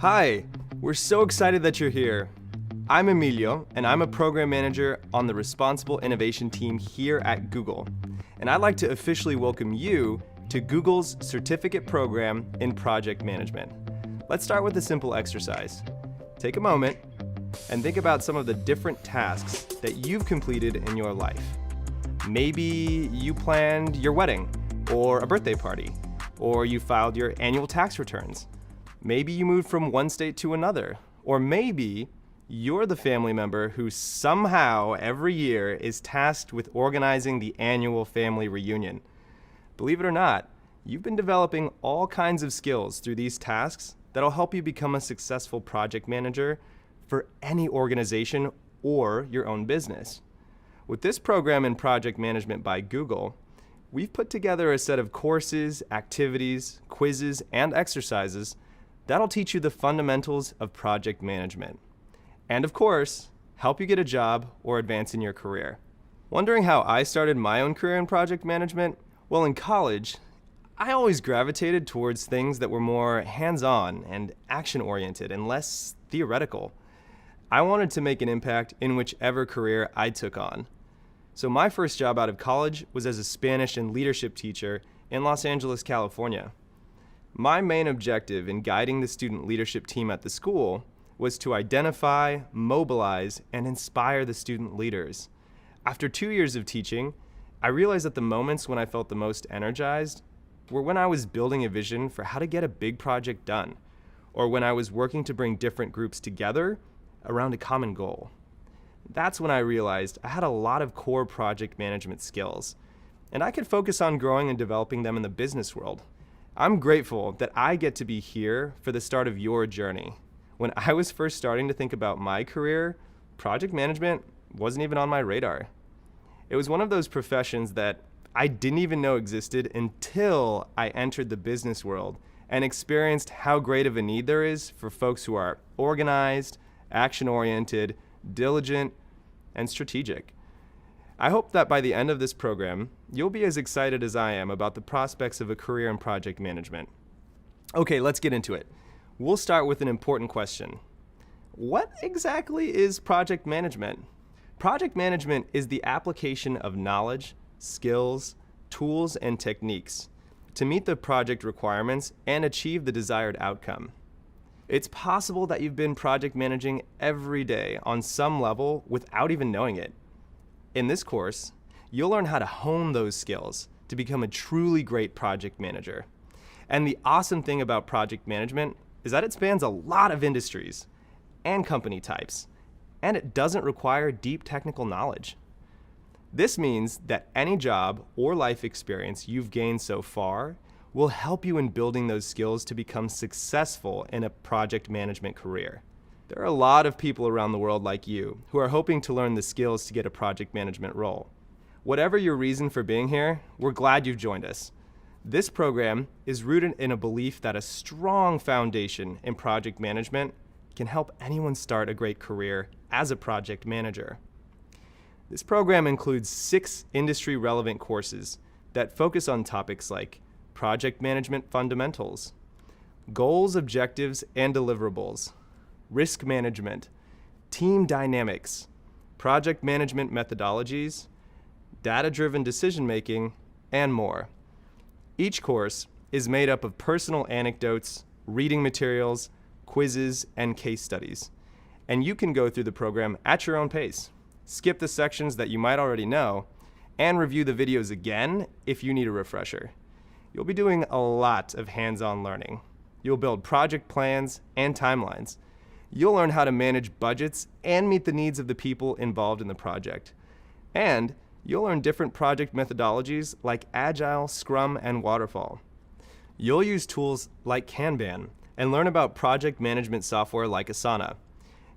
Hi, we're so excited that you're here. I'm Emilio, and I'm a program manager on the Responsible Innovation team here at Google. And I'd like to officially welcome you to Google's certificate program in project management. Let's start with a simple exercise. Take a moment and think about some of the different tasks that you've completed in your life. Maybe you planned your wedding or a birthday party, or you filed your annual tax returns. Maybe you moved from one state to another, or maybe you're the family member who somehow every year is tasked with organizing the annual family reunion. Believe it or not, you've been developing all kinds of skills through these tasks that'll help you become a successful project manager for any organization or your own business. With this program in project management by Google, we've put together a set of courses, activities, quizzes, and exercises that'll teach you the fundamentals of project management. And of course, help you get a job or advance in your career. Wondering how I started my own career in project management? Well, in college, I always gravitated towards things that were more hands-on and action-oriented and less theoretical. I wanted to make an impact in whichever career I took on. So my first job out of college was as a Spanish and leadership teacher in Los Angeles, California. My main objective in guiding the student leadership team at the school was to identify, mobilize, and inspire the student leaders. After 2 years of teaching, I realized that the moments when I felt the most energized were when I was building a vision for how to get a big project done, or when I was working to bring different groups together around a common goal. That's when I realized I had a lot of core project management skills, and I could focus on growing and developing them in the business world. I'm grateful that I get to be here for the start of your journey. When I was first starting to think about my career, project management wasn't even on my radar. It was one of those professions that I didn't even know existed until I entered the business world and experienced how great of a need there is for folks who are organized, action-oriented, diligent, and strategic. I hope that by the end of this program, you'll be as excited as I am about the prospects of a career in project management. Okay, let's get into it. We'll start with an important question. What exactly is project management? Project management is the application of knowledge, skills, tools, and techniques to meet the project requirements and achieve the desired outcome. It's possible that you've been project managing every day on some level without even knowing it. In this course, you'll learn how to hone those skills to become a truly great project manager. And the awesome thing about project management is that it spans a lot of industries and company types, and it doesn't require deep technical knowledge. This means that any job or life experience you've gained so far will help you in building those skills to become successful in a project management career. There are a lot of people around the world like you who are hoping to learn the skills to get a project management role. Whatever your reason for being here, we're glad you've joined us. This program is rooted in a belief that a strong foundation in project management can help anyone start a great career as a project manager. This program includes 6 industry-relevant courses that focus on topics like project management fundamentals, goals, objectives, and deliverables, risk management, team dynamics, project management methodologies, data-driven decision-making, and more. Each course is made up of personal anecdotes, reading materials, quizzes, and case studies. And you can go through the program at your own pace, skip the sections that you might already know, and review the videos again if you need a refresher. You'll be doing a lot of hands-on learning. You'll build project plans and timelines. You'll learn how to manage budgets and meet the needs of the people involved in the project. And you'll learn different project methodologies like Agile, Scrum, and Waterfall. You'll use tools like Kanban and learn about project management software like Asana.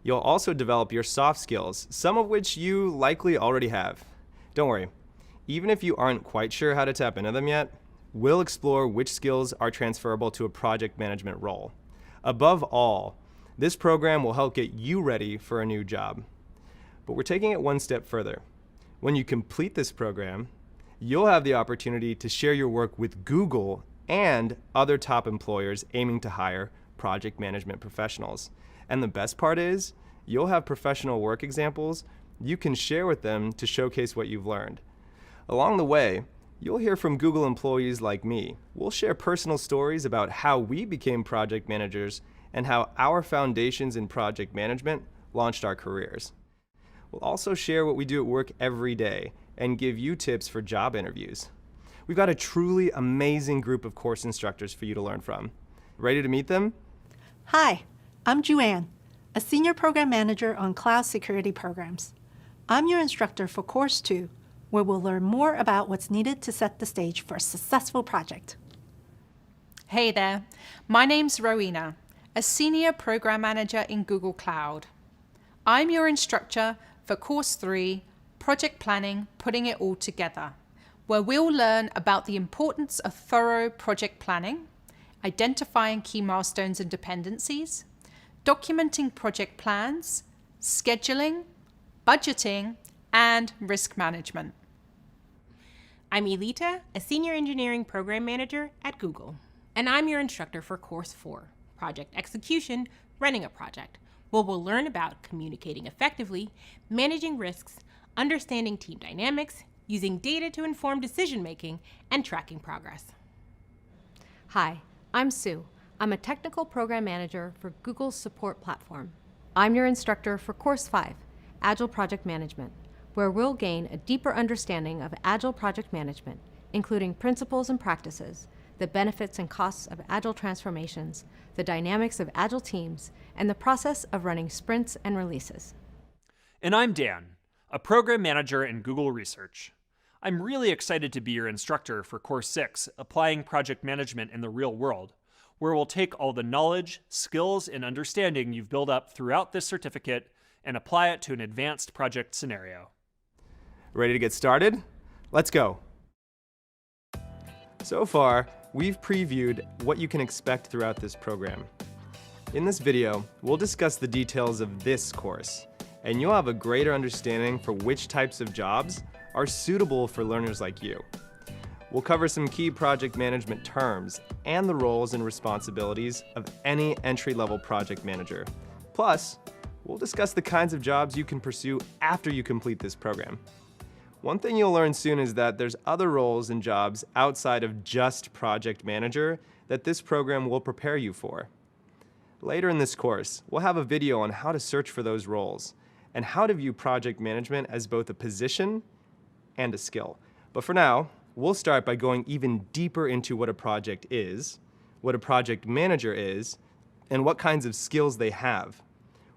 You'll also develop your soft skills, some of which you likely already have. Don't worry, even if you aren't quite sure how to tap into them yet, we'll explore which skills are transferable to a project management role. Above all, this program will help get you ready for a new job. But we're taking it one step further. When you complete this program, you'll have the opportunity to share your work with Google and other top employers aiming to hire project management professionals. And the best part is, you'll have professional work examples you can share with them to showcase what you've learned. Along the way, you'll hear from Google employees like me. We'll share personal stories about how we became project managers and how our foundations in project management launched our careers. We'll also share what we do at work every day and give you tips for job interviews. We've got a truly amazing group of course instructors for you to learn from. Ready to meet them? Hi, I'm Juanne, a Senior Program Manager on Cloud Security Programs. I'm your instructor for Course 2, where we'll learn more about what's needed to set the stage for a successful project. Hey there, my name's Rowena, a Senior Program Manager in Google Cloud. I'm your instructor for Course 3, Project Planning, Putting It All Together, where we'll learn about the importance of thorough project planning, identifying key milestones and dependencies, documenting project plans, scheduling, budgeting, and risk management. I'm Elita, a Senior Engineering Program Manager at Google, and I'm your instructor for Course 4, Project Execution, Running a Project, where we'll learn about communicating effectively, managing risks, understanding team dynamics, using data to inform decision-making, and tracking progress. Hi, I'm Sue. I'm a Technical Program Manager for Google's Support Platform. I'm your instructor for Course 5, Agile Project Management, where we'll gain a deeper understanding of Agile project management, including principles and practices, the benefits and costs of Agile transformations, the dynamics of Agile teams, and the process of running sprints and releases. And I'm Dan, a Program Manager in Google Research. I'm really excited to be your instructor for Course 6, Applying Project Management in the Real World, where we'll take all the knowledge, skills, and understanding you've built up throughout this certificate and apply it to an advanced project scenario. Ready to get started? Let's go. So far, we've previewed what you can expect throughout this program. In this video, we'll discuss the details of this course, and you'll have a greater understanding for which types of jobs are suitable for learners like you. We'll cover some key project management terms and the roles and responsibilities of any entry-level project manager. Plus, we'll discuss the kinds of jobs you can pursue after you complete this program. One thing you'll learn soon is that there's other roles and jobs outside of just project manager that this program will prepare you for. Later in this course, we'll have a video on how to search for those roles and how to view project management as both a position and a skill. But for now, we'll start by going even deeper into what a project is, what a project manager is, and what kinds of skills they have.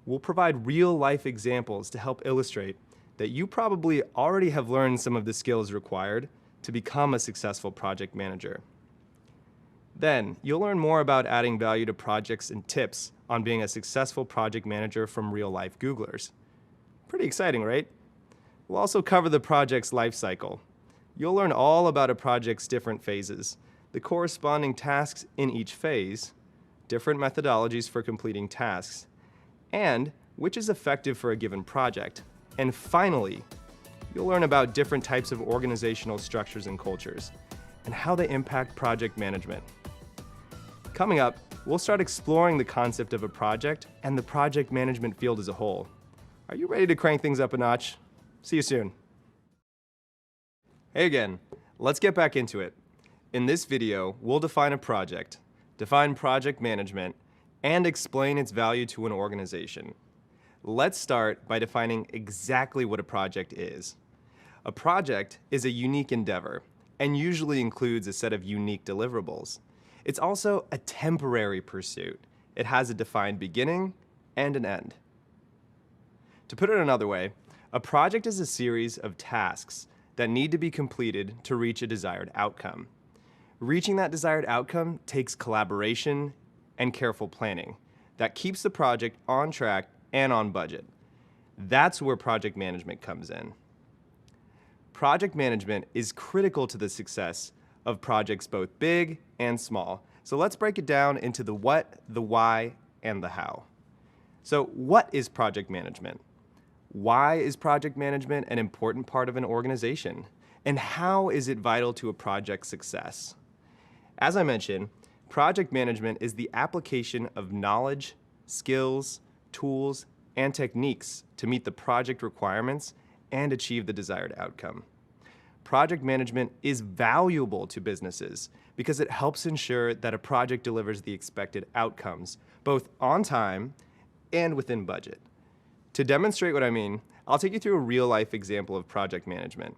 We'll provide real-life examples to help illustrate that you probably already have learned some of the skills required to become a successful project manager. Then, you'll learn more about adding value to projects and tips on being a successful project manager from real-life Googlers. Pretty exciting, right? We'll also cover the project's life cycle. You'll learn all about a project's different phases, the corresponding tasks in each phase, different methodologies for completing tasks, and which is effective for a given project. And finally, you'll learn about different types of organizational structures and cultures, and how they impact project management. Coming up, we'll start exploring the concept of a project and the project management field as a whole. Are you ready to crank things up a notch? See you soon. Hey again, let's get back into it. In this video, we'll define a project, define project management, and explain its value to an organization. Let's start by defining exactly what a project is. A project is a unique endeavor and usually includes a set of unique deliverables. It's also a temporary pursuit. It has a defined beginning and an end. To put it another way, a project is a series of tasks that need to be completed to reach a desired outcome. Reaching that desired outcome takes collaboration and careful planning that keeps the project on track and on budget. That's where project management comes in. Project management is critical to the success of projects both big and small. So let's break it down into the what, the why, and the how. So what is project management? Why is project management an important part of an organization? And how is it vital to a project's success? As I mentioned, Project management is the application of knowledge, skills, tools, and techniques to meet the project requirements and achieve the desired outcome. Project management is valuable to businesses because it helps ensure that a project delivers the expected outcomes, both on time and within budget. To demonstrate what I mean, I'll take you through a real-life example of project management.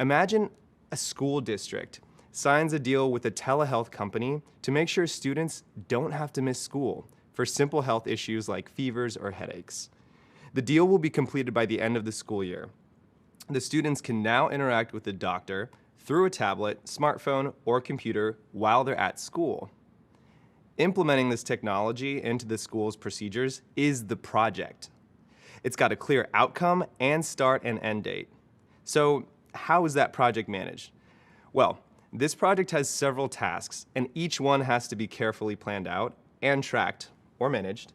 Imagine a school district signs a deal with a telehealth company to make sure students don't have to miss school for simple health issues like fevers or headaches. The deal will be completed by the end of the school year. The students can now interact with the doctor through a tablet, smartphone, or computer while they're at school. Implementing this technology into the school's procedures is the project. It's got a clear outcome and start and end date. So how is that project managed? Well, this project has several tasks, and each one has to be carefully planned out and tracked or managed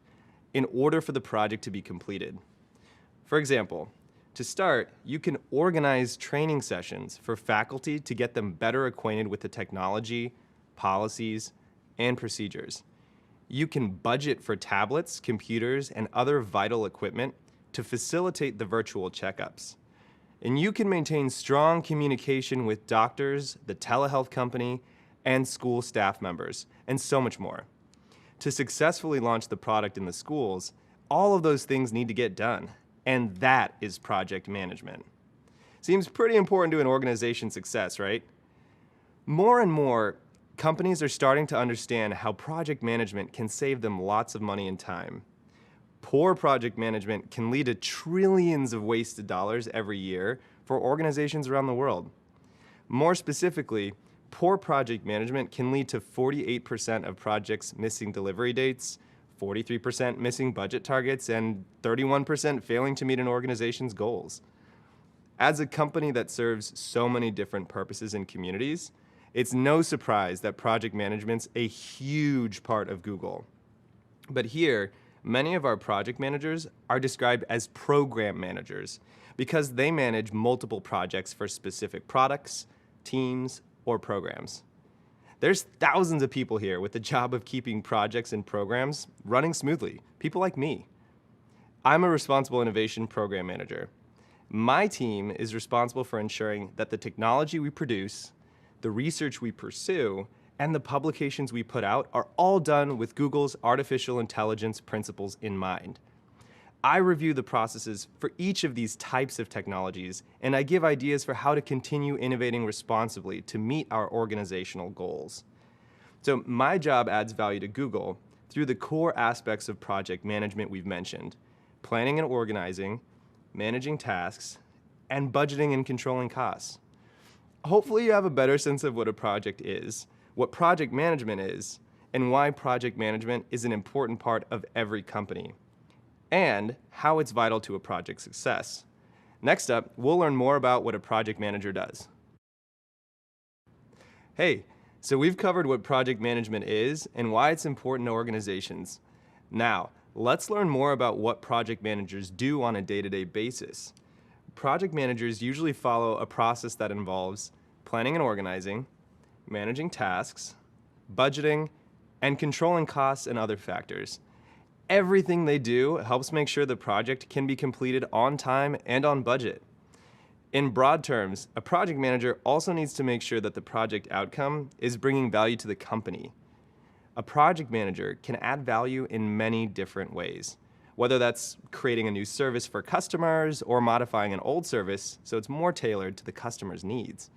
in order for the project to be completed. For example, to start, you can organize training sessions for faculty to get them better acquainted with the technology, policies, and procedures. You can budget for tablets, computers, and other vital equipment to facilitate the virtual checkups. And you can maintain strong communication with doctors, the telehealth company, and school staff members, and so much more. To successfully launch the product in the schools, all of those things need to get done, and that is project management. Seems pretty important to an organization's success, right? More and more, companies are starting to understand how project management can save them lots of money and time. Poor project management can lead to trillions of wasted dollars every year for organizations around the world. More specifically, poor project management can lead to 48% of projects missing delivery dates, 43% missing budget targets, and 31% failing to meet an organization's goals. As a company that serves so many different purposes and communities, it's no surprise that project management's a huge part of Google. But here, many of our project managers are described as program managers because they manage multiple projects for specific products, teams, or programs. There's thousands of people here with the job of keeping projects and programs running smoothly, people like me. I'm a responsible innovation program manager. My team is responsible for ensuring that the technology we produce, the research we pursue, and the publications we put out are all done with Google's artificial intelligence principles in mind. I review the processes for each of these types of technologies, and I give ideas for how to continue innovating responsibly to meet our organizational goals. So my job adds value to Google through the core aspects of project management we've mentioned: planning and organizing, managing tasks, and budgeting and controlling costs. Hopefully you have a better sense of what a project is, what project management is, and why project management is an important part of every company, and how it's vital to a project's success. Next up, we'll learn more about what a project manager does. Hey, so we've covered what project management is and why it's important to organizations. Now, let's learn more about what project managers do on a day-to-day basis. Project managers usually follow a process that involves planning and organizing, managing tasks, budgeting, and controlling costs and other factors. Everything they do helps make sure the project can be completed on time and on budget. In broad terms, a project manager also needs to make sure that the project outcome is bringing value to the company. A project manager can add value in many different ways, whether that's creating a new service for customers or modifying an old service so it's more tailored to the customer's needs.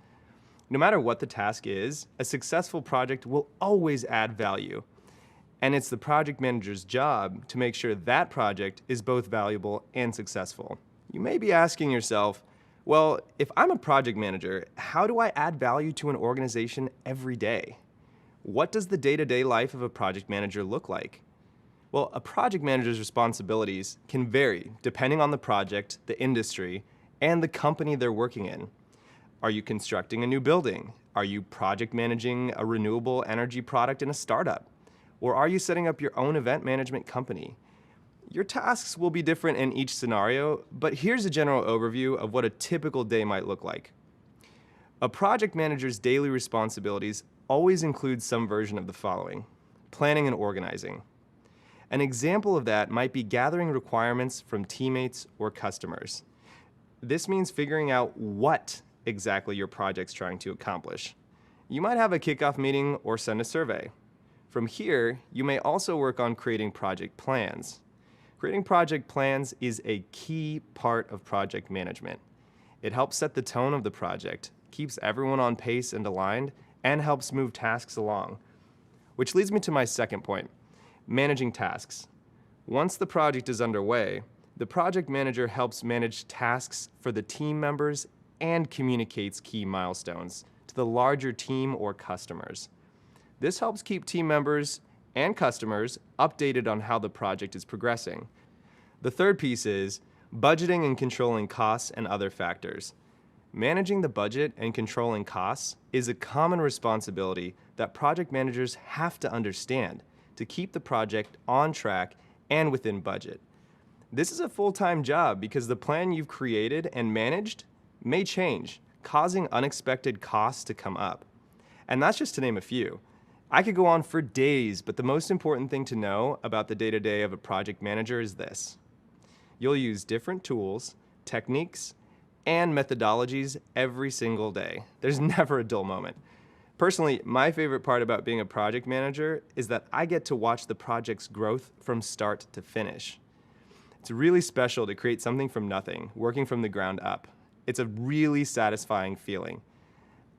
No matter what the task is, a successful project will always add value. And it's the project manager's job to make sure that project is both valuable and successful. You may be asking yourself, well, if I'm a project manager, how do I add value to an organization every day? What does the day-to-day life of a project manager look like? Well, a project manager's responsibilities can vary depending on the project, the industry, and the company they're working in. Are you constructing a new building? Are you project managing a renewable energy product in a startup? Or are you setting up your own event management company? Your tasks will be different in each scenario, but here's a general overview of what a typical day might look like. A project manager's daily responsibilities always includes some version of the following: planning and organizing. An example of that might be gathering requirements from teammates or customers. This means figuring out what exactly your project's trying to accomplish. You might have a kickoff meeting or send a survey. From here, you may also work on creating project plans. Creating project plans is a key part of project management. It helps set the tone of the project, keeps everyone on pace and aligned, and helps move tasks along. Which leads me to my second point: managing tasks. Once the project is underway, the project manager helps manage tasks for the team members and communicates key milestones to the larger team or customers. This helps keep team members and customers updated on how the project is progressing. The third piece is budgeting and controlling costs and other factors. Managing the budget and controlling costs is a common responsibility that project managers have to understand to keep the project on track and within budget. This is a full-time job because the plan you've created and managed may change, causing unexpected costs to come up. And that's just to name a few. I could go on for days, but the most important thing to know about the day-to-day of a project manager is this: you'll use different tools, techniques, and methodologies every single day. There's never a dull moment. Personally, my favorite part about being a project manager is that I get to watch the project's growth from start to finish. It's really special to create something from nothing, working from the ground up. It's a really satisfying feeling.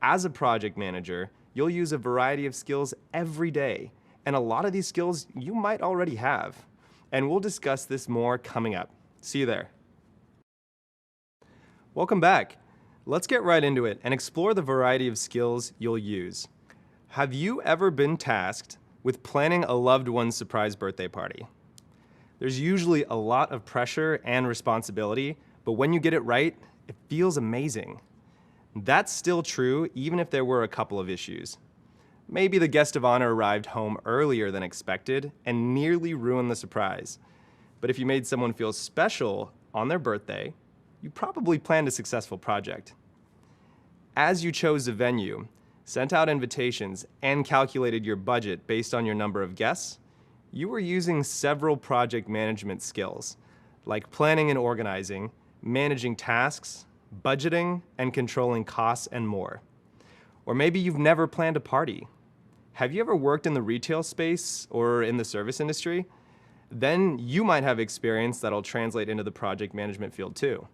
As a project manager, you'll use a variety of skills every day, and a lot of these skills you might already have. And we'll discuss this more coming up. See you there. Welcome back. Let's get right into it and explore the variety of skills you'll use. Have you ever been tasked with planning a loved one's surprise birthday party? There's usually a lot of pressure and responsibility, but when you get it right, it feels amazing. That's still true even if there were a couple of issues. Maybe the guest of honor arrived home earlier than expected and nearly ruined the surprise. But if you made someone feel special on their birthday, you probably planned a successful project. As you chose a venue, sent out invitations, and calculated your budget based on your number of guests, you were using several project management skills, like planning and organizing, managing tasks, budgeting, and controlling costs, and more. Or maybe you've never planned a party. Have you ever worked in the retail space or in the service industry? Then you might have experience that'll translate into the project management field too.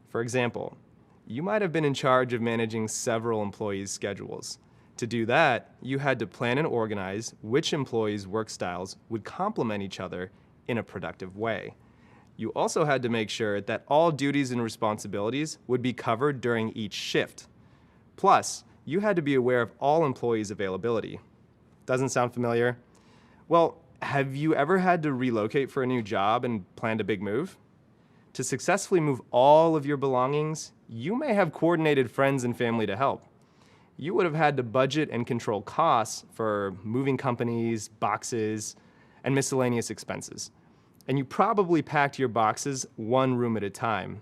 For example, you might have been in charge of managing several employees' schedules. To do that, you had to plan and organize which employees' work styles would complement each other in a productive way. You also had to make sure that all duties and responsibilities would be covered during each shift. Plus, you had to be aware of all employees' availability. Doesn't sound familiar? Well, have you ever had to relocate for a new job and planned a big move? To successfully move all of your belongings, you may have coordinated friends and family to help. You would have had to budget and control costs for moving companies, boxes, and miscellaneous expenses. And you probably packed your boxes one room at a time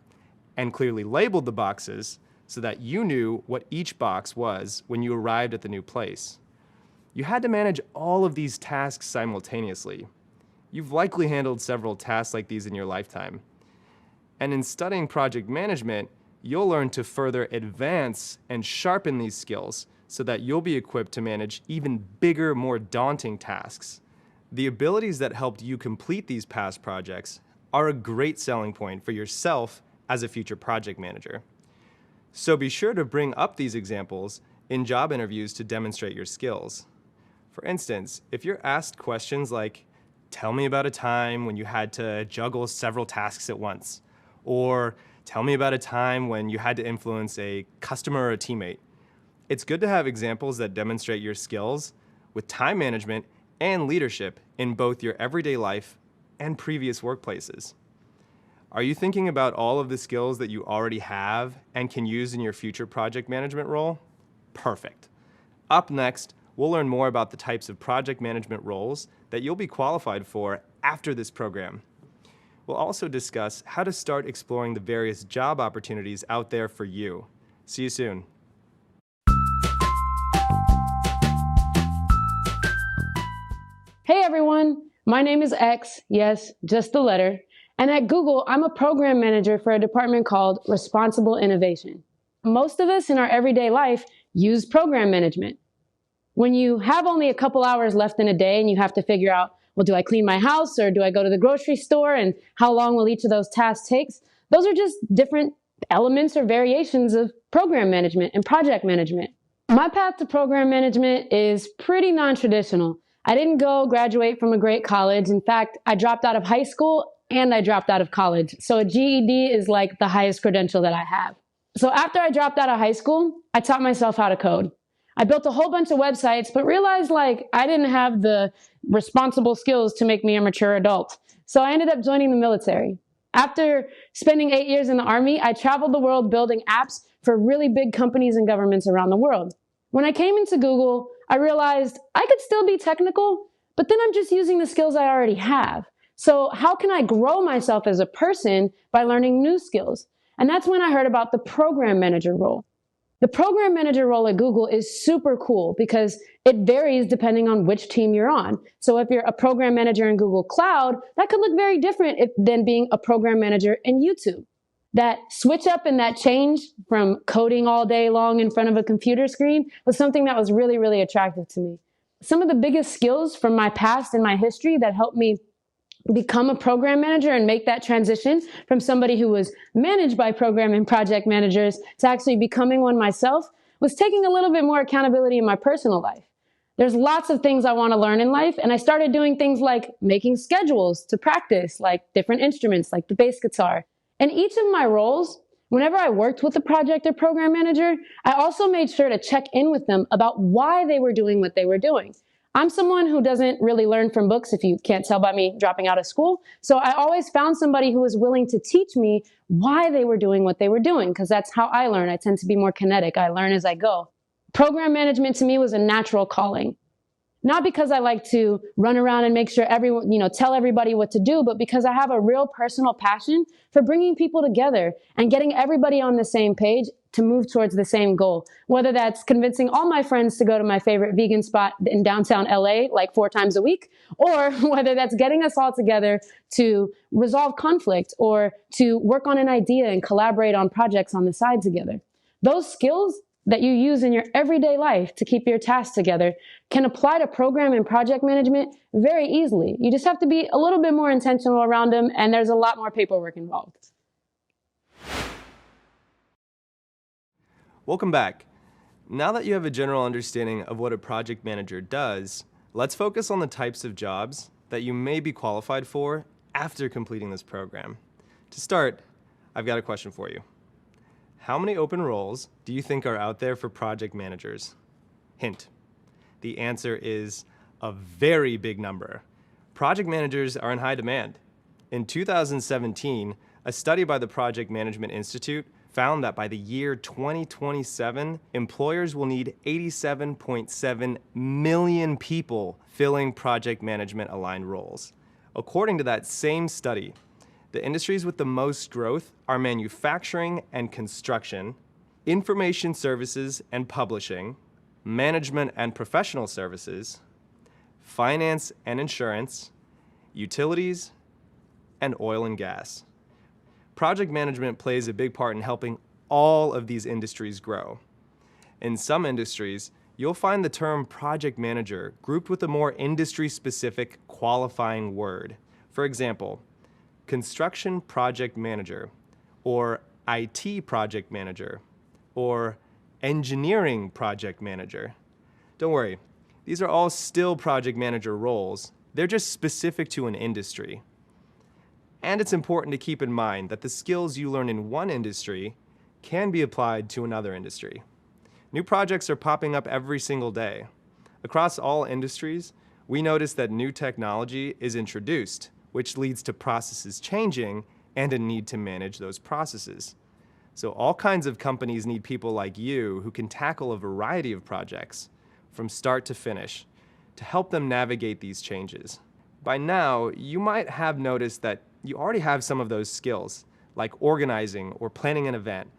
and clearly labeled the boxes so that you knew what each box was when you arrived at the new place. You had to manage all of these tasks simultaneously. You've likely handled several tasks like these in your lifetime. And in studying project management, you'll learn to further advance and sharpen these skills so that you'll be equipped to manage even bigger, more daunting tasks. The abilities that helped you complete these past projects are a great selling point for yourself as a future project manager. So be sure to bring up these examples in job interviews to demonstrate your skills. For instance, if you're asked questions like, "Tell me about a time when you had to juggle several tasks at once," or "Tell me about a time when you had to influence a customer or a teammate," it's good to have examples that demonstrate your skills with time management and leadership in both your everyday life and previous workplaces. Are you thinking about all of the skills that you already have and can use in your future project management role? Perfect. Up next, we'll learn more about the types of project management roles that you'll be qualified for after this program. We'll also discuss how to start exploring the various job opportunities out there for you. See you soon. Hey everyone, my name is X, yes, just the letter, and at Google, I'm a program manager for a department called Responsible Innovation. Most of us in our everyday life use program management. When you have only a couple hours left in a day and you have to figure out, well, do I clean my house or do I go to the grocery store and how long will each of those tasks take? Those are just different elements or variations of program management and project management. My path to program management is pretty non-traditional. I didn't go graduate from a great college. In fact, I dropped out of high school and I dropped out of college. So a GED is like the highest credential that I have. So after I dropped out of high school, I taught myself how to code. I built a whole bunch of websites, but realized I didn't have the responsible skills to make me a mature adult. So I ended up joining the military. After spending 8 years in the Army, I traveled the world building apps for really big companies and governments around the world. When I came into Google, I realized I could still be technical, but then I'm just using the skills I already have. So how can I grow myself as a person by learning new skills? And that's when I heard about the program manager role. The program manager role at Google is super cool because it varies depending on which team you're on. So if you're a program manager in Google Cloud, that could look very different than being a program manager in YouTube. That switch up and that change from coding all day long in front of a computer screen was something that was really, really attractive to me. Some of the biggest skills from my past and my history that helped me become a program manager and make that transition from somebody who was managed by program and project managers to actually becoming one myself was taking a little bit more accountability in my personal life. There's lots of things I want to learn in life, and I started doing things like making schedules to practice, like different instruments, like the bass guitar. In each of my roles, whenever I worked with a project or program manager, I also made sure to check in with them about why they were doing what they were doing. I'm someone who doesn't really learn from books, if you can't tell by me dropping out of school. So I always found somebody who was willing to teach me why they were doing what they were doing, because that's how I learn. I tend to be more kinetic. I learn as I go. Program management to me was a natural calling. Not because I like to run around and make sure everyone, tell everybody what to do, but because I have a real personal passion for bringing people together and getting everybody on the same page to move towards the same goal. Whether that's convincing all my friends to go to my favorite vegan spot in downtown LA like 4 times a week, or whether that's getting us all together to resolve conflict or to work on an idea and collaborate on projects on the side together. Those skills that you use in your everyday life to keep your tasks together can apply to program and project management very easily. You just have to be a little bit more intentional around them, and there's a lot more paperwork involved. Welcome back. Now that you have a general understanding of what a project manager does, let's focus on the types of jobs that you may be qualified for after completing this program. To start, I've got a question for you. How many open roles do you think are out there for project managers? Hint, the answer is a very big number. Project managers are in high demand. In 2017, a study by the Project Management Institute found that by the year 2027, employers will need 87.7 million people filling project management aligned roles. According to that same study, the industries with the most growth are manufacturing and construction, information services and publishing, management and professional services, finance and insurance, utilities, and oil and gas. Project management plays a big part in helping all of these industries grow. In some industries, you'll find the term project manager grouped with a more industry-specific qualifying word. For example, construction project manager, or IT project manager, or engineering project manager. Don't worry, these are all still project manager roles. They're just specific to an industry. And it's important to keep in mind that the skills you learn in one industry can be applied to another industry. New projects are popping up every single day. Across all industries, we notice that new technology is introduced, which leads to processes changing and a need to manage those processes. So all kinds of companies need people like you who can tackle a variety of projects from start to finish to help them navigate these changes. By now, you might have noticed that you already have some of those skills, like organizing or planning an event,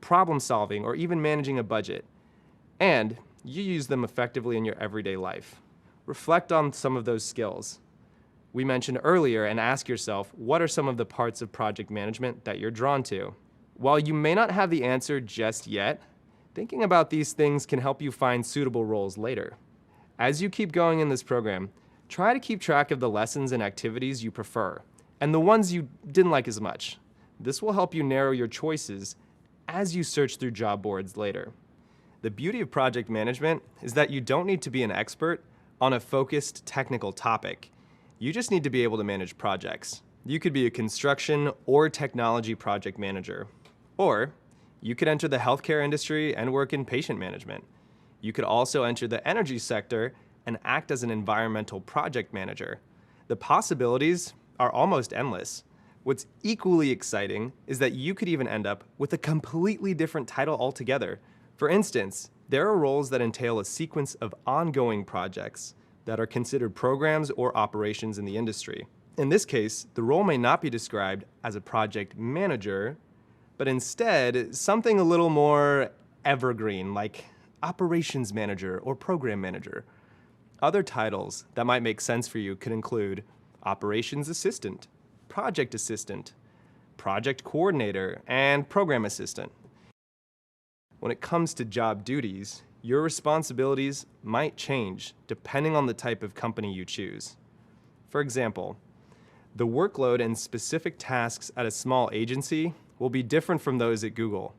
problem solving, or even managing a budget. And you use them effectively in your everyday life. reflect on some of those skills we mentioned earlier and ask yourself, what are some of the parts of project management that you're drawn to? While you may not have the answer just yet, thinking about these things can help you find suitable roles later. As you keep going in this program, try to keep track of the lessons and activities you prefer and the ones you didn't like as much. This will help you narrow your choices as you search through job boards later. The beauty of project management is that you don't need to be an expert on a focused technical topic. You just need to be able to manage projects. You could be a construction or technology project manager. Or you could enter the healthcare industry and work in patient management. You could also enter the energy sector and act as an environmental project manager. The possibilities are almost endless. What's equally exciting is that you could even end up with a completely different title altogether. For instance, there are roles that entail a sequence of ongoing projects that are considered programs or operations in the industry. In this case, the role may not be described as a project manager, but instead something a little more evergreen, like operations manager or program manager. Other titles that might make sense for you could include operations assistant, project assistant, project coordinator, and program assistant. When it comes to job duties, your responsibilities might change depending on the type of company you choose. For example, the workload and specific tasks at a small agency will be different from those at Google.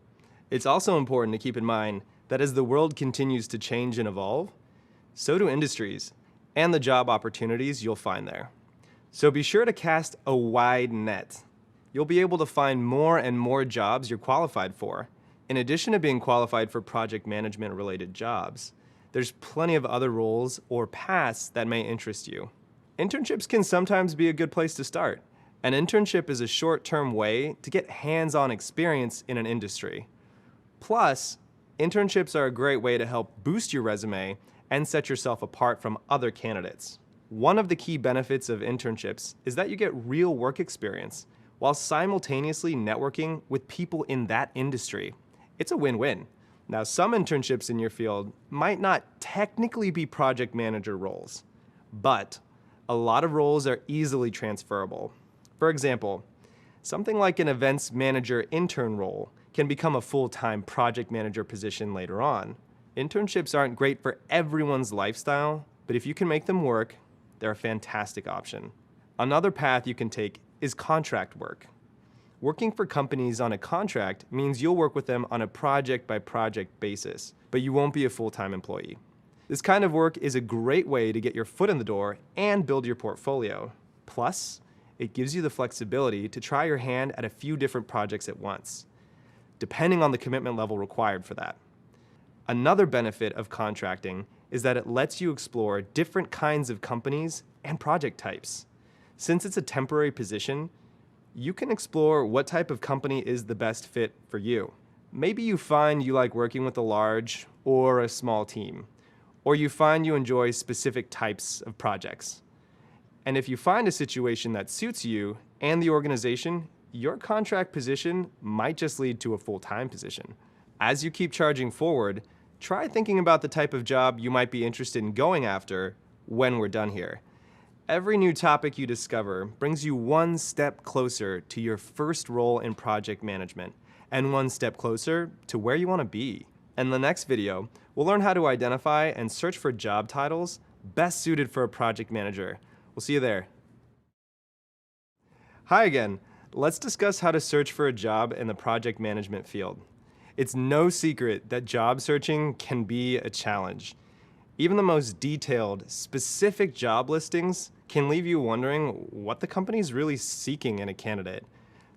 It's also important to keep in mind that as the world continues to change and evolve, so do industries and the job opportunities you'll find there. So be sure to cast a wide net. You'll be able to find more and more jobs you're qualified for. In addition to being qualified for project management related jobs, there's plenty of other roles or paths that may interest you. Internships can sometimes be a good place to start. An internship is a short-term way to get hands-on experience in an industry. Plus, internships are a great way to help boost your resume and set yourself apart from other candidates. One of the key benefits of internships is that you get real work experience while simultaneously networking with people in that industry. It's a win-win. Now, some internships in your field might not technically be project manager roles, but a lot of roles are easily transferable. For example, something like an events manager intern role can become a full-time project manager position later on. Internships aren't great for everyone's lifestyle, but if you can make them work, they're a fantastic option. Another path you can take is contract work. Working for companies on a contract means you'll work with them on a project-by-project basis, but you won't be a full-time employee. This kind of work is a great way to get your foot in the door and build your portfolio. Plus, it gives you the flexibility to try your hand at a few different projects at once, depending on the commitment level required for that. Another benefit of contracting is that it lets you explore different kinds of companies and project types. Since it's a temporary position, you can explore what type of company is the best fit for you. Maybe you find you like working with a large or a small team, or you find you enjoy specific types of projects. And if you find a situation that suits you and the organization, your contract position might just lead to a full-time position. As you keep charging forward, try thinking about the type of job you might be interested in going after when we're done here. Every new topic you discover brings you one step closer to your first role in project management, and one step closer to where you want to be. In the next video, we'll learn how to identify and search for job titles best suited for a project manager. We'll see you there. Hi again. Let's discuss how to search for a job in the project management field. It's no secret that job searching can be a challenge. Even the most detailed, specific job listings can leave you wondering what the company's really seeking in a candidate.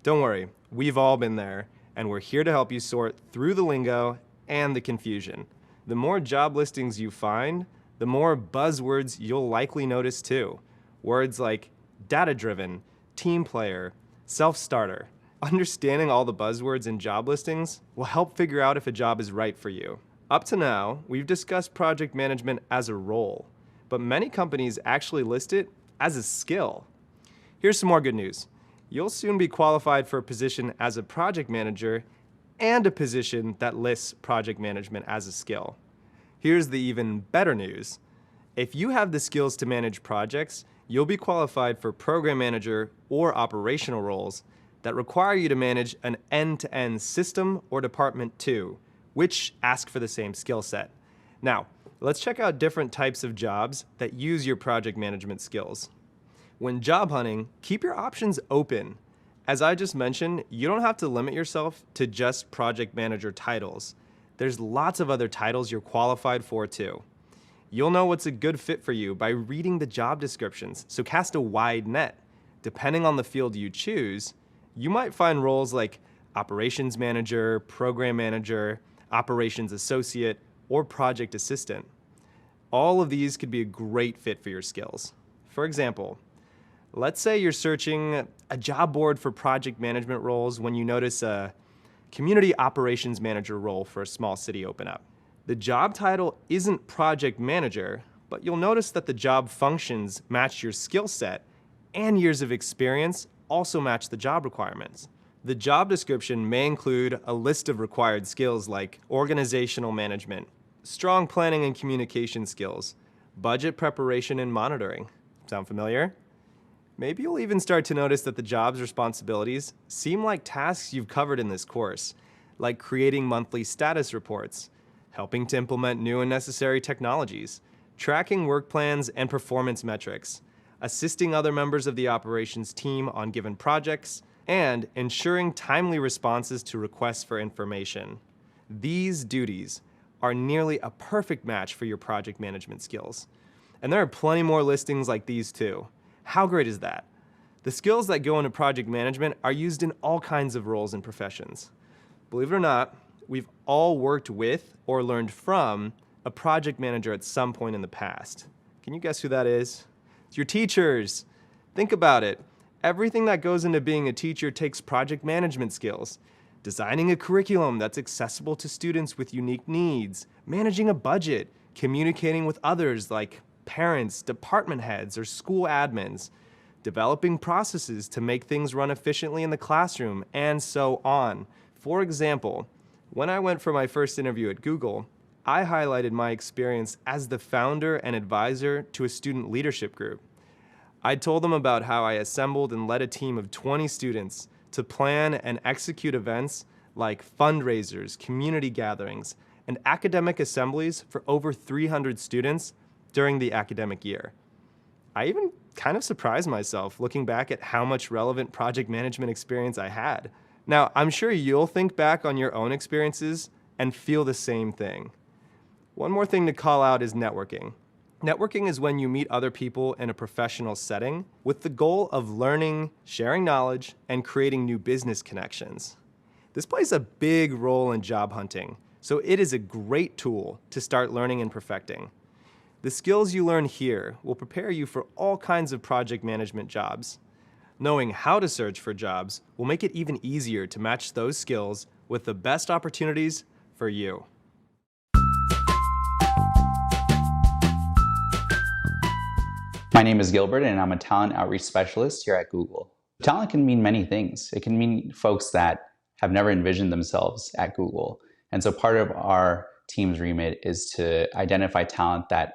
Don't worry, we've all been there, and we're here to help you sort through the lingo and the confusion. The more job listings you find, the more buzzwords you'll likely notice too. Words like data-driven, team player, self-starter. Understanding all the buzzwords in job listings will help figure out if a job is right for you. Up to now, we've discussed project management as a role, but many companies actually list it as a skill. Here's some more good news. You'll soon be qualified for a position as a project manager and a position that lists project management as a skill. Here's the even better news. If you have the skills to manage projects, you'll be qualified for program manager or operational roles that require you to manage an end-to-end system or department too, which ask for the same skill set. Now, let's check out different types of jobs that use your project management skills. When job hunting, keep your options open. As I just mentioned, you don't have to limit yourself to just project manager titles. There's lots of other titles you're qualified for too. You'll know what's a good fit for you by reading the job descriptions, so cast a wide net. Depending on the field you choose, you might find roles like operations manager, program manager, operations associate, or project assistant. All of these could be a great fit for your skills. For example, let's say you're searching a job board for project management roles when you notice a community operations manager role for a small city open up. The job title isn't project manager, but you'll notice that the job functions match your skill set and years of experience also match the job requirements. The job description may include a list of required skills like organizational management, strong planning and communication skills, budget preparation and monitoring. Sound familiar? Maybe you'll even start to notice that the job's responsibilities seem like tasks you've covered in this course, like creating monthly status reports, helping to implement new and necessary technologies, tracking work plans and performance metrics, assisting other members of the operations team on given projects, and ensuring timely responses to requests for information. These duties are nearly a perfect match for your project management skills. And there are plenty more listings like these too. How great is that? The skills that go into project management are used in all kinds of roles and professions. Believe it or not, we've all worked with or learned from a project manager at some point in the past. Can you guess who that is? It's your teachers. Think about it. Everything that goes into being a teacher takes project management skills. Designing a curriculum that's accessible to students with unique needs, managing a budget, communicating with others like parents, department heads, or school admins, developing processes to make things run efficiently in the classroom, and so on. For example, when I went for my first interview at Google, I highlighted my experience as the founder and advisor to a student leadership group. I told them about how I assembled and led a team of 20 students to plan and execute events like fundraisers, community gatherings, and academic assemblies for over 300 students during the academic year. I even kind of surprised myself looking back at how much relevant project management experience I had. Now, I'm sure you'll think back on your own experiences and feel the same thing. One more thing to call out is networking. Networking is when you meet other people in a professional setting with the goal of learning, sharing knowledge, and creating new business connections. This plays a big role in job hunting, so it is a great tool to start learning and perfecting. The skills you learn here will prepare you for all kinds of project management jobs. Knowing how to search for jobs will make it even easier to match those skills with the best opportunities for you. My name is Gilbert, and I'm a talent outreach specialist here at Google. Talent can mean many things. It can mean folks that have never envisioned themselves at Google. And so part of our team's remit is to identify talent that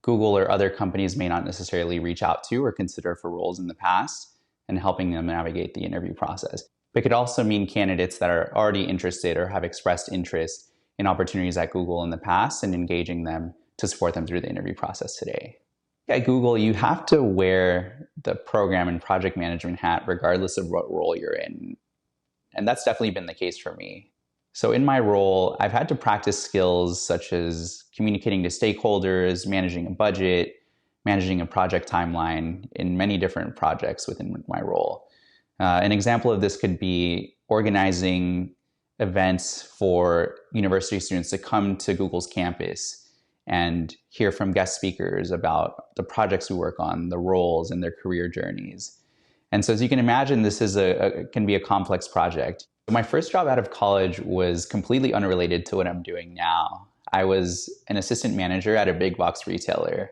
Google or other companies may not necessarily reach out to or consider for roles in the past, and helping them navigate the interview process. It could also mean candidates that are already interested or have expressed interest in opportunities at Google in the past and engaging them to support them through the interview process today. At Google, you have to wear the program and project management hat regardless of what role you're in. And that's definitely been the case for me. So in my role, I've had to practice skills such as communicating to stakeholders, managing a budget, managing a project timeline in many different projects within my role. An example of this could be organizing events for university students to come to Google's campus and hear from guest speakers about the projects we work on, the roles and their career journeys. And so as you can imagine, this is can be a complex project. My first job out of college was completely unrelated to what I'm doing now. I was an assistant manager at a big box retailer.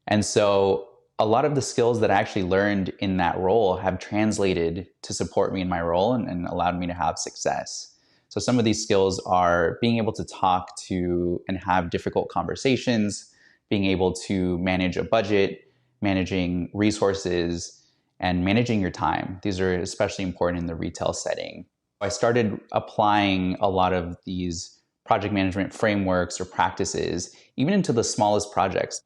And so a lot of the skills that I actually learned in that role have translated to support me in my role and allowed me to have success. So some of these skills are being able to talk to and have difficult conversations, being able to manage a budget, managing resources, and managing your time. These are especially important in the retail setting. I started applying a lot of these project management frameworks or practices, even into the smallest projects.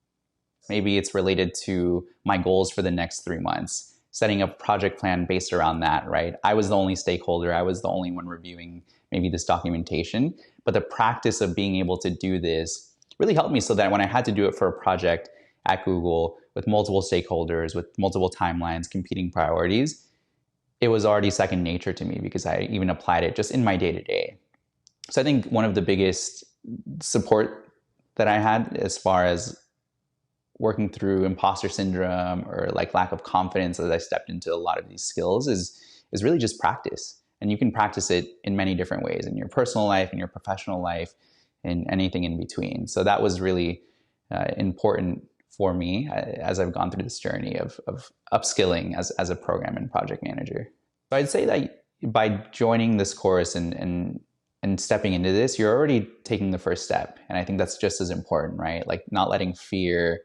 Maybe it's related to my goals for the next 3 months, setting a project plan based around that, right? I was the only stakeholder. I was the only one reviewing maybe this documentation. But the practice of being able to do this really helped me so that when I had to do it for a project at Google with multiple stakeholders, with multiple timelines, competing priorities, it was already second nature to me because I even applied it just in my day-to-day. So I think one of the biggest support that I had as far as working through imposter syndrome or like lack of confidence as I stepped into a lot of these skills is really just practice. And you can practice it in many different ways, in your personal life, in your professional life, and anything in between. So that was really important for me as I've gone through this journey of upskilling as a program and project manager. So I'd say that by joining this course and stepping into this, you're already taking the first step. And I think that's just as important, right? Like not letting fear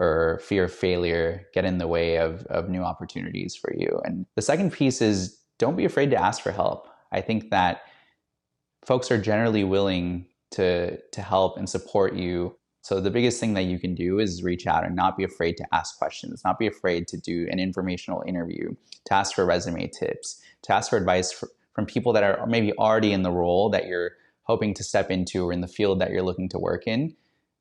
or fear of failure get in the way of new opportunities for you. And the second piece is don't be afraid to ask for help. I think that folks are generally willing to help and support you. So the biggest thing that you can do is reach out and not be afraid to ask questions, not be afraid to do an informational interview, to ask for resume tips, to ask for advice from people that are maybe already in the role that you're hoping to step into or in the field that you're looking to work in.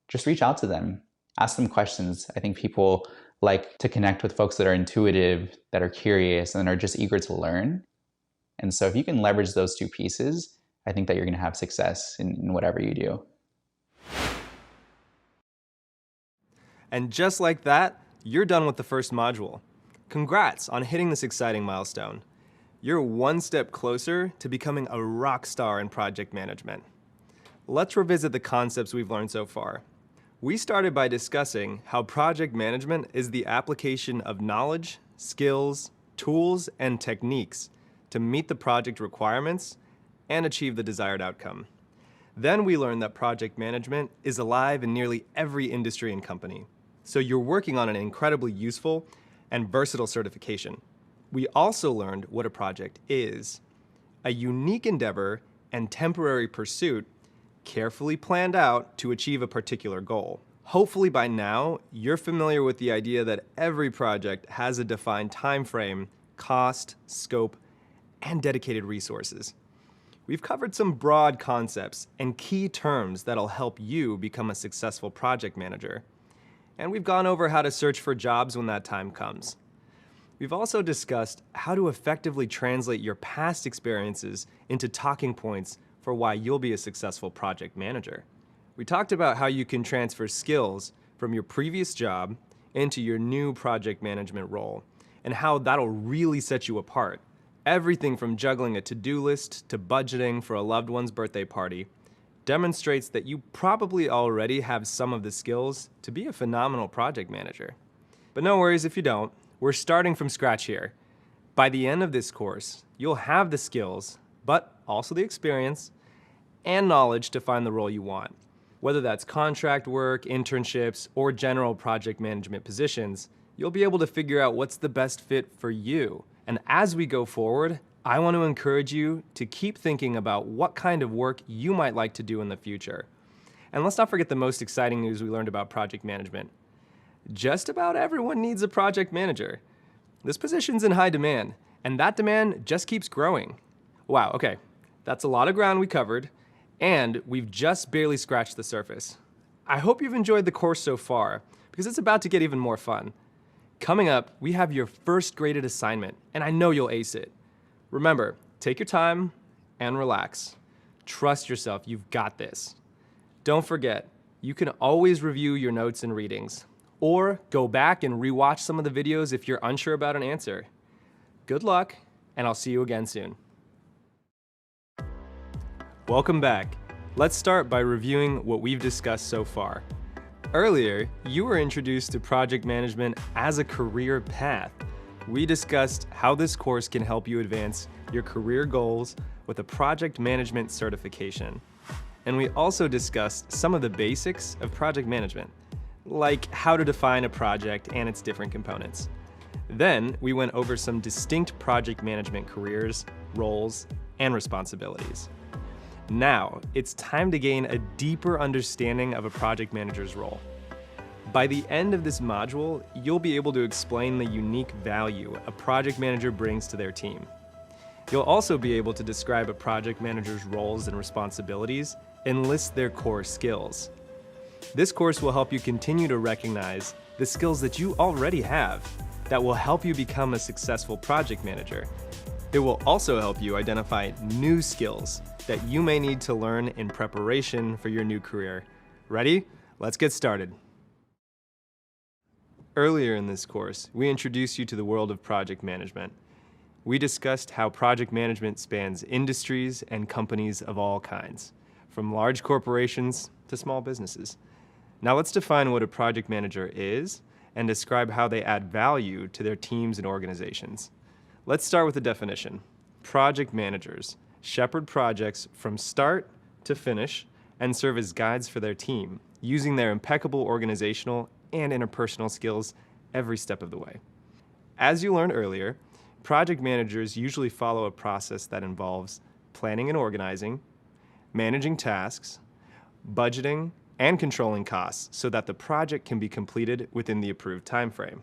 Just reach out to them, ask them questions. I think people like to connect with folks that are intuitive, that are curious, and are just eager to learn. And so if you can leverage those two pieces, I think that you're going to have success in whatever you do. And just like that, you're done with the first module. Congrats on hitting this exciting milestone. You're one step closer to becoming a rock star in project management. Let's revisit the concepts we've learned so far. We started by discussing how project management is the application of knowledge, skills, tools, and techniques to meet the project requirements and achieve the desired outcome. Then we learned that project management is alive in nearly every industry and company, so you're working on an incredibly useful and versatile certification. We also learned what a project is: a unique endeavor and temporary pursuit carefully planned out to achieve a particular goal. Hopefully by now, you're familiar with the idea that every project has a defined time frame, cost, scope, and dedicated resources. We've covered some broad concepts and key terms that'll help you become a successful project manager. And we've gone over how to search for jobs when that time comes. We've also discussed how to effectively translate your past experiences into talking points for why you'll be a successful project manager. We talked about how you can transfer skills from your previous job into your new project management role, and how that'll really set you apart. Everything from juggling a to-do list to budgeting for a loved one's birthday party demonstrates that you probably already have some of the skills to be a phenomenal project manager. But no worries if you don't. We're starting from scratch here. By the end of this course, you'll have the skills, but also the experience and knowledge to find the role you want. Whether that's contract work, internships, or general project management positions, you'll be able to figure out what's the best fit for you. And as we go forward, I want to encourage you to keep thinking about what kind of work you might like to do in the future. And let's not forget the most exciting news we learned about project management. Just about everyone needs a project manager. This position's in high demand, and that demand just keeps growing. Wow, okay, that's a lot of ground we covered, and we've just barely scratched the surface. I hope you've enjoyed the course so far, because it's about to get even more fun. Coming up, we have your first graded assignment, and I know you'll ace it. Remember, take your time and relax. Trust yourself, you've got this. Don't forget, you can always review your notes and readings, or go back and rewatch some of the videos if you're unsure about an answer. Good luck, and I'll see you again soon. Welcome back. Let's start by reviewing what we've discussed so far. Earlier, you were introduced to project management as a career path. We discussed how this course can help you advance your career goals with a project management certification. And we also discussed some of the basics of project management, like how to define a project and its different components. Then we went over some distinct project management careers, roles, and responsibilities. Now, it's time to gain a deeper understanding of a project manager's role. By the end of this module, you'll be able to explain the unique value a project manager brings to their team. You'll also be able to describe a project manager's roles and responsibilities and list their core skills. This course will help you continue to recognize the skills that you already have that will help you become a successful project manager. It will also help you identify new skills that you may need to learn in preparation for your new career. Ready? Let's get started. Earlier in this course, we introduced you to the world of project management. We discussed how project management spans industries and companies of all kinds, from large corporations to small businesses. Now let's define what a project manager is and describe how they add value to their teams and organizations. Let's start with the definition. Project managers shepherd projects from start to finish and serve as guides for their team, using their impeccable organizational and interpersonal skills every step of the way. As you learned earlier, project managers usually follow a process that involves planning and organizing, managing tasks, budgeting, and controlling costs so that the project can be completed within the approved time frame.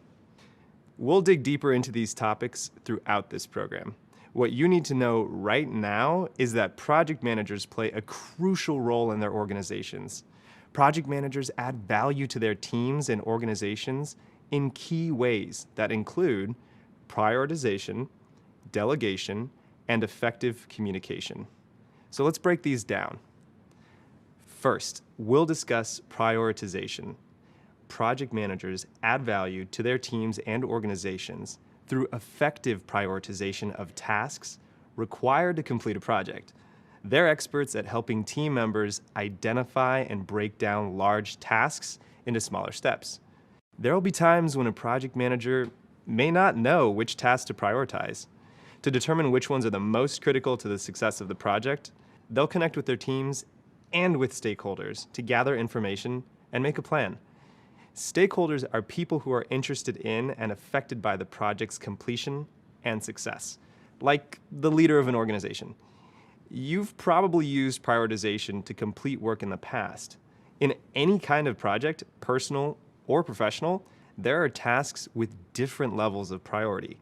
We'll dig deeper into these topics throughout this program. What you need to know right now is that project managers play a crucial role in their organizations. Project managers add value to their teams and organizations in key ways that include prioritization, delegation, and effective communication. So let's break these down. First, we'll discuss prioritization. Project managers add value to their teams and organizations through effective prioritization of tasks required to complete a project. They're experts at helping team members identify and break down large tasks into smaller steps. There will be times when a project manager may not know which tasks to prioritize. To determine which ones are the most critical to the success of the project, they'll connect with their teams and with stakeholders to gather information and make a plan. Stakeholders are people who are interested in and affected by the project's completion and success, like the leader of an organization. You've probably used prioritization to complete work in the past. In any kind of project, personal or professional, there are tasks with different levels of priority.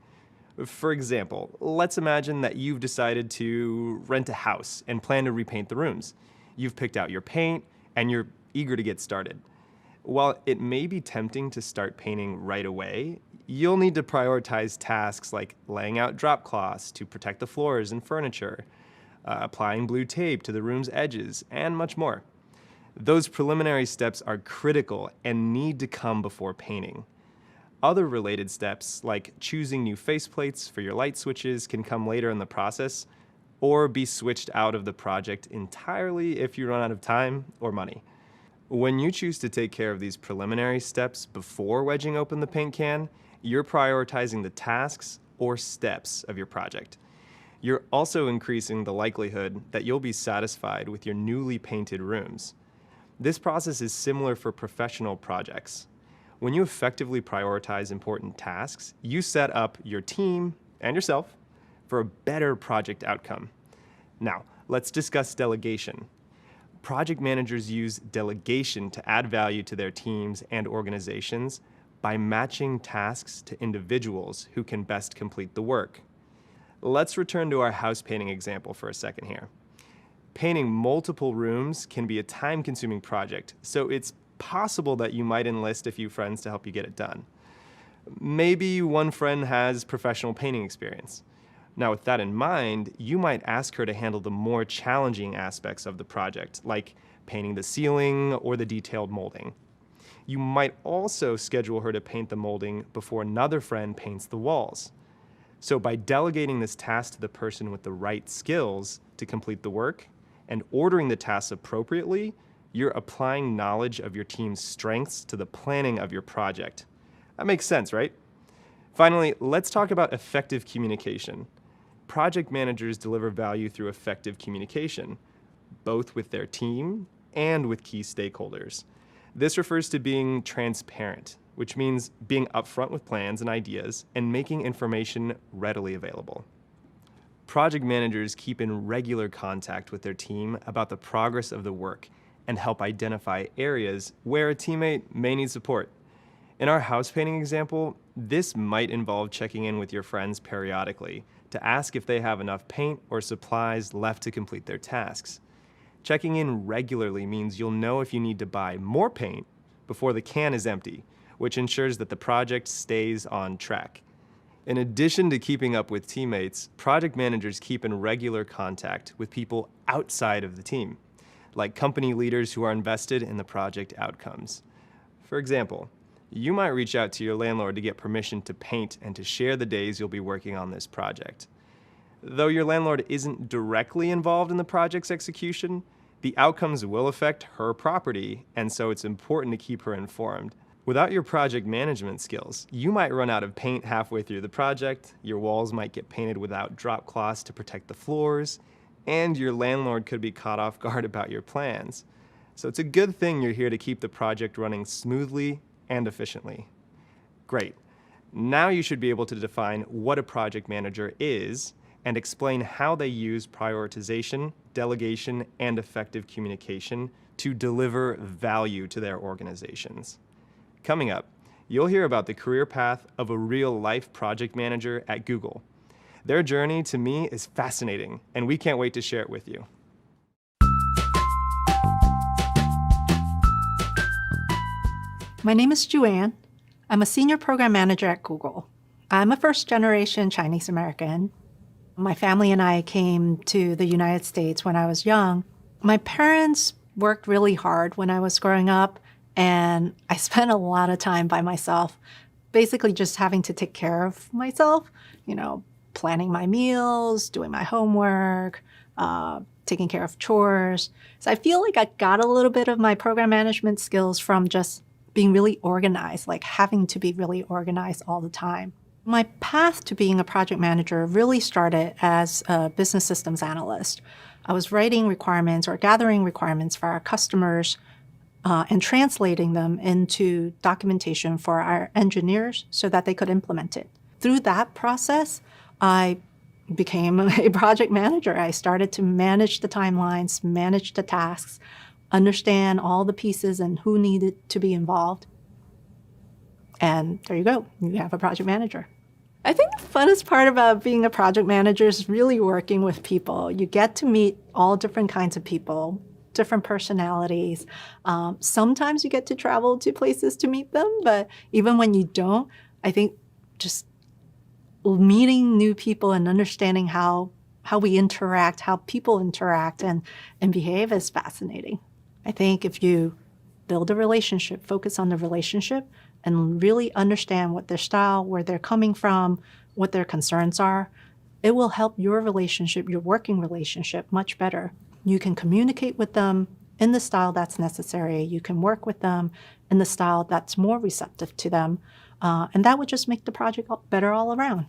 For example, let's imagine that you've decided to rent a house and plan to repaint the rooms. You've picked out your paint and you're eager to get started. While it may be tempting to start painting right away, you'll need to prioritize tasks like laying out drop cloths to protect the floors and furniture, applying blue tape to the room's edges, and much more. Those preliminary steps are critical and need to come before painting. Other related steps, like choosing new faceplates for your light switches, can come later in the process or be switched out of the project entirely if you run out of time or money. When you choose to take care of these preliminary steps before wedging open the paint can, you're prioritizing the tasks or steps of your project. You're also increasing the likelihood that you'll be satisfied with your newly painted rooms. This process is similar for professional projects. When you effectively prioritize important tasks, you set up your team and yourself for a better project outcome. Now, let's discuss delegation. Project managers use delegation to add value to their teams and organizations by matching tasks to individuals who can best complete the work. Let's return to our house painting example for a second here. Painting multiple rooms can be a time-consuming project, so it's possible that you might enlist a few friends to help you get it done. Maybe one friend has professional painting experience. Now, with that in mind, you might ask her to handle the more challenging aspects of the project, like painting the ceiling or the detailed molding. You might also schedule her to paint the molding before another friend paints the walls. So by delegating this task to the person with the right skills to complete the work and ordering the tasks appropriately, you're applying knowledge of your team's strengths to the planning of your project. That makes sense, right? Finally, let's talk about effective communication. Project managers deliver value through effective communication, both with their team and with key stakeholders. This refers to being transparent, which means being upfront with plans and ideas and making information readily available. Project managers keep in regular contact with their team about the progress of the work and help identify areas where a teammate may need support. In our house painting example, this might involve checking in with your friends periodically to ask if they have enough paint or supplies left to complete their tasks. Checking in regularly means you'll know if you need to buy more paint before the can is empty, which ensures that the project stays on track. In addition to keeping up with teammates, project managers keep in regular contact with people outside of the team, like company leaders who are invested in the project outcomes. For example, you might reach out to your landlord to get permission to paint and to share the days you'll be working on this project. Though your landlord isn't directly involved in the project's execution, the outcomes will affect her property, and so it's important to keep her informed. Without your project management skills, you might run out of paint halfway through the project, your walls might get painted without drop cloths to protect the floors, and your landlord could be caught off guard about your plans. So it's a good thing you're here to keep the project running smoothly and efficiently. Great. Now you should be able to define what a project manager is and explain how they use prioritization, delegation, and effective communication to deliver value to their organizations. Coming up, you'll hear about the career path of a real-life project manager at Google. Their journey, to me, is fascinating, and we can't wait to share it with you. My name is Juan. I'm a senior program manager at Google. I'm a first-generation Chinese American. My family and I came to the United States when I was young. My parents worked really hard when I was growing up, and I spent a lot of time by myself, basically just having to take care of myself, planning my meals, doing my homework, taking care of chores. So I feel like I got a little bit of my program management skills from just being really organized, like having to be really organized all the time. My path to being a project manager really started as a business systems analyst. I was writing requirements or gathering requirements for our customers and translating them into documentation for our engineers so that they could implement it. Through that process, I became a project manager. I started to manage the timelines, manage the tasks, understand all the pieces and who needed to be involved. And there you go, you have a project manager. I think the funnest part about being a project manager is really working with people. You get to meet all different kinds of people, different personalities. Sometimes you get to travel to places to meet them, but even when you don't, I think just meeting new people and understanding how we interact, how people interact and behave is fascinating. I think if you build a relationship, focus on the relationship, and really understand what their style, where they're coming from, what their concerns are, it will help your relationship, your working relationship, much better. You can communicate with them in the style that's necessary. You can work with them in the style that's more receptive to them. And that would just make the project better all around.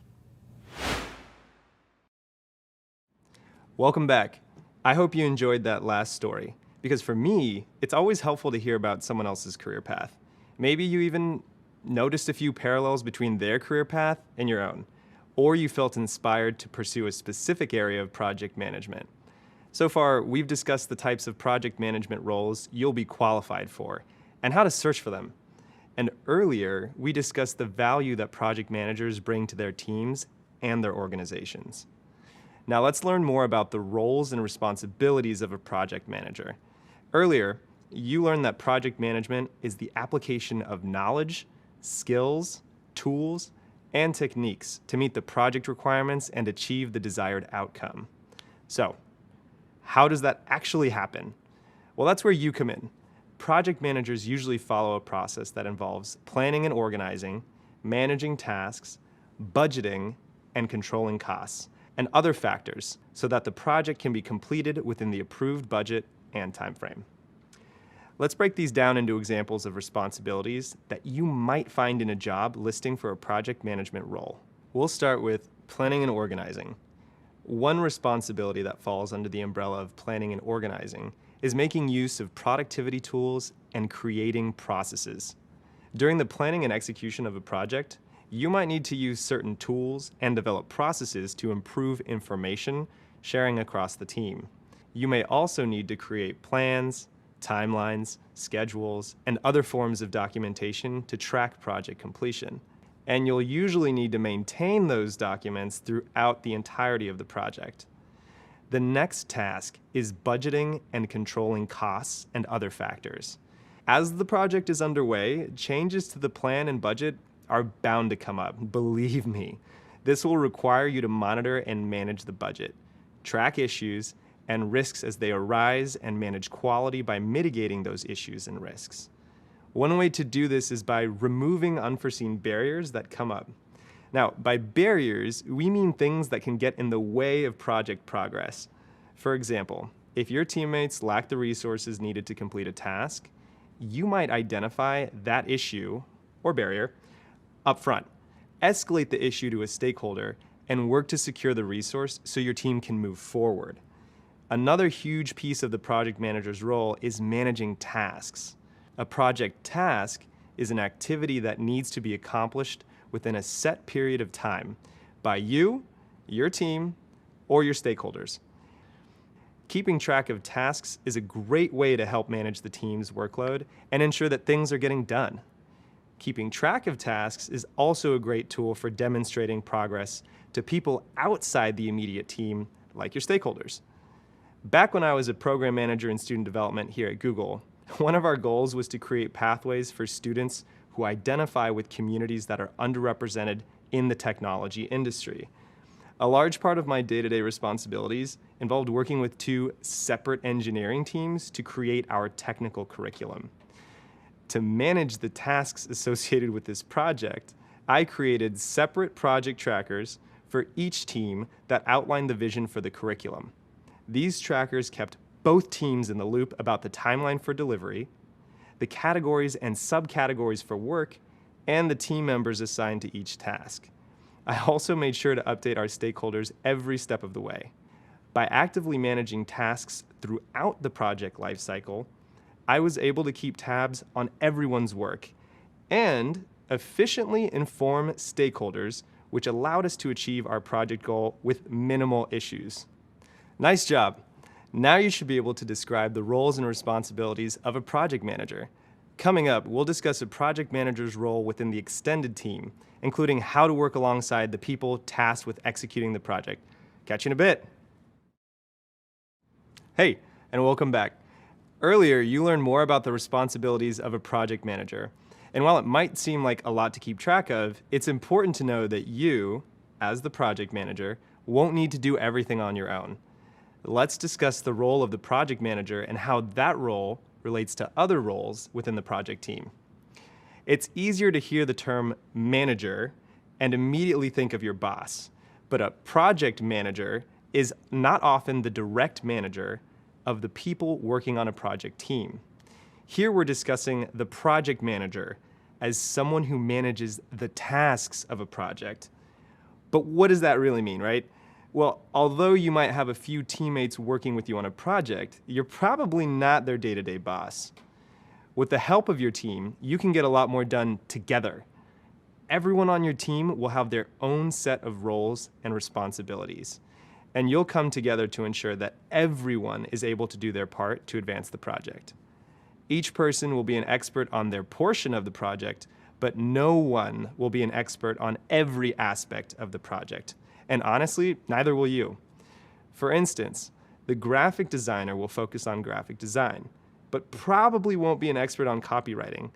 Welcome back. I hope you enjoyed that last story, because for me, it's always helpful to hear about someone else's career path. Maybe you even noticed a few parallels between their career path and your own, or you felt inspired to pursue a specific area of project management. So far, we've discussed the types of project management roles you'll be qualified for and how to search for them. And earlier, we discussed the value that project managers bring to their teams and their organizations. Now let's learn more about the roles and responsibilities of a project manager. Earlier, you learned that project management is the application of knowledge, skills, tools, and techniques to meet the project requirements and achieve the desired outcome. So, how does that actually happen? Well, that's where you come in. Project managers usually follow a process that involves planning and organizing, managing tasks, budgeting, and controlling costs, and other factors so that the project can be completed within the approved budget and timeframe. Let's break these down into examples of responsibilities that you might find in a job listing for a project management role. We'll start with planning and organizing. One responsibility that falls under the umbrella of planning and organizing is making use of productivity tools and creating processes. During the planning and execution of a project, you might need to use certain tools and develop processes to improve information sharing across the team. You may also need to create plans, timelines, schedules, and other forms of documentation to track project completion. And you'll usually need to maintain those documents throughout the entirety of the project. The next task is budgeting and controlling costs and other factors. As the project is underway, changes to the plan and budget are bound to come up, believe me. This will require you to monitor and manage the budget, track issues and risks as they arise, and manage quality by mitigating those issues and risks. One way to do this is by removing unforeseen barriers that come up. Now, by barriers, we mean things that can get in the way of project progress. For example, if your teammates lack the resources needed to complete a task, you might identify that issue or barrier up front, escalate the issue to a stakeholder, and work to secure the resource so your team can move forward. Another huge piece of the project manager's role is managing tasks. A project task is an activity that needs to be accomplished within a set period of time by you, your team, or your stakeholders. Keeping track of tasks is a great way to help manage the team's workload and ensure that things are getting done. Keeping track of tasks is also a great tool for demonstrating progress to people outside the immediate team, like your stakeholders. Back when I was a program manager in student development here at Google, one of our goals was to create pathways for students who identify with communities that are underrepresented in the technology industry. A large part of my day-to-day responsibilities involved working with two separate engineering teams to create our technical curriculum. To manage the tasks associated with this project, I created separate project trackers for each team that outlined the vision for the curriculum. These trackers kept both teams in the loop about the timeline for delivery, the categories and subcategories for work, and the team members assigned to each task. I also made sure to update our stakeholders every step of the way. By actively managing tasks throughout the project lifecycle, I was able to keep tabs on everyone's work and efficiently inform stakeholders, which allowed us to achieve our project goal with minimal issues. Nice job. Now you should be able to describe the roles and responsibilities of a project manager. Coming up, we'll discuss a project manager's role within the extended team, including how to work alongside the people tasked with executing the project. Catch you in a bit. Hey, and welcome back. Earlier, you learned more about the responsibilities of a project manager. And while it might seem like a lot to keep track of, it's important to know that you, as the project manager, won't need to do everything on your own. Let's discuss the role of the project manager and how that role relates to other roles within the project team. It's easier to hear the term manager and immediately think of your boss, but a project manager is not often the direct manager of the people working on a project team. Here we're discussing the project manager as someone who manages the tasks of a project. But what does that really mean, right? Well, although you might have a few teammates working with you on a project, you're probably not their day-to-day boss. With the help of your team, you can get a lot more done together. Everyone on your team will have their own set of roles and responsibilities, and you'll come together to ensure that everyone is able to do their part to advance the project. Each person will be an expert on their portion of the project, but no one will be an expert on every aspect of the project. And honestly, neither will you. For instance, the graphic designer will focus on graphic design, but probably won't be an expert on copywriting.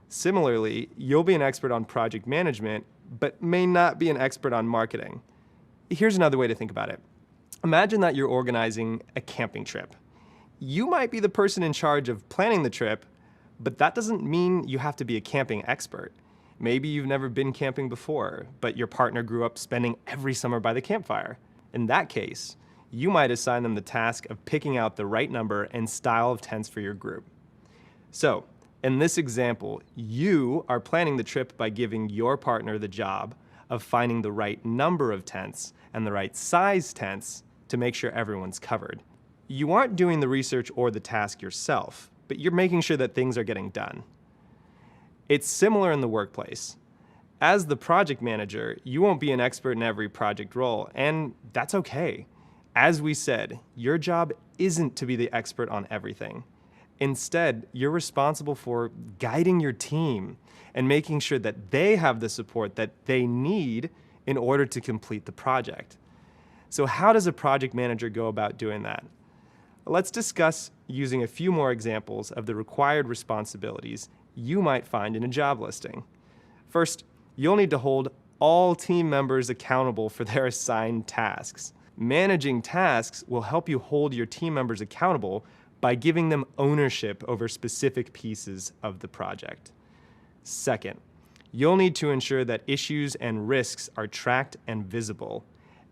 Similarly, you'll be an expert on project management, but may not be an expert on marketing. Here's another way to think about it. Imagine that you're organizing a camping trip. You might be the person in charge of planning the trip, but that doesn't mean you have to be a camping expert. Maybe you've never been camping before, but your partner grew up spending every summer by the campfire. In that case, you might assign them the task of picking out the right number and style of tents for your group. So, in this example, you are planning the trip by giving your partner the job of finding the right number of tents and the right size tents to make sure everyone's covered. You aren't doing the research or the task yourself, but you're making sure that things are getting done. It's similar in the workplace. As the project manager, you won't be an expert in every project role, and that's okay. As we said, your job isn't to be the expert on everything. Instead, you're responsible for guiding your team and making sure that they have the support that they need in order to complete the project. So how does a project manager go about doing that? Let's discuss using a few more examples of the required responsibilities you might find in a job listing. First, you'll need to hold all team members accountable for their assigned tasks. Managing tasks will help you hold your team members accountable by giving them ownership over specific pieces of the project. Second, you'll need to ensure that issues and risks are tracked and visible,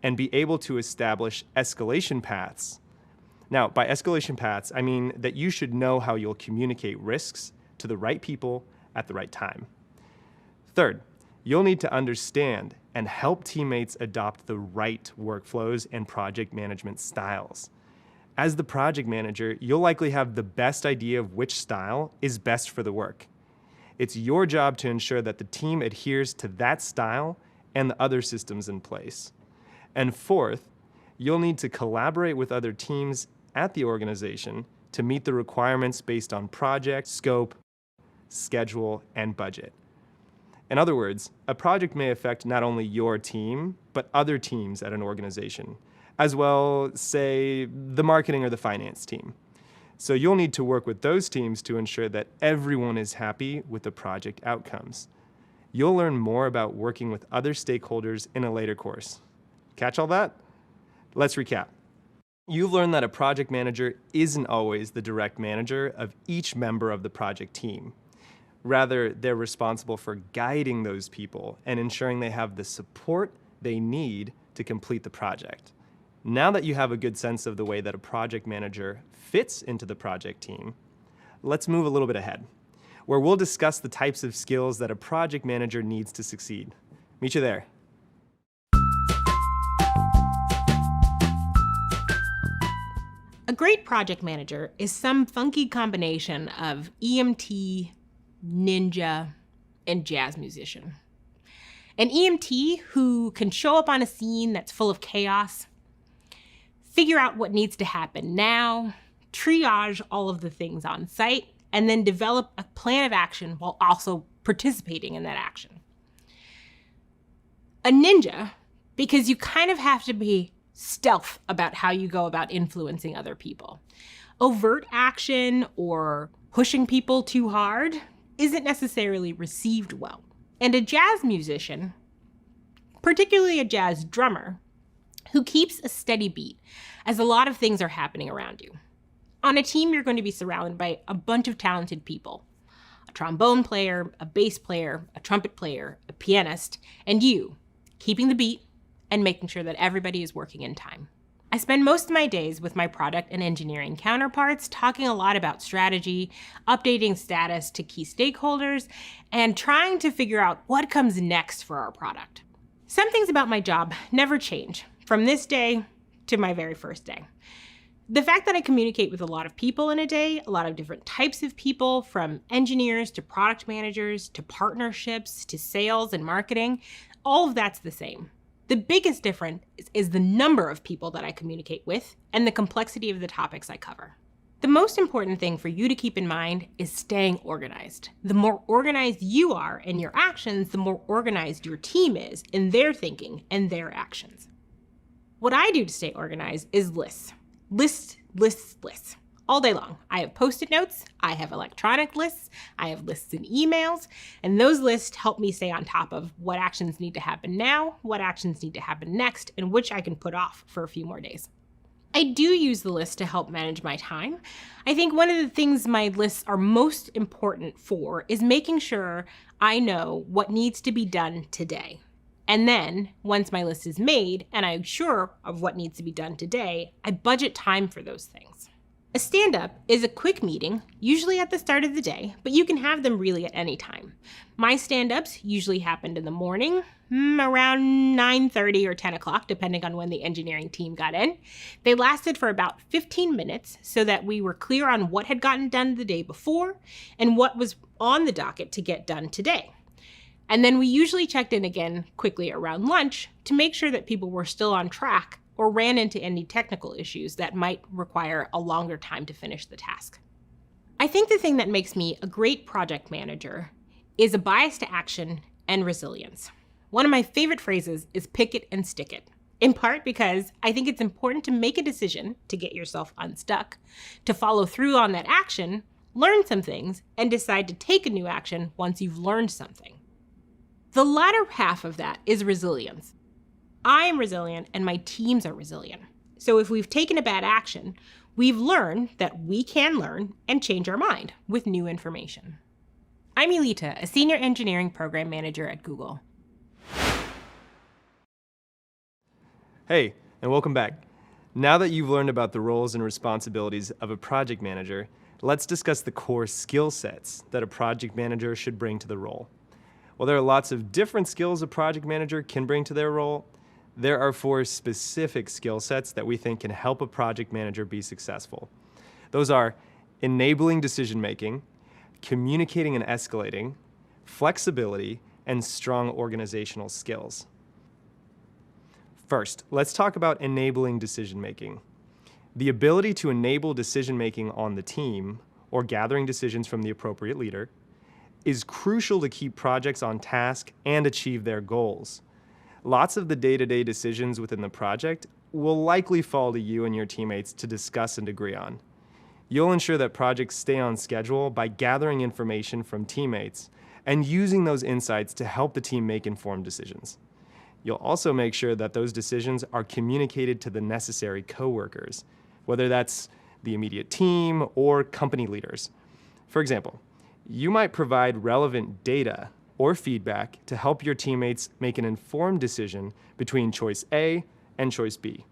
and be able to establish escalation paths. Now, by escalation paths, I mean that you should know how you'll communicate risks to the right people at the right time. Third, you'll need to understand and help teammates adopt the right workflows and project management styles. As the project manager, you'll likely have the best idea of which style is best for the work. It's your job to ensure that the team adheres to that style and the other systems in place. And fourth, you'll need to collaborate with other teams at the organization to meet the requirements based on project, scope, schedule, and budget. In other words, a project may affect not only your team, but other teams at an organization, as well, say, the marketing or the finance team. So you'll need to work with those teams to ensure that everyone is happy with the project outcomes. You'll learn more about working with other stakeholders in a later course. Catch all that? Let's recap. You've learned that a project manager isn't always the direct manager of each member of the project team. Rather, they're responsible for guiding those people and ensuring they have the support they need to complete the project. Now that you have a good sense of the way that a project manager fits into the project team, let's move a little bit ahead, where we'll discuss the types of skills that a project manager needs to succeed. Meet you there. A great project manager is some funky combination of EMT, ninja, and jazz musician. An EMT who can show up on a scene that's full of chaos, figure out what needs to happen now, triage all of the things on site, and then develop a plan of action while also participating in that action. A ninja, because you kind of have to be stealth about how you go about influencing other people. Overt action or pushing people too hard isn't necessarily received well. And a jazz musician, particularly a jazz drummer, who keeps a steady beat as a lot of things are happening around you. On a team, you're going to be surrounded by a bunch of talented people. A trombone player, a bass player, a trumpet player, a pianist, and you, keeping the beat and making sure that everybody is working in time. I spend most of my days with my product and engineering counterparts talking a lot about strategy, updating status to key stakeholders, and trying to figure out what comes next for our product. Some things about my job never change from this day to my very first day. The fact that I communicate with a lot of people in a day, a lot of different types of people, from engineers to product managers to partnerships to sales and marketing, all of that's the same. The biggest difference is the number of people that I communicate with and the complexity of the topics I cover. The most important thing for you to keep in mind is staying organized. The more organized you are in your actions, the more organized your team is in their thinking and their actions. What I do to stay organized is lists. Lists. All day long. I have Post-it notes, I have electronic lists, I have lists in emails, and those lists help me stay on top of what actions need to happen now, what actions need to happen next, and which I can put off for a few more days. I do use the list to help manage my time. I think one of the things my lists are most important for is making sure I know what needs to be done today. And then, once my list is made and I'm sure of what needs to be done today, I budget time for those things. A stand-up is a quick meeting, usually at the start of the day, but you can have them really at any time. My stand-ups usually happened in the morning, around 9:30 or 10 o'clock, depending on when the engineering team got in. They lasted for about 15 minutes so that we were clear on what had gotten done the day before and what was on the docket to get done today. And then we usually checked in again quickly around lunch to make sure that people were still on track or ran into any technical issues that might require a longer time to finish the task. I think the thing that makes me a great project manager is a bias to action and resilience. One of my favorite phrases is pick it and stick it, in part because I think it's important to make a decision to get yourself unstuck, to follow through on that action, learn some things, and decide to take a new action once you've learned something. The latter half of that is resilience. I am resilient and my teams are resilient. So if we've taken a bad action, we've learned that we can learn and change our mind with new information. I'm Elita, a senior engineering program manager at Google. Hey, and welcome back. Now that you've learned about the roles and responsibilities of a project manager, let's discuss the core skill sets that a project manager should bring to the role. While there are lots of different skills a project manager can bring to their role, there are 4 specific skill sets that we think can help a project manager be successful. Those are enabling decision-making, communicating and escalating, flexibility, and strong organizational skills. First, let's talk about enabling decision-making. The ability to enable decision-making on the team, or gathering decisions from the appropriate leader, is crucial to keep projects on task and achieve their goals. Lots of the day-to-day decisions within the project will likely fall to you and your teammates to discuss and agree on. You'll ensure that projects stay on schedule by gathering information from teammates and using those insights to help the team make informed decisions. You'll also make sure that those decisions are communicated to the necessary coworkers, whether that's the immediate team or company leaders. For example, you might provide relevant data or feedback to help your teammates make an informed decision between choice A and choice B.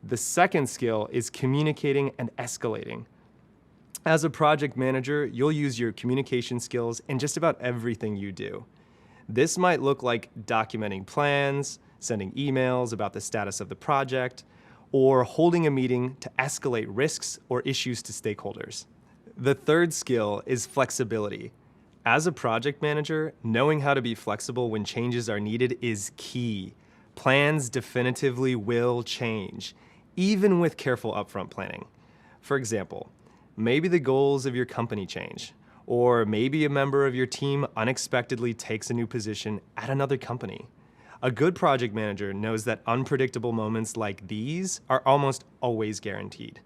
The second skill is communicating and escalating. As a project manager, you'll use your communication skills in just about everything you do. This might look like documenting plans, sending emails about the status of the project, or holding a meeting to escalate risks or issues to stakeholders. The third skill is flexibility. As a project manager, knowing how to be flexible when changes are needed is key. Plans definitively will change, even with careful upfront planning. For example, maybe the goals of your company change, or maybe a member of your team unexpectedly takes a new position at another company. A good project manager knows that unpredictable moments like these are almost always guaranteed.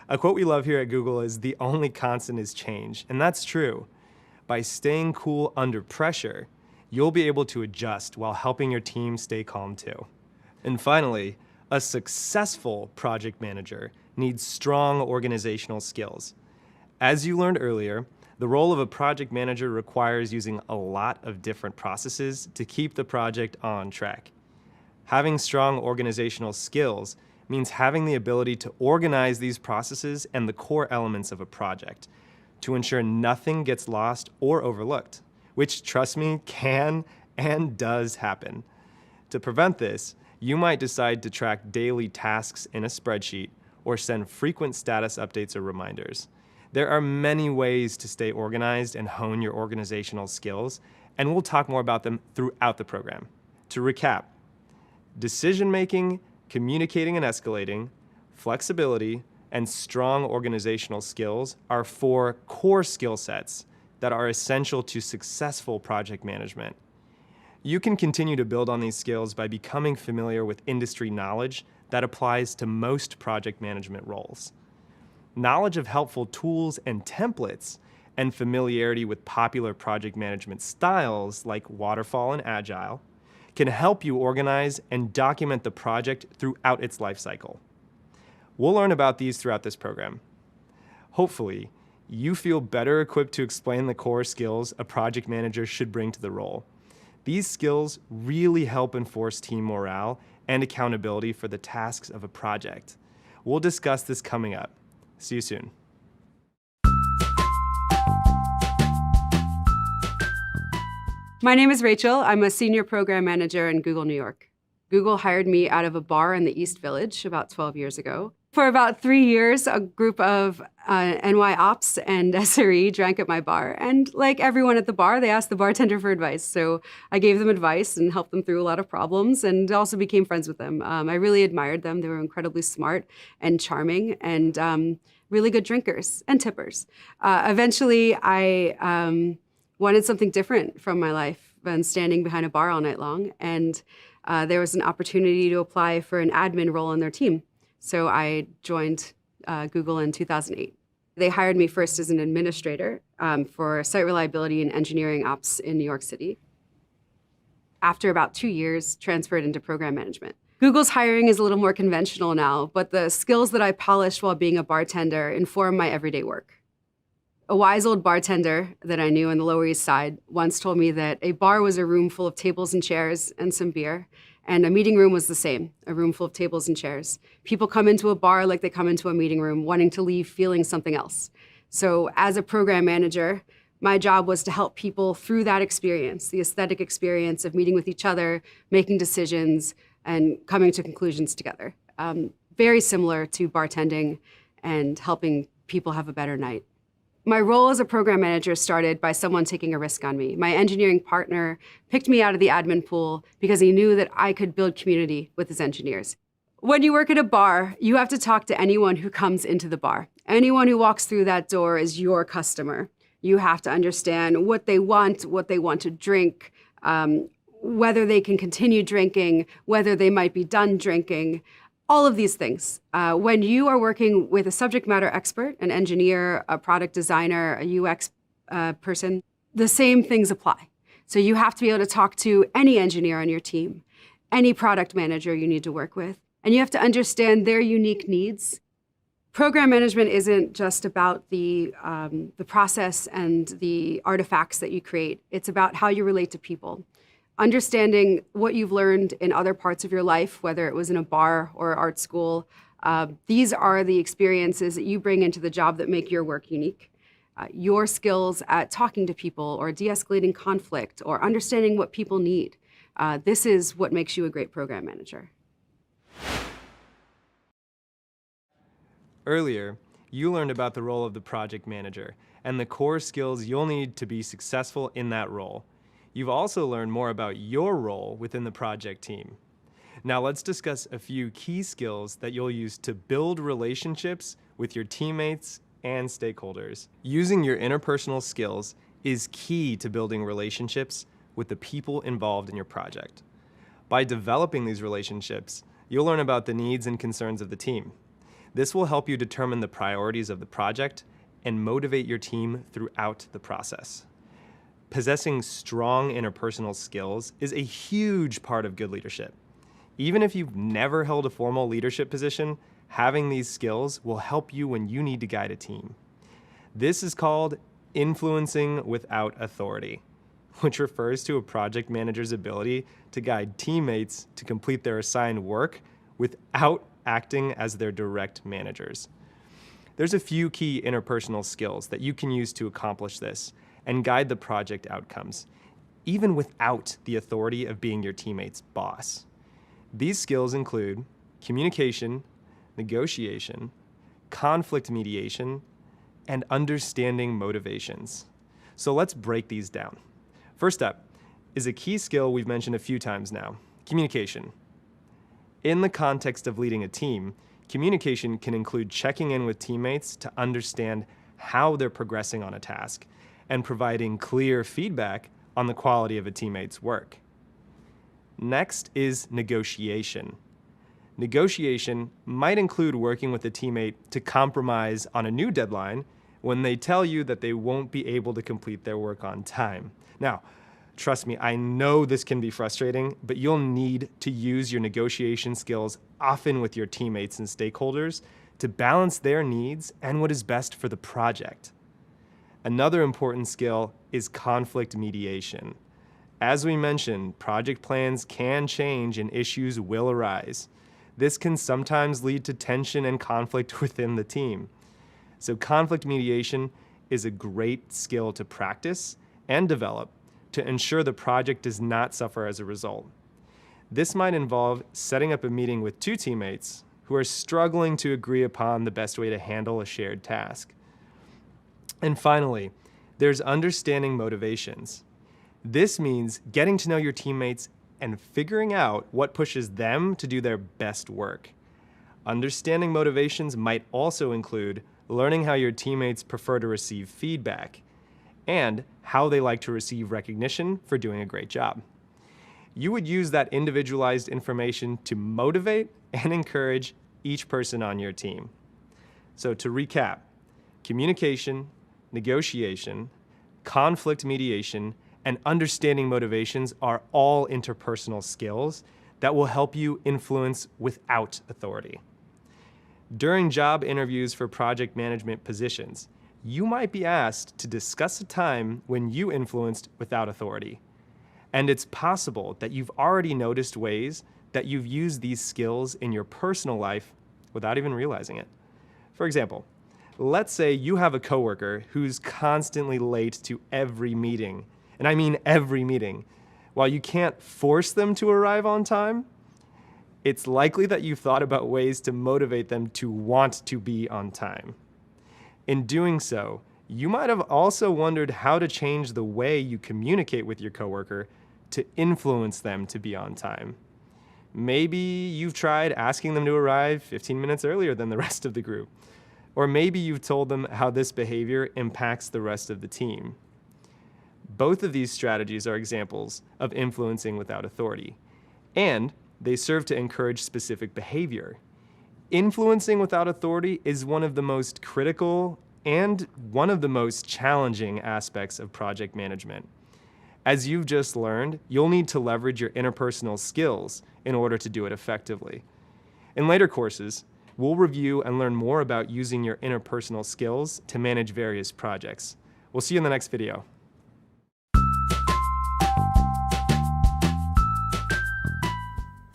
A quote we love here at Google is, "The only constant is change," and that's true. By staying cool under pressure, you'll be able to adjust while helping your team stay calm too. And finally, a successful project manager needs strong organizational skills. As you learned earlier, the role of a project manager requires using a lot of different processes to keep the project on track. Having strong organizational skills means having the ability to organize these processes and the core elements of a project to ensure nothing gets lost or overlooked, which, trust me, can and does happen. To prevent this, you might decide to track daily tasks in a spreadsheet or send frequent status updates or reminders. There are many ways to stay organized and hone your organizational skills, and we'll talk more about them throughout the program. To recap, decision-making, communicating and escalating, flexibility, and strong organizational skills are 4 core skill sets that are essential to successful project management. You can continue to build on these skills by becoming familiar with industry knowledge that applies to most project management roles. Knowledge of helpful tools and templates and familiarity with popular project management styles like Waterfall and Agile can help you organize and document the project throughout its life cycle. We'll learn about these throughout this program. Hopefully, you feel better equipped to explain the core skills a project manager should bring to the role. These skills really help enforce team morale and accountability for the tasks of a project. We'll discuss this coming up. See you soon. My name is Rachel. I'm a senior program manager in Google New York. Google hired me out of a bar in the East Village about 12 years ago. For about 3 years, a group of NY Ops and SRE drank at my bar. And like everyone at the bar, they asked the bartender for advice. So I gave them advice and helped them through a lot of problems and also became friends with them. I really admired them. They were incredibly smart and charming and really good drinkers and tippers. Eventually, I wanted something different from my life than standing behind a bar all night long. And there was an opportunity to apply for an admin role on their team. So I joined Google in 2008. They hired me first as an administrator for site reliability and engineering ops in New York City. After about 2 years, transferred into program management. Google's hiring is a little more conventional now, but the skills that I polished while being a bartender inform my everyday work. A wise old bartender that I knew on the Lower East Side once told me that a bar was a room full of tables and chairs and some beer, and a meeting room was the same, a room full of tables and chairs. People come into a bar like they come into a meeting room, wanting to leave feeling something else. So as a program manager, my job was to help people through that experience, the aesthetic experience of meeting with each other, making decisions, and coming to conclusions together. Very similar to bartending and helping people have a better night. My role as a program manager started by someone taking a risk on me. My engineering partner picked me out of the admin pool because he knew that I could build community with his engineers. When you work at a bar, you have to talk to anyone who comes into the bar. Anyone who walks through that door is your customer. You have to understand what they want to drink, whether they can continue drinking, whether they might be done drinking. All of these things. When you are working with a subject matter expert, an engineer, a product designer, a UX person, the same things apply. So you have to be able to talk to any engineer on your team, any product manager you need to work with, and you have to understand their unique needs. Program management isn't just about the process and the artifacts that you create. It's about how you relate to people. Understanding what you've learned in other parts of your life, whether it was in a bar or art school, these are the experiences that you bring into the job that make your work unique. Your skills at talking to people or de-escalating conflict or understanding what people need. This is what makes you a great program manager. Earlier, you learned about the role of the project manager and the core skills you'll need to be successful in that role. You've also learned more about your role within the project team. Now let's discuss a few key skills that you'll use to build relationships with your teammates and stakeholders. Using your interpersonal skills is key to building relationships with the people involved in your project. By developing these relationships, you'll learn about the needs and concerns of the team. This will help you determine the priorities of the project and motivate your team throughout the process. Possessing strong interpersonal skills is a huge part of good leadership. Even if you've never held a formal leadership position, having these skills will help you when you need to guide a team. This is called influencing without authority, which refers to a project manager's ability to guide teammates to complete their assigned work without acting as their direct managers. There's a few key interpersonal skills that you can use to accomplish this and guide the project outcomes, even without the authority of being your teammate's boss. These skills include communication, negotiation, conflict mediation, and understanding motivations. So let's break these down. First up is a key skill we've mentioned a few times now, communication. In the context of leading a team, communication can include checking in with teammates to understand how they're progressing on a task and providing clear feedback on the quality of a teammate's work. Next is negotiation. Negotiation might include working with a teammate to compromise on a new deadline when they tell you that they won't be able to complete their work on time. Now, trust me, I know this can be frustrating, but you'll need to use your negotiation skills often with your teammates and stakeholders to balance their needs and what is best for the project. Another important skill is conflict mediation. As we mentioned, project plans can change and issues will arise. This can sometimes lead to tension and conflict within the team. So conflict mediation is a great skill to practice and develop to ensure the project does not suffer as a result. This might involve setting up a meeting with two teammates who are struggling to agree upon the best way to handle a shared task. And finally, there's understanding motivations. This means getting to know your teammates and figuring out what pushes them to do their best work. Understanding motivations might also include learning how your teammates prefer to receive feedback and how they like to receive recognition for doing a great job. You would use that individualized information to motivate and encourage each person on your team. So to recap, communication, negotiation, conflict mediation, and understanding motivations are all interpersonal skills that will help you influence without authority. During job interviews for project management positions, you might be asked to discuss a time when you influenced without authority. And it's possible that you've already noticed ways that you've used these skills in your personal life without even realizing it. For example, let's say you have a coworker who's constantly late to every meeting, and I mean every meeting. While you can't force them to arrive on time, it's likely that you've thought about ways to motivate them to want to be on time. In doing so, you might have also wondered how to change the way you communicate with your coworker to influence them to be on time. Maybe you've tried asking them to arrive 15 minutes earlier than the rest of the group. Or maybe you've told them how this behavior impacts the rest of the team. Both of these strategies are examples of influencing without authority, and they serve to encourage specific behavior. Influencing without authority is one of the most critical and one of the most challenging aspects of project management. As you've just learned, you'll need to leverage your interpersonal skills in order to do it effectively. In later courses, we'll review and learn more about using your interpersonal skills to manage various projects. We'll see you in the next video.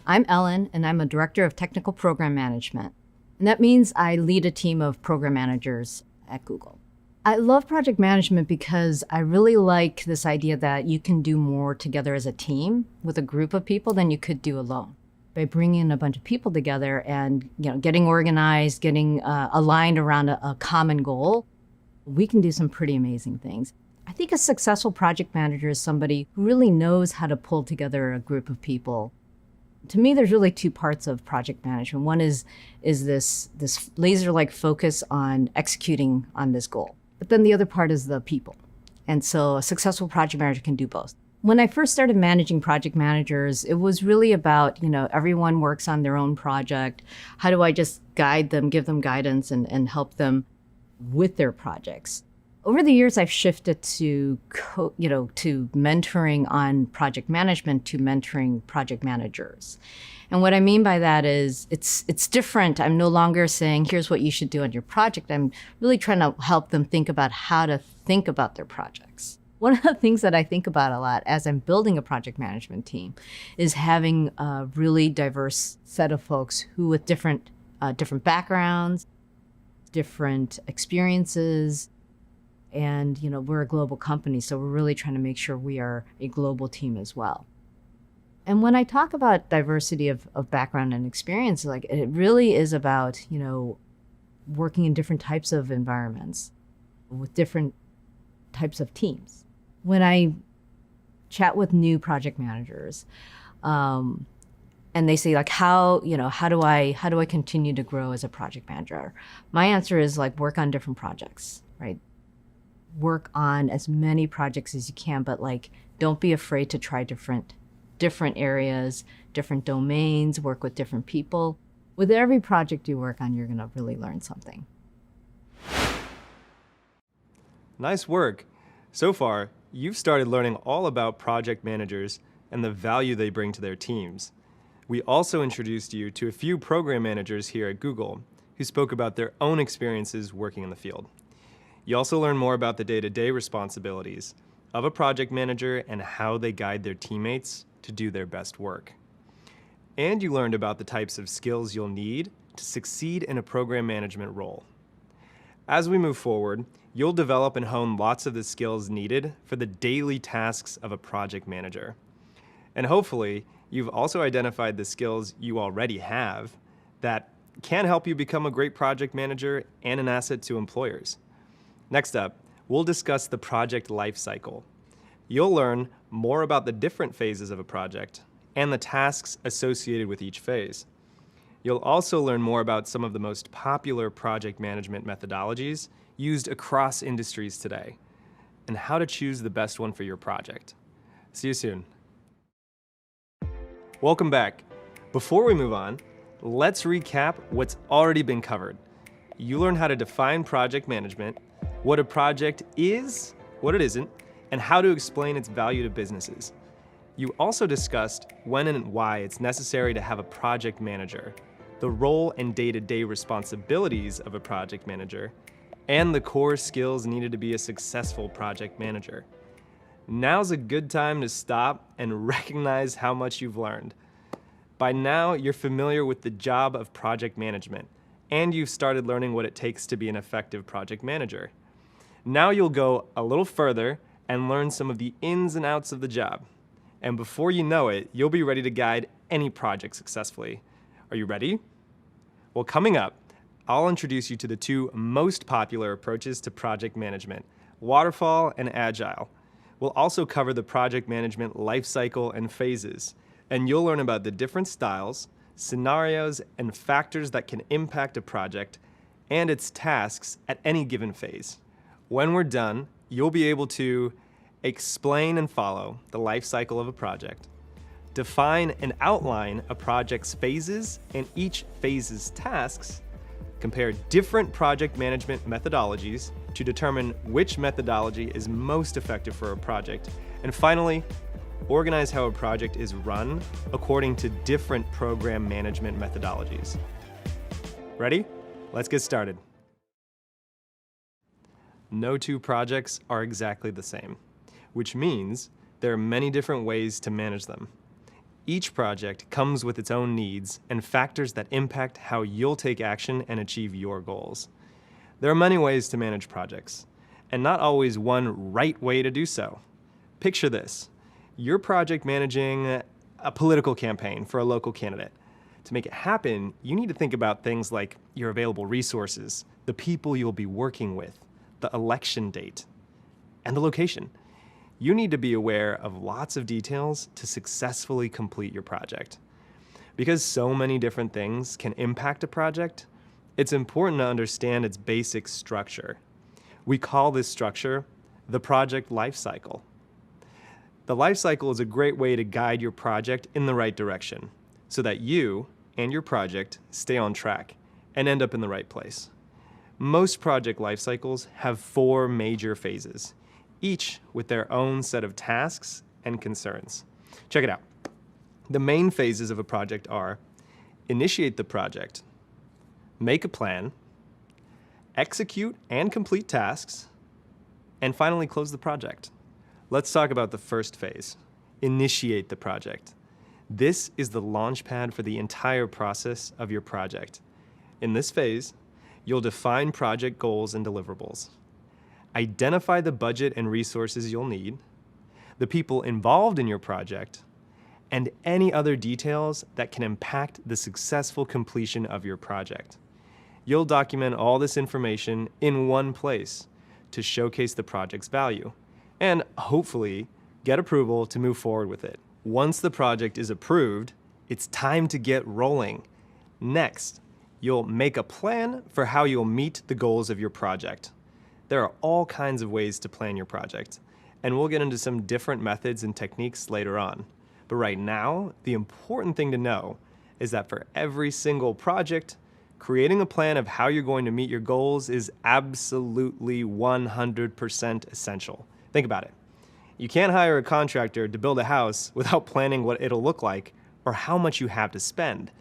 I'm Ellen, and I'm a Director of Technical Program Management. And that means I lead a team of program managers at Google. I love project management because I really like this idea that you can do more together as a team with a group of people than you could do alone. By bringing a bunch of people together and getting organized, getting aligned around a common goal, we can do some pretty amazing things. I think a successful project manager is somebody who really knows how to pull together a group of people. To me, there's really two parts of project management. One is this laser-like focus on executing on this goal. But then the other part is the people. And so a successful project manager can do both. When I first started managing project managers, it was really about, everyone works on their own project. How do I just guide them, give them guidance, and help them with their projects? Over the years, I've shifted to mentoring on project management to mentoring project managers. And what I mean by that is it's different. I'm no longer saying, here's what you should do on your project. I'm really trying to help them think about how to think about their projects. One of the things that I think about a lot as I'm building a project management team is having a really diverse set of folks who with different backgrounds, different experiences, and we're a global company, so we're really trying to make sure we are a global team as well. And when I talk about diversity of background and experience, it really is about, working in different types of environments with different types of teams. When I chat with new project managers, and they say how do I continue to grow as a project manager? My answer is work on different projects, right? Work on as many projects as you can, but don't be afraid to try different areas, different domains, work with different people. With every project you work on, you're gonna really learn something. Nice work. So far, you've started learning all about project managers and the value they bring to their teams. We also introduced you to a few program managers here at Google who spoke about their own experiences working in the field. You also learn more about the day-to-day responsibilities of a project manager and how they guide their teammates to do their best work. And you learned about the types of skills you'll need to succeed in a program management role. As we move forward, you'll develop and hone lots of the skills needed for the daily tasks of a project manager. And hopefully, you've also identified the skills you already have that can help you become a great project manager and an asset to employers. Next up, we'll discuss the project life cycle. You'll learn more about the different phases of a project and the tasks associated with each phase. You'll also learn more about some of the most popular project management methodologies used across industries today and how to choose the best one for your project. See you soon. Welcome back. Before we move on, let's recap what's already been covered. You learned how to define project management, what a project is, what it isn't, and how to explain its value to businesses. You also discussed when and why it's necessary to have a project manager, the role and day-to-day responsibilities of a project manager, and the core skills needed to be a successful project manager. Now's a good time to stop and recognize how much you've learned. By now, you're familiar with the job of project management, and you've started learning what it takes to be an effective project manager. Now you'll go a little further and learn some of the ins and outs of the job. And before you know it, you'll be ready to guide any project successfully. Are you ready? Well, coming up, I'll introduce you to the two most popular approaches to project management, waterfall and agile. We'll also cover the project management life cycle and phases, and you'll learn about the different styles, scenarios, and factors that can impact a project and its tasks at any given phase. When we're done, you'll be able to explain and follow the life cycle of a project, define and outline a project's phases and each phase's tasks, compare different project management methodologies to determine which methodology is most effective for a project, and finally, organize how a project is run according to different program management methodologies. Ready? Let's get started. No two projects are exactly the same, which means there are many different ways to manage them. Each project comes with its own needs and factors that impact how you'll take action and achieve your goals. There are many ways to manage projects, and not always one right way to do so. Picture this. You're project managing a political campaign for a local candidate. To make it happen, you need to think about things like your available resources, the people you'll be working with, the election date, and the location. You need to be aware of lots of details to successfully complete your project. Because so many different things can impact a project, it's important to understand its basic structure. We call this structure the project life cycle. The life cycle is a great way to guide your project in the right direction so that you and your project stay on track and end up in the right place. Most project life cycles have 4 major phases, each with their own set of tasks and concerns. Check it out. The main phases of a project are initiate the project, make a plan, execute and complete tasks, and finally close the project. Let's talk about the first phase, initiate the project. This is the launchpad for the entire process of your project. In this phase, you'll define project goals and deliverables, identify the budget and resources you'll need, the people involved in your project, and any other details that can impact the successful completion of your project. You'll document all this information in one place to showcase the project's value and hopefully get approval to move forward with it. Once the project is approved, it's time to get rolling. Next, you'll make a plan for how you'll meet the goals of your project. There are all kinds of ways to plan your project, and we'll get into some different methods and techniques later on. But right now, the important thing to know is that for every single project, creating a plan of how you're going to meet your goals is absolutely 100% essential. Think about it. You can't hire a contractor to build a house without planning what it'll look like or how much you have to spend.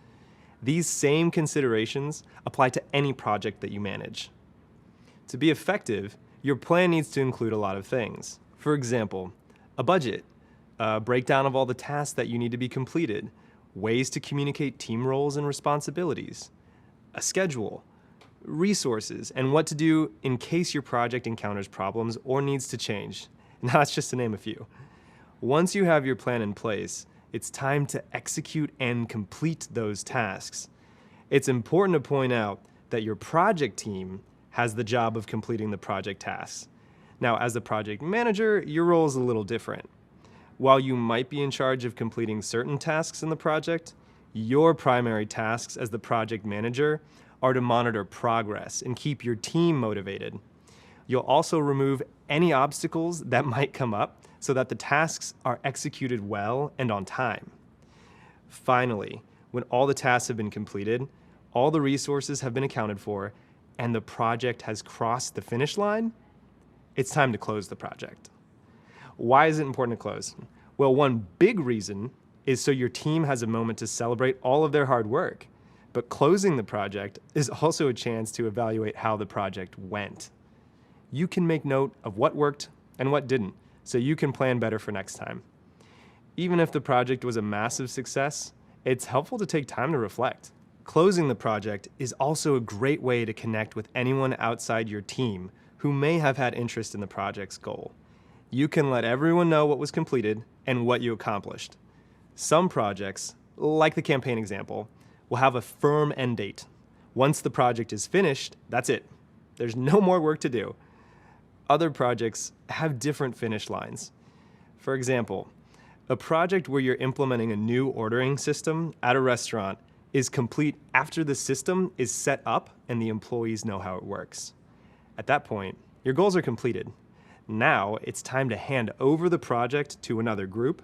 These same considerations apply to any project that you manage. To be effective, your plan needs to include a lot of things. For example, a budget, a breakdown of all the tasks that you need to be completed, ways to communicate team roles and responsibilities, a schedule, resources, and what to do in case your project encounters problems or needs to change. And that's just to name a few. Once you have your plan in place, it's time to execute and complete those tasks. It's important to point out that your project team has the job of completing the project tasks. Now, as the project manager, your role is a little different. While you might be in charge of completing certain tasks in the project, your primary tasks as the project manager are to monitor progress and keep your team motivated. You'll also remove any obstacles that might come up so that the tasks are executed well and on time. Finally, when all the tasks have been completed, all the resources have been accounted for, and the project has crossed the finish line, it's time to close the project. Why is it important to close? Well, one big reason is so your team has a moment to celebrate all of their hard work. But closing the project is also a chance to evaluate how the project went. You can make note of what worked and what didn't, so you can plan better for next time. Even if the project was a massive success, it's helpful to take time to reflect. Closing the project is also a great way to connect with anyone outside your team who may have had interest in the project's goal. You can let everyone know what was completed and what you accomplished. Some projects, like the campaign example, will have a firm end date. Once the project is finished, that's it. There's no more work to do. Other projects have different finish lines. For example, a project where you're implementing a new ordering system at a restaurant is complete after the system is set up and the employees know how it works. At that point, your goals are completed. Now it's time to hand over the project to another group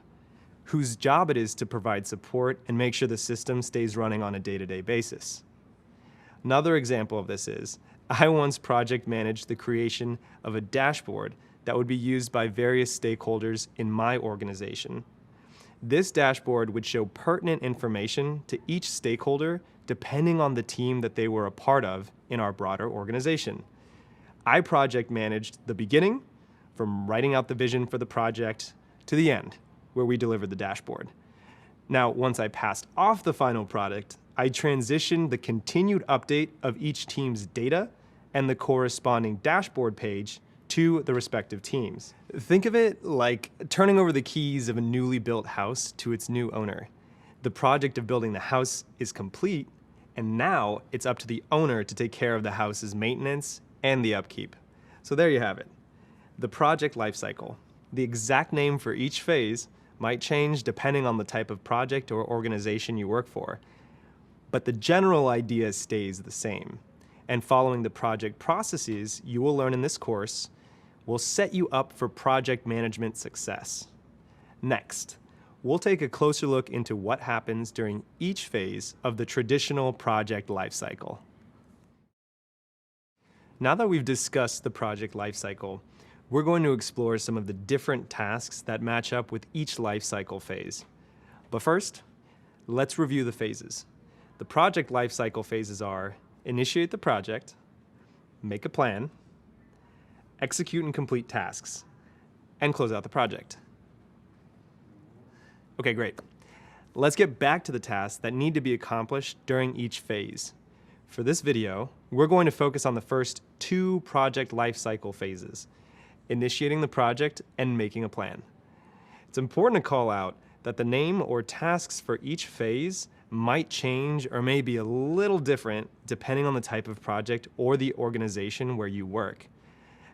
whose job it is to provide support and make sure the system stays running on a day-to-day basis. Another example of this is, I once project managed the creation of a dashboard that would be used by various stakeholders in my organization. This dashboard would show pertinent information to each stakeholder depending on the team that they were a part of in our broader organization. I project managed the beginning, from writing out the vision for the project, to the end, where we delivered the dashboard. Now, once I passed off the final product, I transitioned the continued update of each team's data and the corresponding dashboard page to the respective teams. Think of it like turning over the keys of a newly built house to its new owner. The project of building the house is complete, and now it's up to the owner to take care of the house's maintenance and the upkeep. So there you have it, the project lifecycle. The exact name for each phase might change depending on the type of project or organization you work for, but the general idea stays the same. And following the project processes you will learn in this course will set you up for project management success. Next, we'll take a closer look into what happens during each phase of the traditional project lifecycle. Now that we've discussed the project lifecycle, we're going to explore some of the different tasks that match up with each lifecycle phase. But first, let's review the phases. The project lifecycle phases are: initiate the project, make a plan, execute and complete tasks, and close out the project. Okay, great. Let's get back to the tasks that need to be accomplished during each phase. For this video, we're going to focus on the first two project lifecycle phases: initiating the project and making a plan. It's important to call out that the name or tasks for each phase might change or may be a little different depending on the type of project or the organization where you work.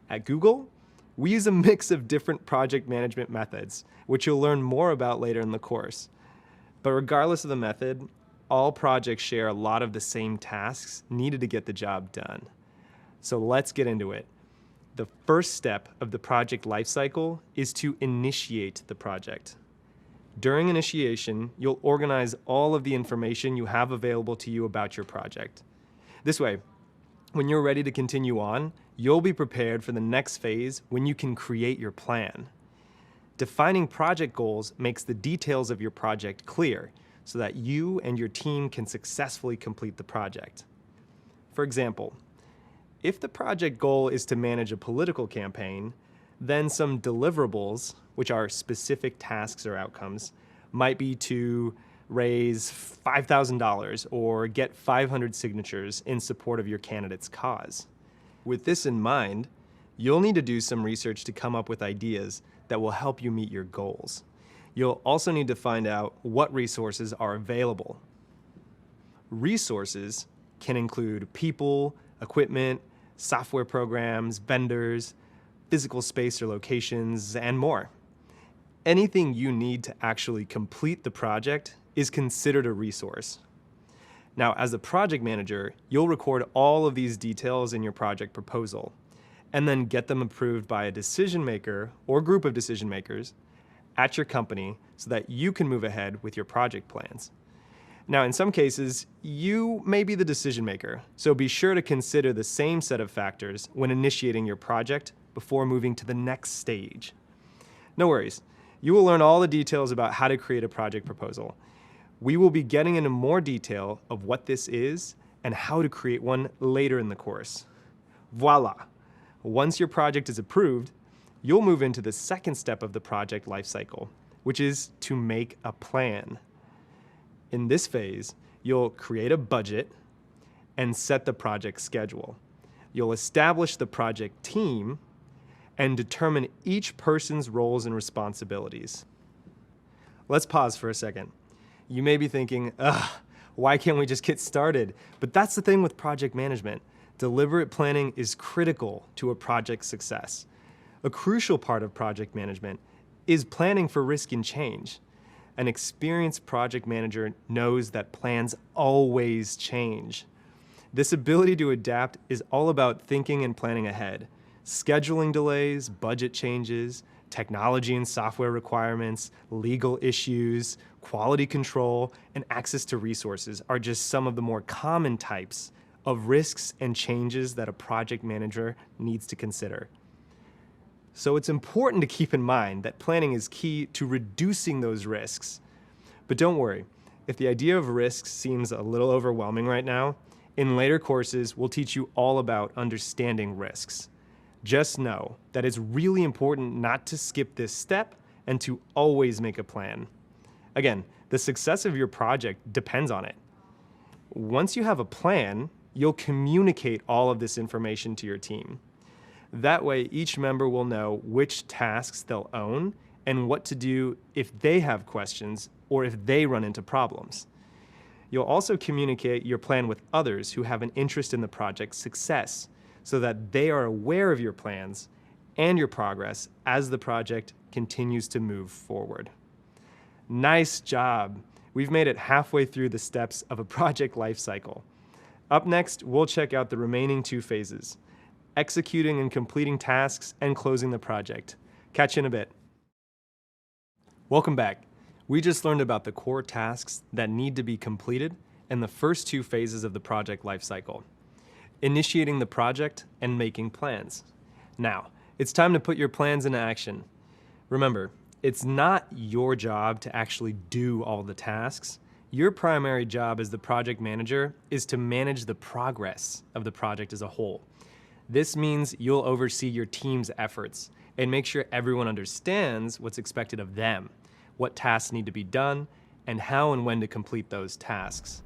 At Google, we use a mix of different project management methods, which you'll learn more about later in the course. But regardless of the method, all projects share a lot of the same tasks needed to get the job done. So let's get into it. The first step of the project lifecycle is to initiate the project. During initiation, you'll organize all of the information you have available to you about your project. This way, when you're ready to continue on, you'll be prepared for the next phase when you can create your plan. Defining project goals makes the details of your project clear so that you and your team can successfully complete the project. For example, if the project goal is to manage a political campaign, then some deliverables, which are specific tasks or outcomes, might be to raise $5,000, or get 500 signatures in support of your candidate's cause. With this in mind, you'll need to do some research to come up with ideas that will help you meet your goals. You'll also need to find out what resources are available. Resources can include people, equipment, software programs, vendors, physical space or locations, and more. Anything you need to actually complete the project is considered a resource. Now, as a project manager, you'll record all of these details in your project proposal, and then get them approved by a decision maker or group of decision makers at your company so that you can move ahead with your project plans. Now, in some cases, you may be the decision maker, so be sure to consider the same set of factors when initiating your project before moving to the next stage. No worries, you will learn all the details about how to create a project proposal. We will be getting into more detail of what this is and how to create one later in the course. Voila! Once your project is approved, you'll move into the second step of the project lifecycle, which is to make a plan. In this phase, you'll create a budget and set the project schedule. You'll establish the project team and determine each person's roles and responsibilities. Let's pause for a second. You may be thinking, why can't we just get started? But that's the thing with project management. Deliberate planning is critical to a project's success. A crucial part of project management is planning for risk and change. An experienced project manager knows that plans always change. This ability to adapt is all about thinking and planning ahead. Scheduling delays, budget changes, technology and software requirements, legal issues, quality control, and access to resources are just some of the more common types of risks and changes that a project manager needs to consider. So it's important to keep in mind that planning is key to reducing those risks. But don't worry, if the idea of risks seems a little overwhelming right now, in later courses we'll teach you all about understanding risks. Just know that it's really important not to skip this step and to always make a plan. Again, the success of your project depends on it. Once you have a plan, you'll communicate all of this information to your team. That way, each member will know which tasks they'll own and what to do if they have questions or if they run into problems. You'll also communicate your plan with others who have an interest in the project's success, so that they are aware of your plans and your progress as the project continues to move forward. Nice job! We've made it halfway through the steps of a project lifecycle. Up next, we'll check out the remaining two phases: executing and completing tasks and closing the project. Catch you in a bit. Welcome back. We just learned about the core tasks that need to be completed in the first two phases of the project lifecycle: initiating the project and making plans. Now, it's time to put your plans into action. Remember, it's not your job to actually do all the tasks. Your primary job as the project manager is to manage the progress of the project as a whole. This means you'll oversee your team's efforts and make sure everyone understands what's expected of them, what tasks need to be done, and how and when to complete those tasks.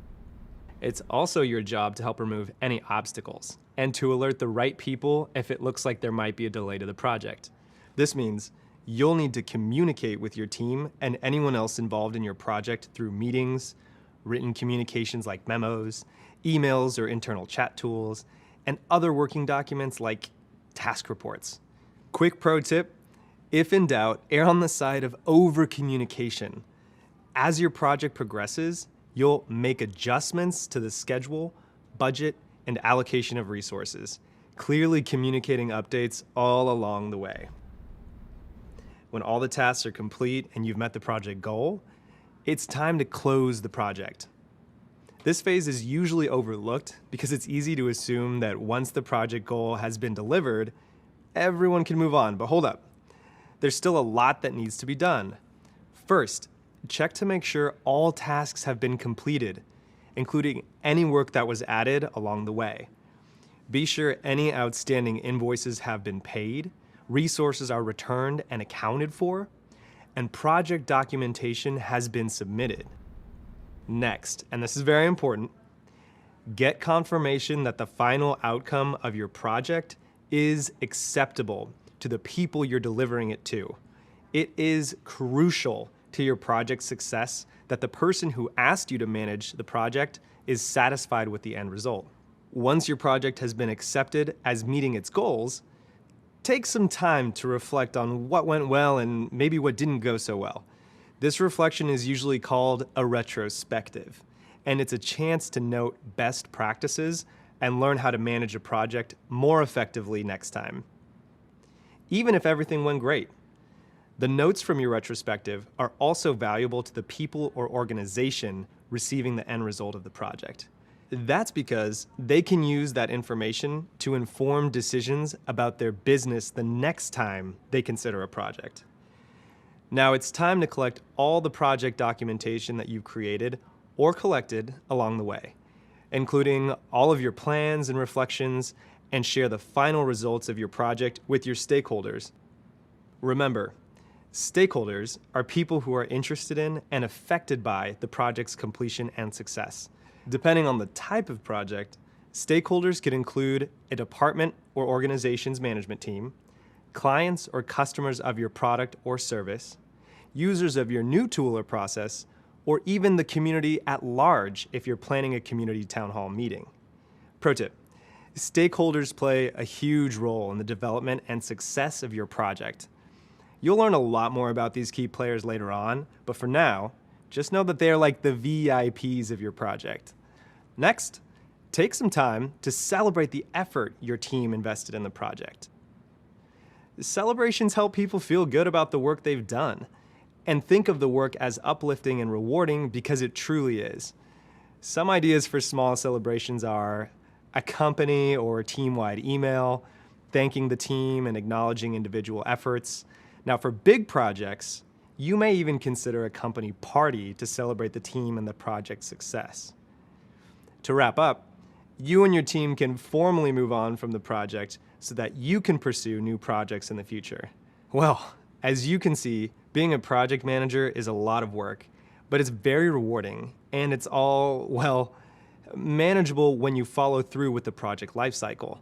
It's also your job to help remove any obstacles and to alert the right people if it looks like there might be a delay to the project. This means you'll need to communicate with your team and anyone else involved in your project through meetings, written communications like memos, emails or internal chat tools, and other working documents like task reports. Quick pro tip: if in doubt, err on the side of over-communication. As your project progresses, you'll make adjustments to the schedule, budget, and allocation of resources, clearly communicating updates all along the way. When all the tasks are complete and you've met the project goal, it's time to close the project. This phase is usually overlooked because it's easy to assume that once the project goal has been delivered, everyone can move on. But hold up, there's still a lot that needs to be done. First, check to make sure all tasks have been completed, including any work that was added along the way. Be sure any outstanding invoices have been paid, resources are returned and accounted for, and project documentation has been submitted. Next, and this is very important, get confirmation that the final outcome of your project is acceptable to the people you're delivering it to. It is crucial to your project's success that the person who asked you to manage the project is satisfied with the end result. Once your project has been accepted as meeting its goals, take some time to reflect on what went well and maybe what didn't go so well. This reflection is usually called a retrospective, and it's a chance to note best practices and learn how to manage a project more effectively next time. Even if everything went great, the notes from your retrospective are also valuable to the people or organization receiving the end result of the project. That's because they can use that information to inform decisions about their business the next time they consider a project. Now it's time to collect all the project documentation that you've created or collected along the way, including all of your plans and reflections, and share the final results of your project with your stakeholders. Remember, stakeholders are people who are interested in and affected by the project's completion and success. Depending on the type of project, stakeholders could include a department or organization's management team, clients or customers of your product or service, users of your new tool or process, or even the community at large if you're planning a community town hall meeting. Pro tip, stakeholders play a huge role in the development and success of your project. You'll learn a lot more about these key players later on, but for now, just know that they are like the VIPs of your project. Next, take some time to celebrate the effort your team invested in the project. Celebrations help people feel good about the work they've done, and think of the work as uplifting and rewarding because it truly is. Some ideas for small celebrations are a company or team-wide email, thanking the team and acknowledging individual efforts. Now for big projects, you may even consider a company party to celebrate the team and the project's success. To wrap up, you and your team can formally move on from the project so that you can pursue new projects in the future. Well, as you can see, being a project manager is a lot of work, but it's very rewarding, and it's all, well, manageable when you follow through with the project lifecycle.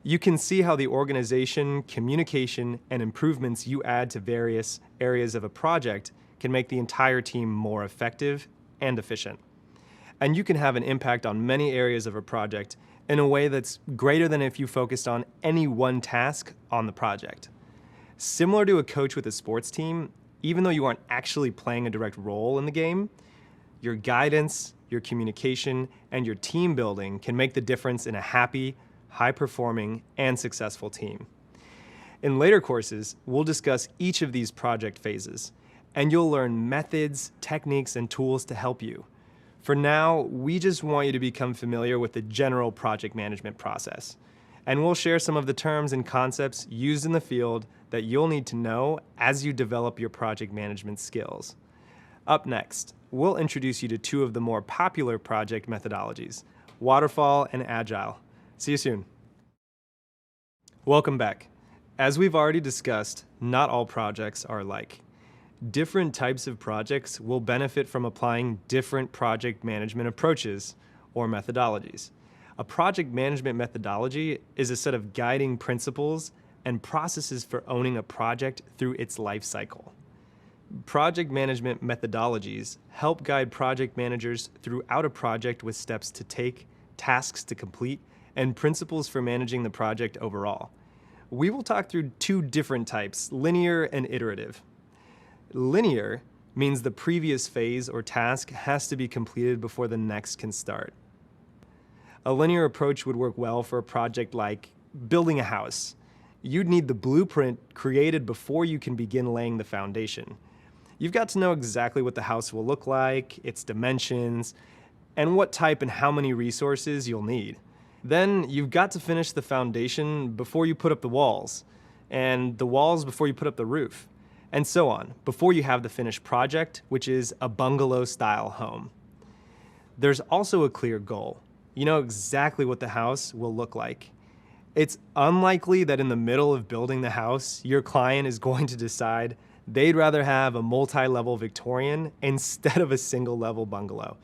You can see how the organization, communication, and improvements you add to various areas of a project can make the entire team more effective and efficient. And you can have an impact on many areas of a project in a way that's greater than if you focused on any one task on the project. Similar to a coach with a sports team, even though you aren't actually playing a direct role in the game, your guidance, your communication, and your team building can make the difference in a happy, high-performing, and successful team. In later courses, we'll discuss each of these project phases, and you'll learn methods, techniques, and tools to help you. For now, we just want you to become familiar with the general project management process, and we'll share some of the terms and concepts used in the field that you'll need to know as you develop your project management skills. Up next, we'll introduce you to two of the more popular project methodologies, Waterfall and Agile. See you soon. Welcome back. As we've already discussed, not all projects are alike. Different types of projects will benefit from applying different project management approaches or methodologies. A project management methodology is a set of guiding principles and processes for owning a project through its life cycle. Project management methodologies help guide project managers throughout a project with steps to take, tasks to complete, and principles for managing the project overall. We will talk through two different types, linear and iterative. Linear means the previous phase or task has to be completed before the next can start. A linear approach would work well for a project like building a house. You'd need the blueprint created before you can begin laying the foundation. You've got to know exactly what the house will look like, its dimensions, and what type and how many resources you'll need. Then you've got to finish the foundation before you put up the walls, and the walls before you put up the roof, and so on, before you have the finished project, which is a bungalow-style home. There's also a clear goal. You know exactly what the house will look like. It's unlikely that in the middle of building the house, your client is going to decide they'd rather have a multi-level Victorian instead of a single-level bungalow.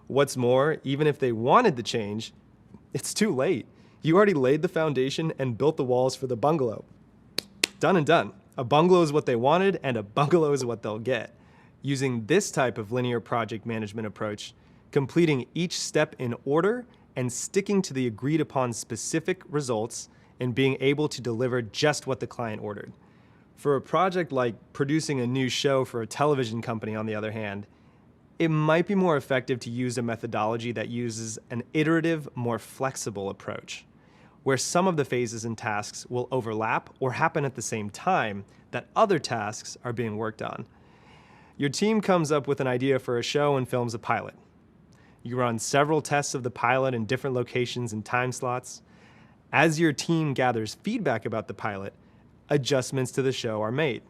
What's more, even if they wanted to change, it's too late. You already laid the foundation and built the walls for the bungalow. Done and done. A bungalow is what they wanted, and a bungalow is what they'll get. Using this type of linear project management approach, completing each step in order and sticking to the agreed upon specific results and being able to deliver just what the client ordered. For a project like producing a new show for a television company, on the other hand, it might be more effective to use a methodology that uses an iterative, more flexible approach, where some of the phases and tasks will overlap or happen at the same time that other tasks are being worked on. Your team comes up with an idea for a show and films a pilot. You run several tests of the pilot in different locations and time slots. As your team gathers feedback about the pilot, adjustments to the show are made.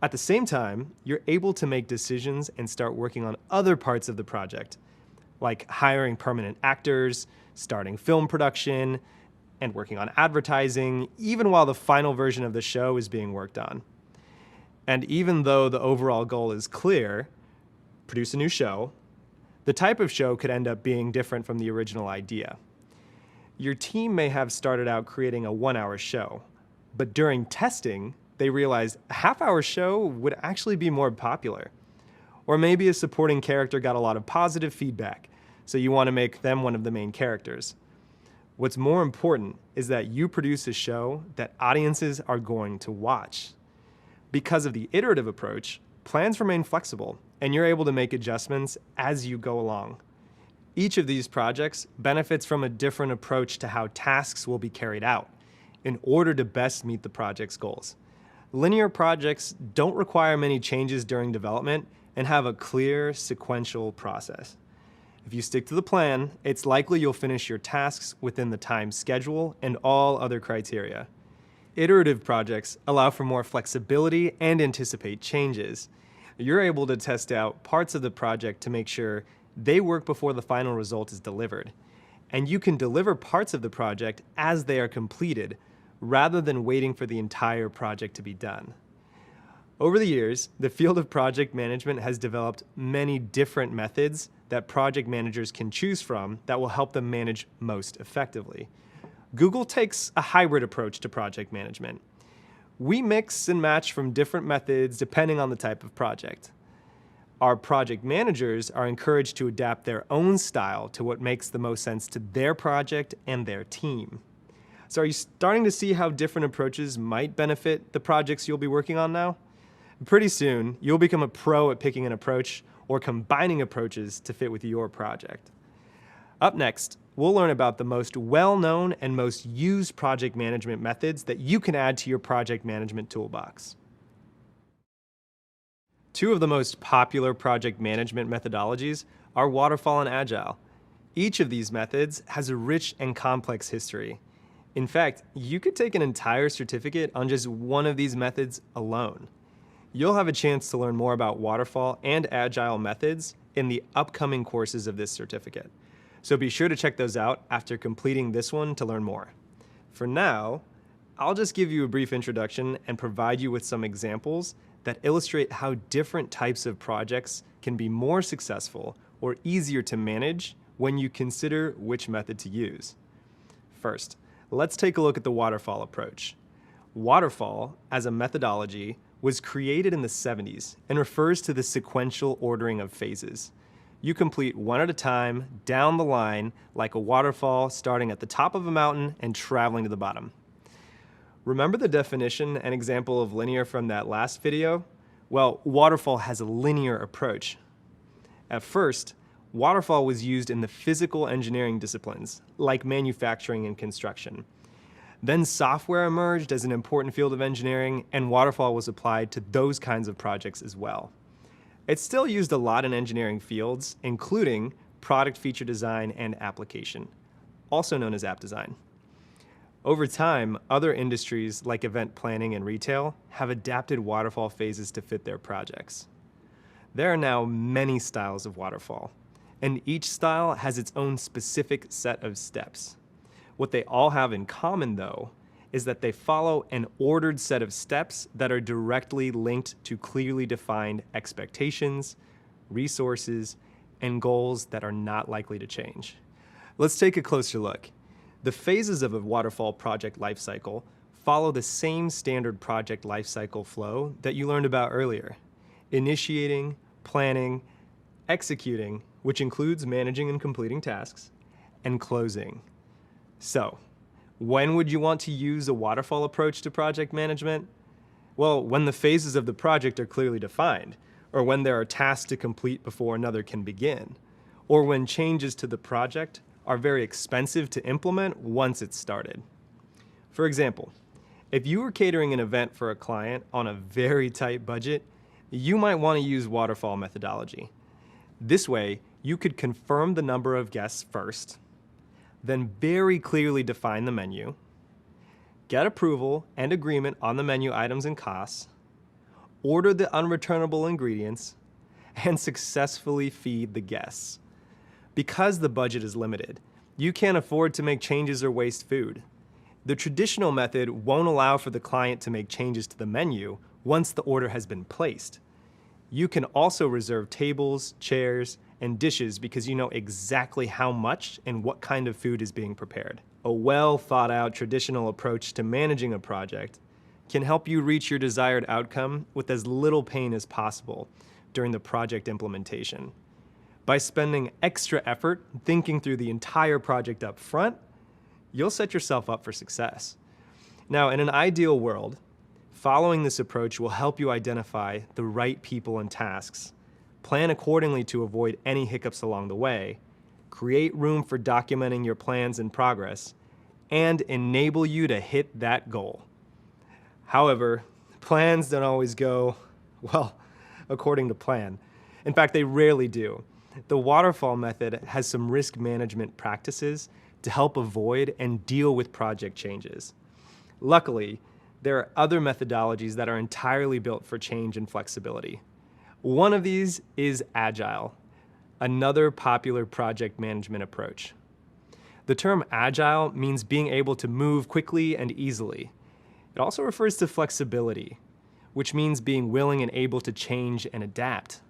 At the same time, you're able to make decisions and start working on other parts of the project, like hiring permanent actors, starting film production, and working on advertising, even while the final version of the show is being worked on. And even though the overall goal is clear, produce a new show, the type of show could end up being different from the original idea. Your team may have started out creating a 1-hour show, but during testing, they realized a half-hour show would actually be more popular. Or maybe a supporting character got a lot of positive feedback, so you want to make them one of the main characters. What's more important is that you produce a show that audiences are going to watch. Because of the iterative approach, plans remain flexible, and you're able to make adjustments as you go along. Each of these projects benefits from a different approach to how tasks will be carried out in order to best meet the project's goals. Linear projects don't require many changes during development and have a clear, sequential process. If you stick to the plan, it's likely you'll finish your tasks within the time schedule and all other criteria. Iterative projects allow for more flexibility and anticipate changes. You're able to test out parts of the project to make sure they work before the final result is delivered. And you can deliver parts of the project as they are completed, rather than waiting for the entire project to be done. Over the years, the field of project management has developed many different methods that project managers can choose from that will help them manage most effectively. Google takes a hybrid approach to project management. We mix and match from different methods depending on the type of project. Our project managers are encouraged to adapt their own style to what makes the most sense to their project and their team. So are you starting to see how different approaches might benefit the projects you'll be working on now? Pretty soon, you'll become a pro at picking an approach or combining approaches to fit with your project. Up next, we'll learn about the most well-known and most used project management methods that you can add to your project management toolbox. Two of the most popular project management methodologies are Waterfall and Agile. Each of these methods has a rich and complex history. In fact, you could take an entire certificate on just one of these methods alone. You'll have a chance to learn more about Waterfall and Agile methods in the upcoming courses of this certificate. So be sure to check those out after completing this one to learn more. For now, I'll just give you a brief introduction and provide you with some examples that illustrate how different types of projects can be more successful or easier to manage when you consider which method to use. First, let's take a look at the waterfall approach. Waterfall, as a methodology, was created in the 70s and refers to the sequential ordering of phases. You complete one at a time, down the line, like a waterfall starting at the top of a mountain and traveling to the bottom. Remember the definition and example of linear from that last video? Well, waterfall has a linear approach. At first, waterfall was used in the physical engineering disciplines, like manufacturing and construction. Then software emerged as an important field of engineering, and waterfall was applied to those kinds of projects as well. It's still used a lot in engineering fields, including product feature design and application, also known as app design. Over time, other industries like event planning and retail have adapted waterfall phases to fit their projects. There are now many styles of waterfall, and each style has its own specific set of steps. What they all have in common, though, is that they follow an ordered set of steps that are directly linked to clearly defined expectations, resources, and goals that are not likely to change. Let's take a closer look. The phases of a waterfall project lifecycle follow the same standard project lifecycle flow that you learned about earlier: initiating, planning, executing, which includes managing and completing tasks, and closing. So, when would you want to use a waterfall approach to project management? Well, when the phases of the project are clearly defined, or when there are tasks to complete before another can begin, or when changes to the project are very expensive to implement once it's started. For example, if you were catering an event for a client on a very tight budget, you might want to use waterfall methodology. This way, you could confirm the number of guests first, then very clearly define the menu, get approval and agreement on the menu items and costs, order the unreturnable ingredients, and successfully feed the guests. Because the budget is limited, you can't afford to make changes or waste food. The traditional method won't allow for the client to make changes to the menu once the order has been placed. You can also reserve tables, chairs, and dishes because you know exactly how much and what kind of food is being prepared. A well thought out traditional approach to managing a project can help you reach your desired outcome with as little pain as possible during the project implementation. By spending extra effort thinking through the entire project up front, you'll set yourself up for success. Now, in an ideal world, following this approach will help you identify the right people and tasks, plan accordingly to avoid any hiccups along the way, create room for documenting your plans and progress, and enable you to hit that goal. However, plans don't always go, well, according to plan. In fact, they rarely do. The waterfall method has some risk management practices to help avoid and deal with project changes. Luckily, there are other methodologies that are entirely built for change and flexibility. One of these is Agile, another popular project management approach. The term Agile means being able to move quickly and easily. It also refers to flexibility, which means being willing and able to change and adapt.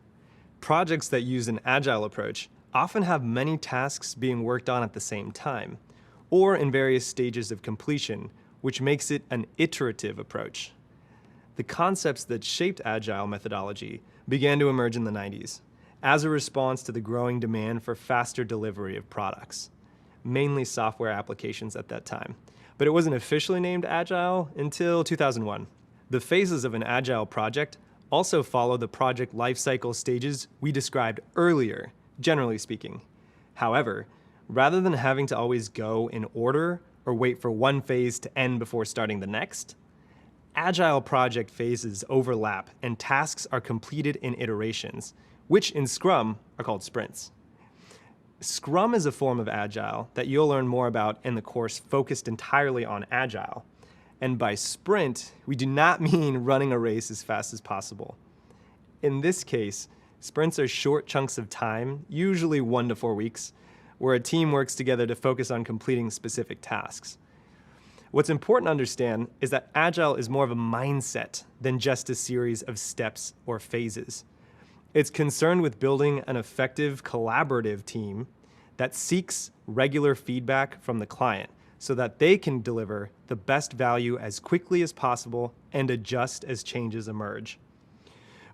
Projects that use an Agile approach often have many tasks being worked on at the same time, or in various stages of completion, which makes it an iterative approach. The concepts that shaped Agile methodology began to emerge in the 90s as a response to the growing demand for faster delivery of products, mainly software applications at that time. But it wasn't officially named Agile until 2001. The phases of an Agile project also follow the project lifecycle stages we described earlier, generally speaking. However, rather than having to always go in order or wait for one phase to end before starting the next, Agile project phases overlap and tasks are completed in iterations, which in Scrum are called sprints. Scrum is a form of Agile that you'll learn more about in the course focused entirely on Agile. And by sprint, we do not mean running a race as fast as possible. In this case, sprints are short chunks of time, usually 1 to 4 weeks, where a team works together to focus on completing specific tasks. What's important to understand is that Agile is more of a mindset than just a series of steps or phases. It's concerned with building an effective collaborative team that seeks regular feedback from the client so that they can deliver the best value as quickly as possible and adjust as changes emerge.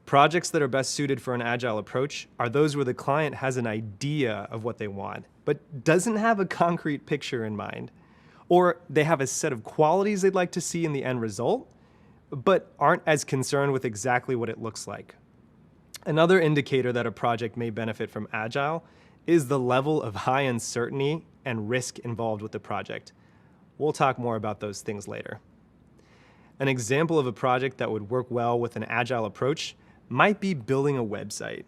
Projects that are best suited for an Agile approach are those where the client has an idea of what they want, but doesn't have a concrete picture in mind. Or they have a set of qualities they'd like to see in the end result, but aren't as concerned with exactly what it looks like. Another indicator that a project may benefit from Agile is the level of high uncertainty and risk involved with the project. We'll talk more about those things later. An example of a project that would work well with an Agile approach might be building a website.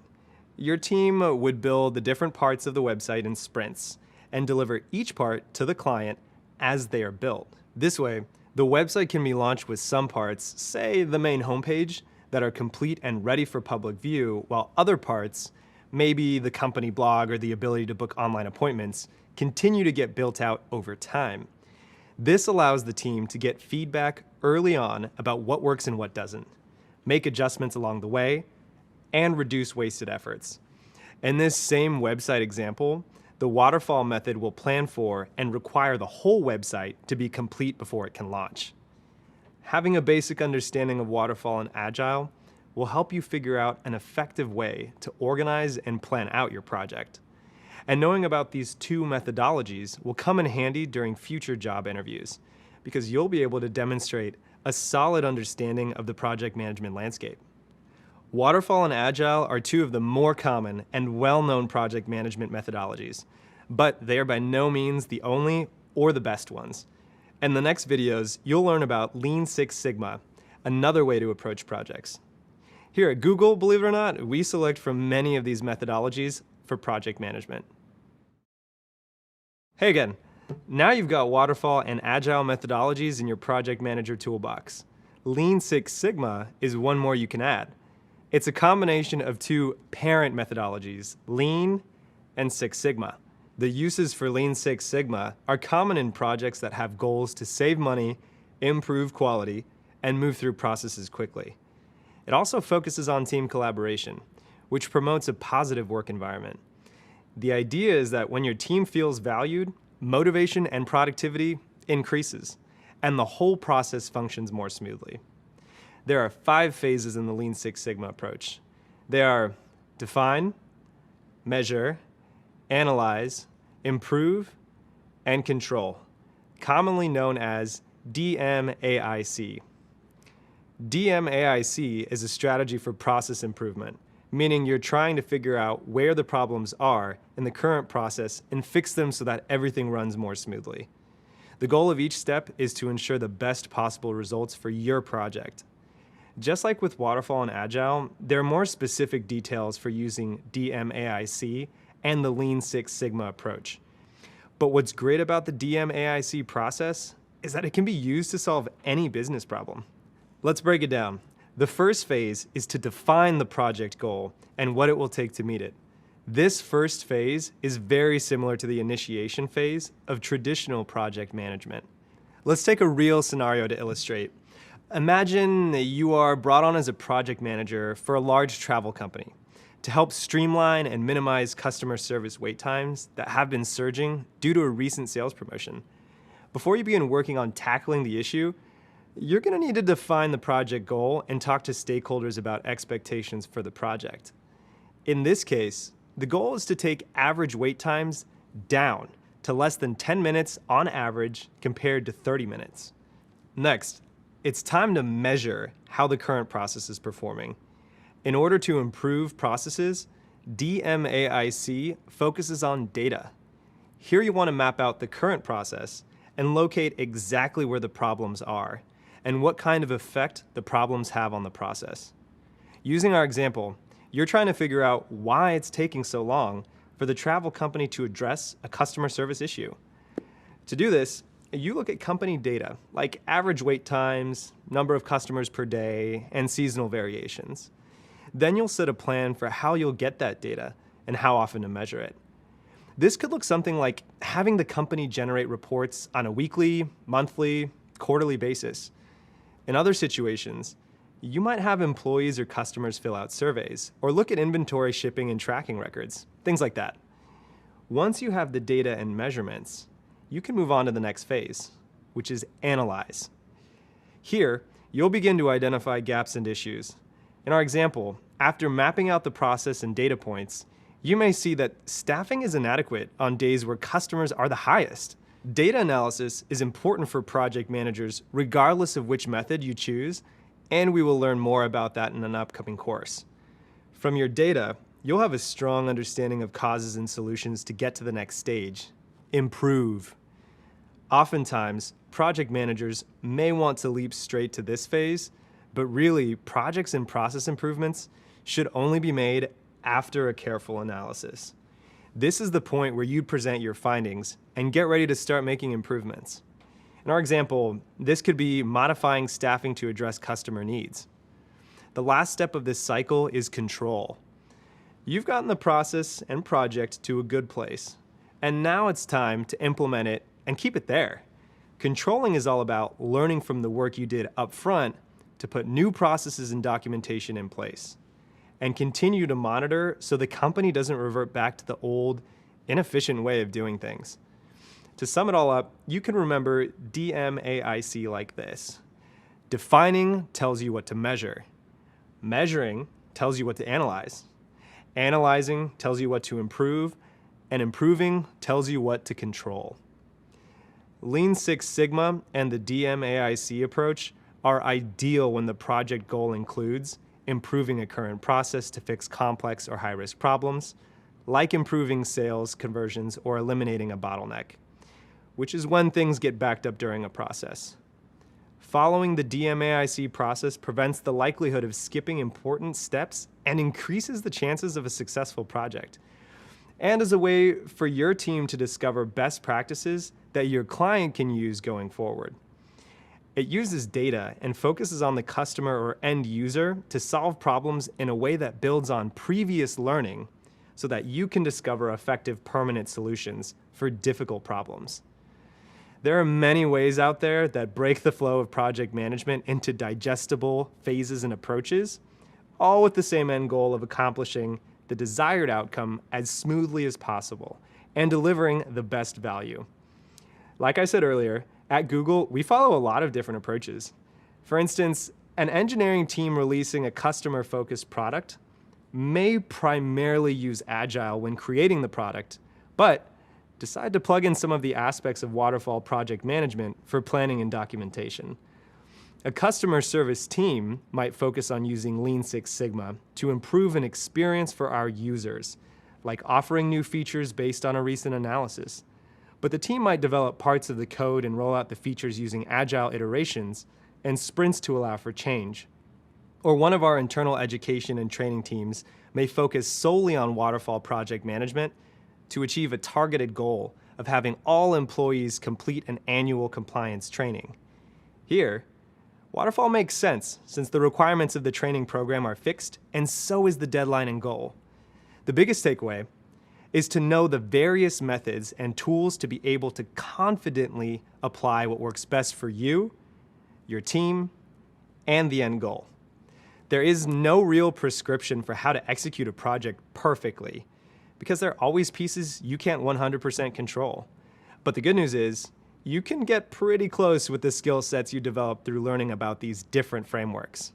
Your team would build the different parts of the website in sprints and deliver each part to the client as they are built. This way, the website can be launched with some parts, say the main homepage, that are complete and ready for public view, while other parts, maybe the company blog or the ability to book online appointments, continue to get built out over time. This allows the team to get feedback early on about what works and what doesn't, make adjustments along the way, and reduce wasted efforts. In this same website example, the waterfall method will plan for and require the whole website to be complete before it can launch. Having a basic understanding of waterfall and agile will help you figure out an effective way to organize and plan out your project. And knowing about these two methodologies will come in handy during future job interviews, because you'll be able to demonstrate a solid understanding of the project management landscape. Waterfall and Agile are two of the more common and well-known project management methodologies, but they are by no means the only or the best ones. In the next videos, you'll learn about Lean Six Sigma, another way to approach projects. Here at Google, believe it or not, we select from many of these methodologies for project management. Hey again, now you've got Waterfall and Agile methodologies in your project manager toolbox. Lean Six Sigma is one more you can add. It's a combination of two parent methodologies, Lean and Six Sigma. The uses for Lean Six Sigma are common in projects that have goals to save money, improve quality, and move through processes quickly. It also focuses on team collaboration, which promotes a positive work environment. The idea is that when your team feels valued, motivation and productivity increases, and the whole process functions more smoothly. There are 5 phases in the Lean Six Sigma approach. They are define, measure, analyze, improve, and control, commonly known as DMAIC. DMAIC is a strategy for process improvement, meaning you're trying to figure out where the problems are in the current process and fix them so that everything runs more smoothly. The goal of each step is to ensure the best possible results for your project. Just like with Waterfall and Agile, there are more specific details for using DMAIC and the Lean Six Sigma approach. But what's great about the DMAIC process is that it can be used to solve any business problem. Let's break it down. The first phase is to define the project goal and what it will take to meet it. This first phase is very similar to the initiation phase of traditional project management. Let's take a real scenario to illustrate. Imagine that you are brought on as a project manager for a large travel company to help streamline and minimize customer service wait times that have been surging due to a recent sales promotion. Before you begin working on tackling the issue, you're going to need to define the project goal and talk to stakeholders about expectations for the project. In this case, the goal is to take average wait times down to less than 10 minutes on average compared to 30 minutes. Next, it's time to measure how the current process is performing. In order to improve processes, DMAIC focuses on data. Here you want to map out the current process and locate exactly where the problems are and what kind of effect the problems have on the process. Using our example, you're trying to figure out why it's taking so long for the travel company to address a customer service issue. To do this, you look at company data like average wait times, number of customers per day, and seasonal variations. Then you'll set a plan for how you'll get that data and how often to measure it. This could look something like having the company generate reports on a weekly, monthly, quarterly basis. In other situations, you might have employees or customers fill out surveys or look at inventory, shipping, and tracking records, things like that. Once you have the data and measurements, you can move on to the next phase, which is analyze. Here, you'll begin to identify gaps and issues. In our example, after mapping out the process and data points, you may see that staffing is inadequate on days where customers are the highest. Data analysis is important for project managers regardless of which method you choose, and we will learn more about that in an upcoming course. From your data, you'll have a strong understanding of causes and solutions to get to the next stage, improve. Oftentimes, project managers may want to leap straight to this phase, but really, projects and process improvements should only be made after a careful analysis. This is the point where you present your findings and get ready to start making improvements. In our example, this could be modifying staffing to address customer needs. The last step of this cycle is control. You've gotten the process and project to a good place, and now it's time to implement it and keep it there. Controlling is all about learning from the work you did up front to put new processes and documentation in place. and continue to monitor so the company doesn't revert back to the old, inefficient way of doing things. To sum it all up, you can remember DMAIC like this. Defining tells you what to measure. Measuring tells you what to analyze. Analyzing tells you what to improve, and improving tells you what to control. Lean Six Sigma and the DMAIC approach are ideal when the project goal includes improving a current process to fix complex or high-risk problems, like improving sales conversions or eliminating a bottleneck, which is when things get backed up during a process. Following the DMAIC process prevents the likelihood of skipping important steps and increases the chances of a successful project, and is a way for your team to discover best practices that your client can use going forward. It uses data and focuses on the customer or end user to solve problems in a way that builds on previous learning so that you can discover effective permanent solutions for difficult problems. There are many ways out there that break the flow of project management into digestible phases and approaches, all with the same end goal of accomplishing the desired outcome as smoothly as possible and delivering the best value. Like I said earlier, at Google, we follow a lot of different approaches. For instance, an engineering team releasing a customer-focused product may primarily use Agile when creating the product, but decide to plug in some of the aspects of waterfall project management for planning and documentation. A customer service team might focus on using Lean Six Sigma to improve an experience for our users, like offering new features based on a recent analysis. But the team might develop parts of the code and roll out the features using agile iterations and sprints to allow for change. Or one of our internal education and training teams may focus solely on waterfall project management to achieve a targeted goal of having all employees complete an annual compliance training. Here, waterfall makes sense since the requirements of the training program are fixed and so is the deadline and goal. The biggest takeaway is to know the various methods and tools to be able to confidently apply what works best for you, your team, and the end goal. There is no real prescription for how to execute a project perfectly, because there are always pieces you can't 100% control. But the good news is, you can get pretty close with the skill sets you develop through learning about these different frameworks.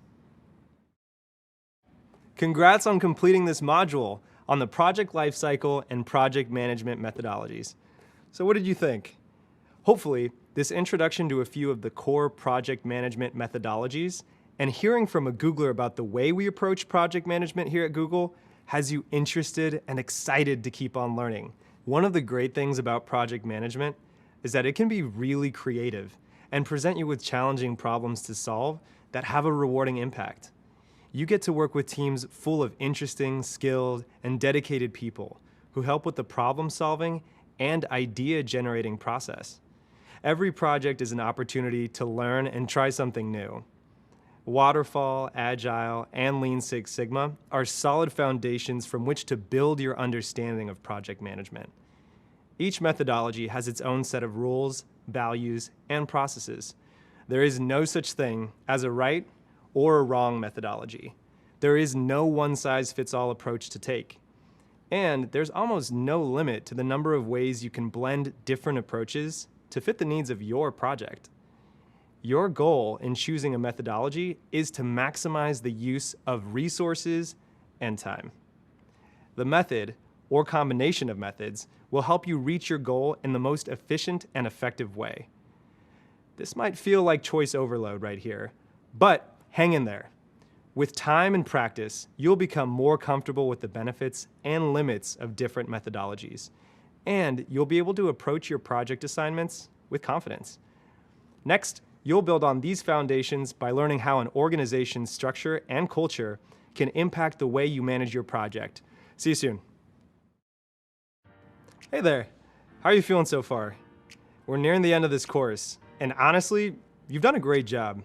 Congrats on completing this module on the project lifecycle and project management methodologies. So what did you think? Hopefully, this introduction to a few of the core project management methodologies and hearing from a Googler about the way we approach project management here at Google has you interested and excited to keep on learning. One of the great things about project management is that it can be really creative and present you with challenging problems to solve that have a rewarding impact. You get to work with teams full of interesting, skilled, and dedicated people who help with the problem solving and idea generating process. Every project is an opportunity to learn and try something new. Waterfall, Agile, and Lean Six Sigma are solid foundations from which to build your understanding of project management. Each methodology has its own set of rules, values, and processes. There is no such thing as a right or a wrong methodology. There is no one-size-fits-all approach to take. And there's almost no limit to the number of ways you can blend different approaches to fit the needs of your project. Your goal in choosing a methodology is to maximize the use of resources and time. The method, or combination of methods, will help you reach your goal in the most efficient and effective way. This might feel like choice overload right here, but hang in there. With time and practice, you'll become more comfortable with the benefits and limits of different methodologies, and you'll be able to approach your project assignments with confidence. Next, you'll build on these foundations by learning how an organization's structure and culture can impact the way you manage your project. See you soon. Hey there, how are you feeling so far? We're nearing the end of this course, and honestly, you've done a great job.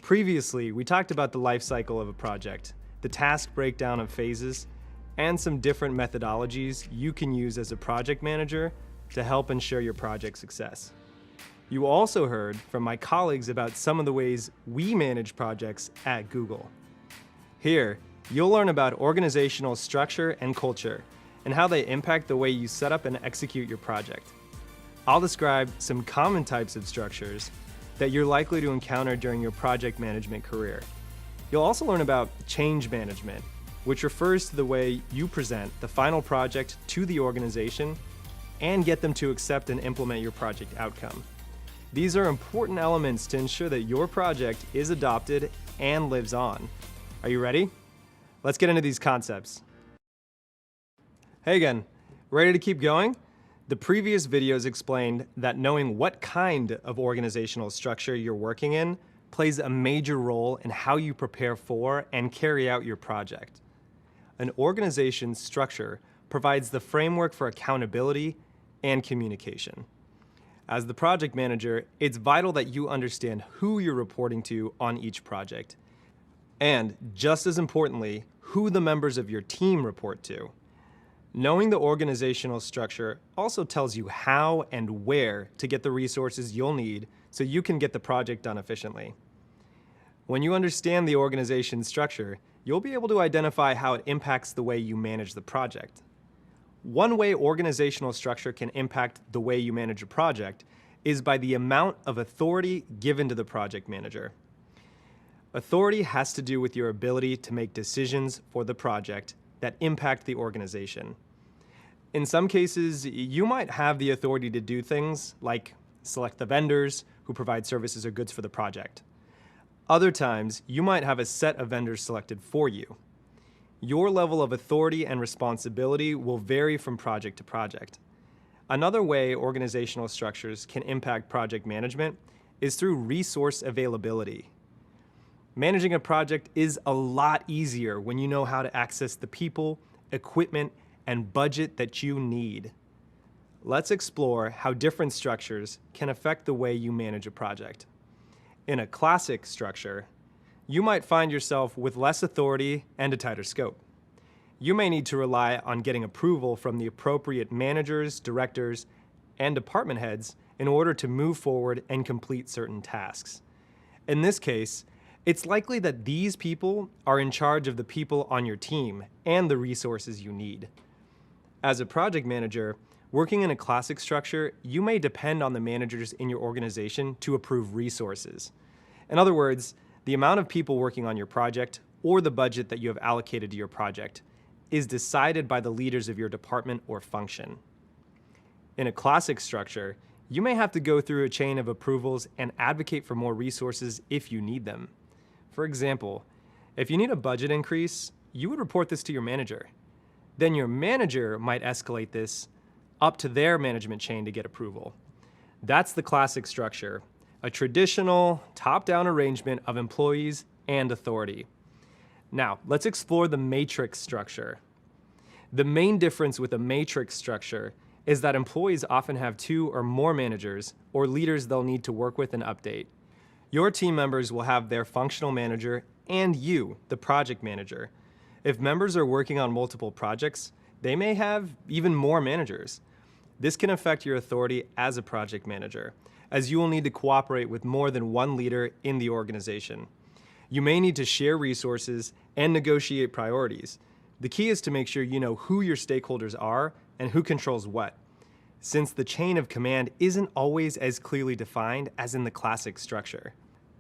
Previously, we talked about the life cycle of a project, the task breakdown of phases, and some different methodologies you can use as a project manager to help ensure your project success. You also heard from my colleagues about some of the ways we manage projects at Google. Here, You'll learn about organizational structure and culture, and how they impact the way you set up and execute your project. I'll describe some common types of structures that you're likely to encounter during your project management career. You'll also learn about change management, which refers to the way you present the final project to the organization and get them to accept and implement your project outcome. These are important elements to ensure that your project is adopted and lives on. Are you ready? Let's get into these concepts. Hey again, ready to keep going? The previous videos explained that knowing what kind of organizational structure you're working in plays a major role in how you prepare for and carry out your project. An organization's structure provides the framework for accountability and communication. As the project manager, it's vital that you understand who you're reporting to on each project, and just as importantly, who the members of your team report to. Knowing the organizational structure also tells you how and where to get the resources you'll need so you can get the project done efficiently. When you understand the organization's structure, you'll be able to identify how it impacts the way you manage the project. One way organizational structure can impact the way you manage a project is by the amount of authority given to the project manager. Authority has to do with your ability to make decisions for the project that impact the organization. In some cases, you might have the authority to do things like select the vendors who provide services or goods for the project. Other times, you might have a set of vendors selected for you. Your level of authority and responsibility will vary from project to project. Another way organizational structures can impact project management is through resource availability. Managing a project is a lot easier when you know how to access the people, equipment, and budget that you need. Let's explore how different structures can affect the way you manage a project. In a classic structure, you might find yourself with less authority and a tighter scope. You may need to rely on getting approval from the appropriate managers, directors, and department heads in order to move forward and complete certain tasks. In this case, it's likely that these people are in charge of the people on your team and the resources you need. As a project manager, working in a classic structure, you may depend on the managers in your organization to approve resources. In other words, the amount of people working on your project or the budget that you have allocated to your project is decided by the leaders of your department or function. In a classic structure, you may have to go through a chain of approvals and advocate for more resources if you need them. For example, if you need a budget increase, you would report this to your manager. Then your manager might escalate this up to their management chain to get approval. That's the classic structure, a traditional top-down arrangement of employees and authority. Now, let's explore the matrix structure. The main difference with a matrix structure is that employees often have 2 or more managers or leaders they'll need to work with and update. Your team members will have their functional manager and you, the project manager. If members are working on multiple projects, they may have even more managers. This can affect your authority as a project manager, as you will need to cooperate with more than one leader in the organization. You may need to share resources and negotiate priorities. The key is to make sure you know who your stakeholders are and who controls what, since the chain of command isn't always as clearly defined as in the classic structure.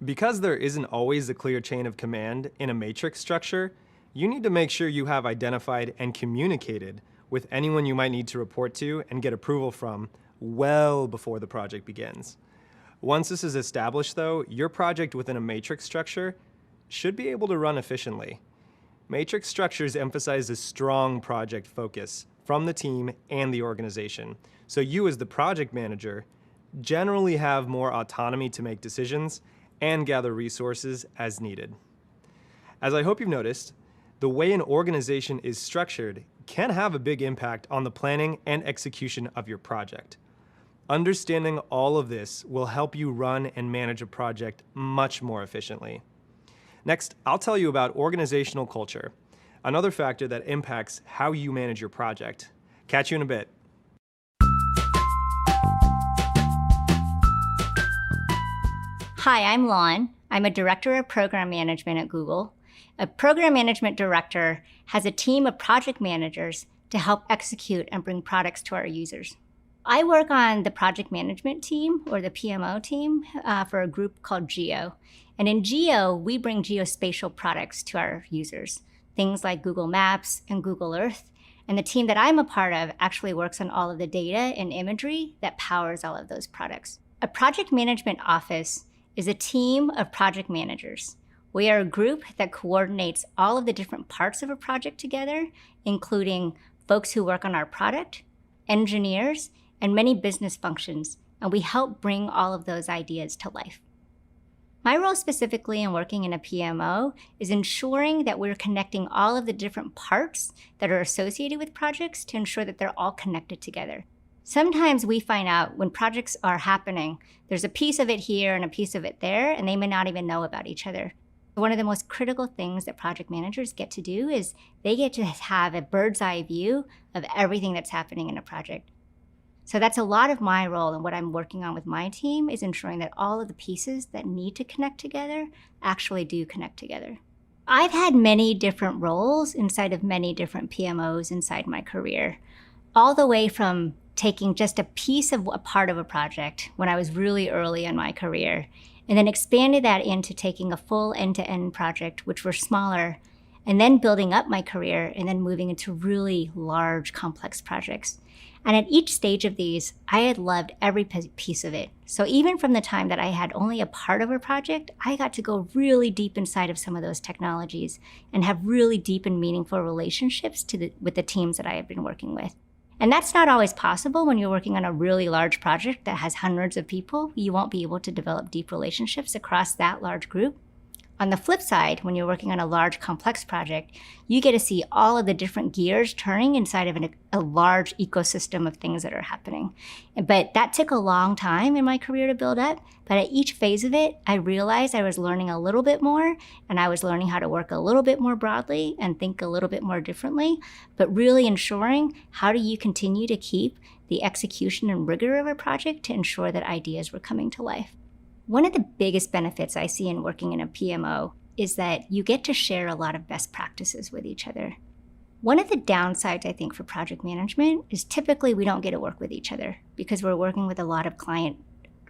Because there isn't always a clear chain of command in a matrix structure, you need to make sure you have identified and communicated with anyone you might need to report to and get approval from well before the project begins. Once this is established though, your project within a matrix structure should be able to run efficiently. Matrix structures emphasize a strong project focus from the team and the organization, so you as the project manager generally have more autonomy to make decisions and gather resources as needed. As I hope you've noticed, the way an organization is structured can have a big impact on the planning and execution of your project. Understanding all of this will help you run and manage a project much more efficiently. Next, I'll tell you about organizational culture, another factor that impacts how you manage your project. Catch you in a bit. Hi, I'm Lon. I'm a director of program management at Google, A program management director has a team of project managers to help execute and bring products to our users. I work on the project management team, or the PMO team, for a group called Geo. And in Geo, we bring geospatial products to our users, things like Google Maps and Google Earth. And the team that I'm a part of actually works on all of the data and imagery that powers all of those products. A project management office is a team of project managers. We are a group that coordinates all of the different parts of a project together, including folks who work on our product, engineers, and many business functions, and we help bring all of those ideas to life. My role specifically in working in a PMO is ensuring that we're connecting all of the different parts that are associated with projects to ensure that they're all connected together. Sometimes we find out when projects are happening, there's a piece of it here and a piece of it there, and they may not even know about each other. One of the most critical things that project managers get to do is they get to have a bird's eye view of everything that's happening in a project. So that's a lot of my role, and what I'm working on with my team is ensuring that all of the pieces that need to connect together actually do connect together. I've had many different roles inside of many different PMOs inside my career, all the way from taking just a piece of a part of a project when I was really early in my career, and then expanded that into taking a full end-to-end project, which were smaller, and then building up my career and then moving into really large, complex projects. And at each stage of these, I had loved every piece of it. So even from the time that I had only a part of a project, I got to go really deep inside of some of those technologies and have really deep and meaningful relationships with the teams that I have been working with. And that's not always possible when you're working on a really large project that has hundreds of people. You won't be able to develop deep relationships across that large group. On the flip side, when you're working on a large, complex project, you get to see all of the different gears turning inside of a large ecosystem of things that are happening. But that took a long time in my career to build up. But at each phase of it, I realized I was learning a little bit more, and I was learning how to work a little bit more broadly and think a little bit more differently, but really ensuring how do you continue to keep the execution and rigor of a project to ensure that ideas were coming to life. One of the biggest benefits I see in working in a PMO is that you get to share a lot of best practices with each other. One of the downsides, I think, for project management is typically we don't get to work with each other because we're working with a lot of client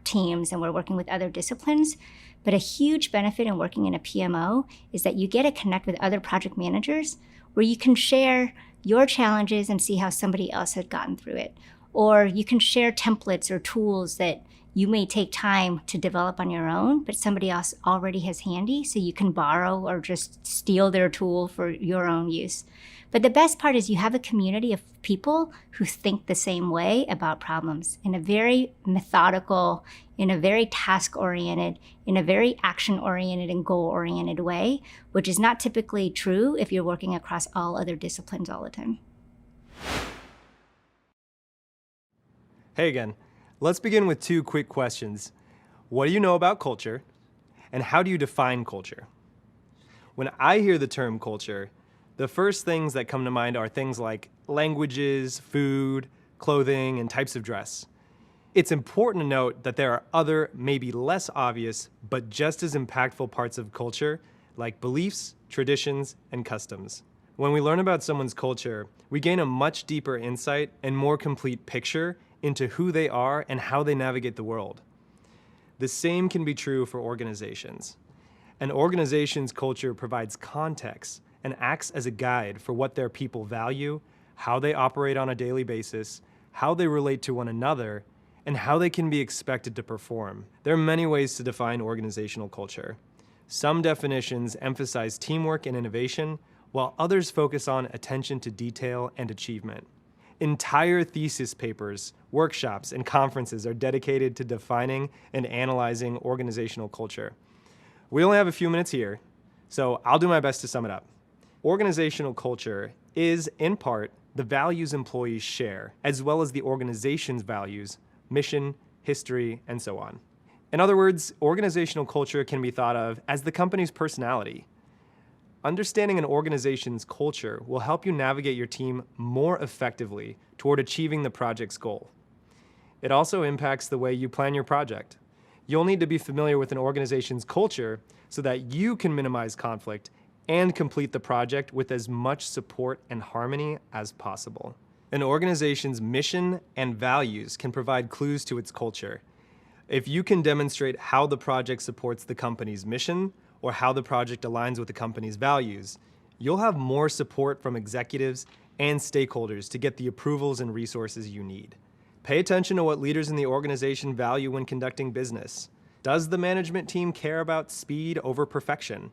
teams and we're working with other disciplines. But a huge benefit in working in a PMO is that you get to connect with other project managers where you can share your challenges and see how somebody else had gotten through it. Or you can share templates or tools that you may take time to develop on your own, but somebody else already has handy, so you can borrow or just steal their tool for your own use. But the best part is you have a community of people who think the same way about problems in a very methodical, in a very task-oriented, in a very action-oriented and goal-oriented way, which is not typically true if you're working across all other disciplines all the time. Hey again. Let's begin with two quick questions. What do you know about culture? And how do you define culture? When I hear the term culture, the first things that come to mind are things like languages, food, clothing, and types of dress. It's important to note that there are other, maybe less obvious, but just as impactful parts of culture, like beliefs, traditions, and customs. When we learn about someone's culture, we gain a much deeper insight and more complete picture into who they are and how they navigate the world. The same can be true for organizations. An organization's culture provides context and acts as a guide for what their people value, how they operate on a daily basis, how they relate to one another, and how they can be expected to perform. There are many ways to define organizational culture. Some definitions emphasize teamwork and innovation, while others focus on attention to detail and achievement. Entire thesis papers, workshops, and conferences are dedicated to defining and analyzing organizational culture. We only have a few minutes here, so I'll do my best to sum it up. Organizational culture is, in part, the values employees share, as well as the organization's values, mission, history, and so on. In other words, organizational culture can be thought of as the company's personality. Understanding an organization's culture will help you navigate your team more effectively toward achieving the project's goal. It also impacts the way you plan your project. You'll need to be familiar with an organization's culture so that you can minimize conflict and complete the project with as much support and harmony as possible. An organization's mission and values can provide clues to its culture. If you can demonstrate how the project supports the company's mission or how the project aligns with the company's values, you'll have more support from executives and stakeholders to get the approvals and resources you need. Pay attention to what leaders in the organization value when conducting business. Does the management team care about speed over perfection?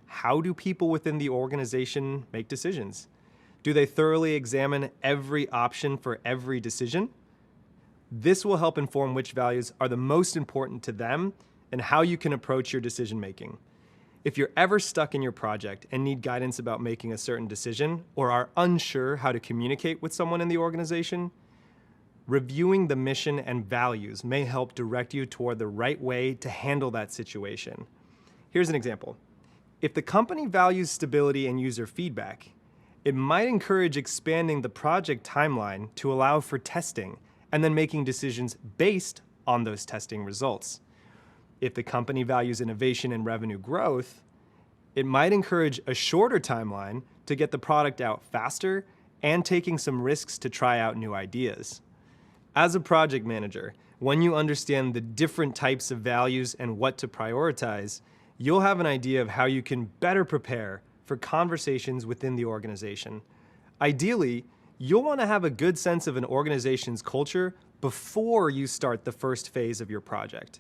How do people within the organization make decisions? Do they thoroughly examine every option for every decision? This will help inform which values are the most important to them and how you can approach your decision making. If you're ever stuck in your project and need guidance about making a certain decision or are unsure how to communicate with someone in the organization, reviewing the mission and values may help direct you toward the right way to handle that situation. Here's an example. If the company values stability and user feedback, it might encourage expanding the project timeline to allow for testing and then making decisions based on those testing results. If the company values innovation and revenue growth, it might encourage a shorter timeline to get the product out faster and taking some risks to try out new ideas. As a project manager, when you understand the different types of values and what to prioritize, you'll have an idea of how you can better prepare for conversations within the organization. Ideally, you'll want to have a good sense of an organization's culture before you start the first phase of your project.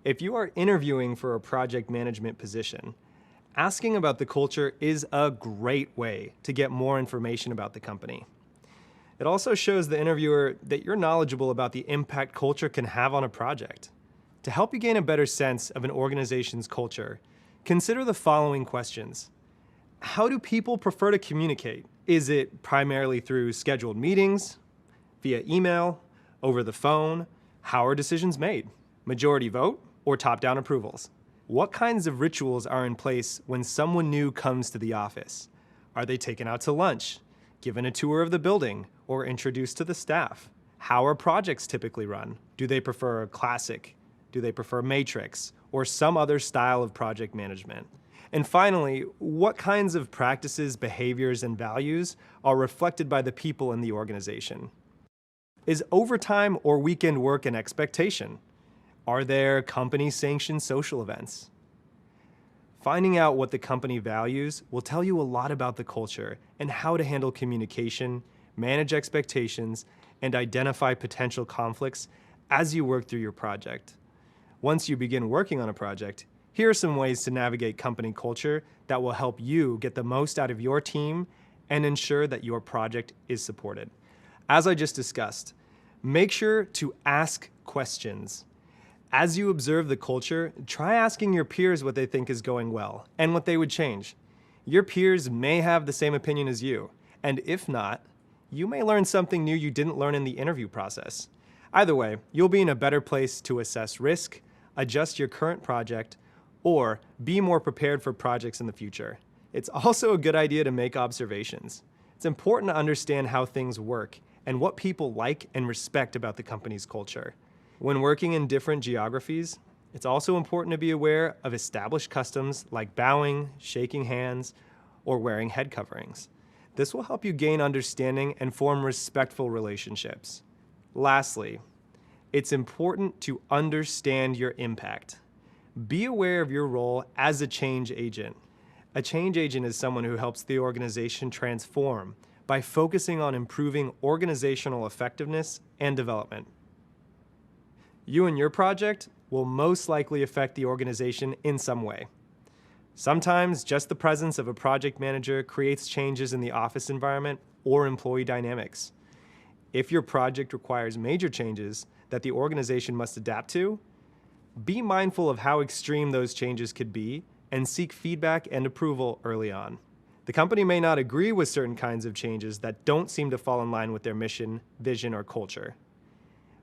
If you are interviewing for a project management position, asking about the culture is a great way to get more information about the company. It also shows the interviewer that you're knowledgeable about the impact culture can have on a project. To help you gain a better sense of an organization's culture, consider the following questions. How do people prefer to communicate? Is it primarily through scheduled meetings, via email, over the phone? How are decisions made? Majority vote or top-down approvals? What kinds of rituals are in place when someone new comes to the office? Are they taken out to lunch, given a tour of the building, or introduced to the staff? How are projects typically run? Do they prefer classic? Do they prefer matrix or some other style of project management? And finally, what kinds of practices, behaviors, and values are reflected by the people in the organization? Is overtime or weekend work an expectation? Are there company-sanctioned social events? Finding out what the company values will tell you a lot about the culture and how to handle communication, manage expectations, and identify potential conflicts as you work through your project. Once you begin working on a project, here are some ways to navigate company culture that will help you get the most out of your team and ensure that your project is supported. As I just discussed, make sure to ask questions. As you observe the culture, try asking your peers what they think is going well and what they would change. Your peers may have the same opinion as you, and if not, you may learn something new you didn't learn in the interview process. Either way, you'll be in a better place to assess risk, adjust your current project, or be more prepared for projects in the future. It's also a good idea to make observations. It's important to understand how things work and what people like and respect about the company's culture. When working in different geographies, it's also important to be aware of established customs like bowing, shaking hands, or wearing head coverings. This will help you gain understanding and form respectful relationships. Lastly, it's important to understand your impact. Be aware of your role as a change agent. A change agent is someone who helps the organization transform by focusing on improving organizational effectiveness and development. You and your project will most likely affect the organization in some way. Sometimes just the presence of a project manager creates changes in the office environment or employee dynamics. If your project requires major changes that the organization must adapt to, be mindful of how extreme those changes could be and seek feedback and approval early on. The company may not agree with certain kinds of changes that don't seem to fall in line with their mission, vision, or culture.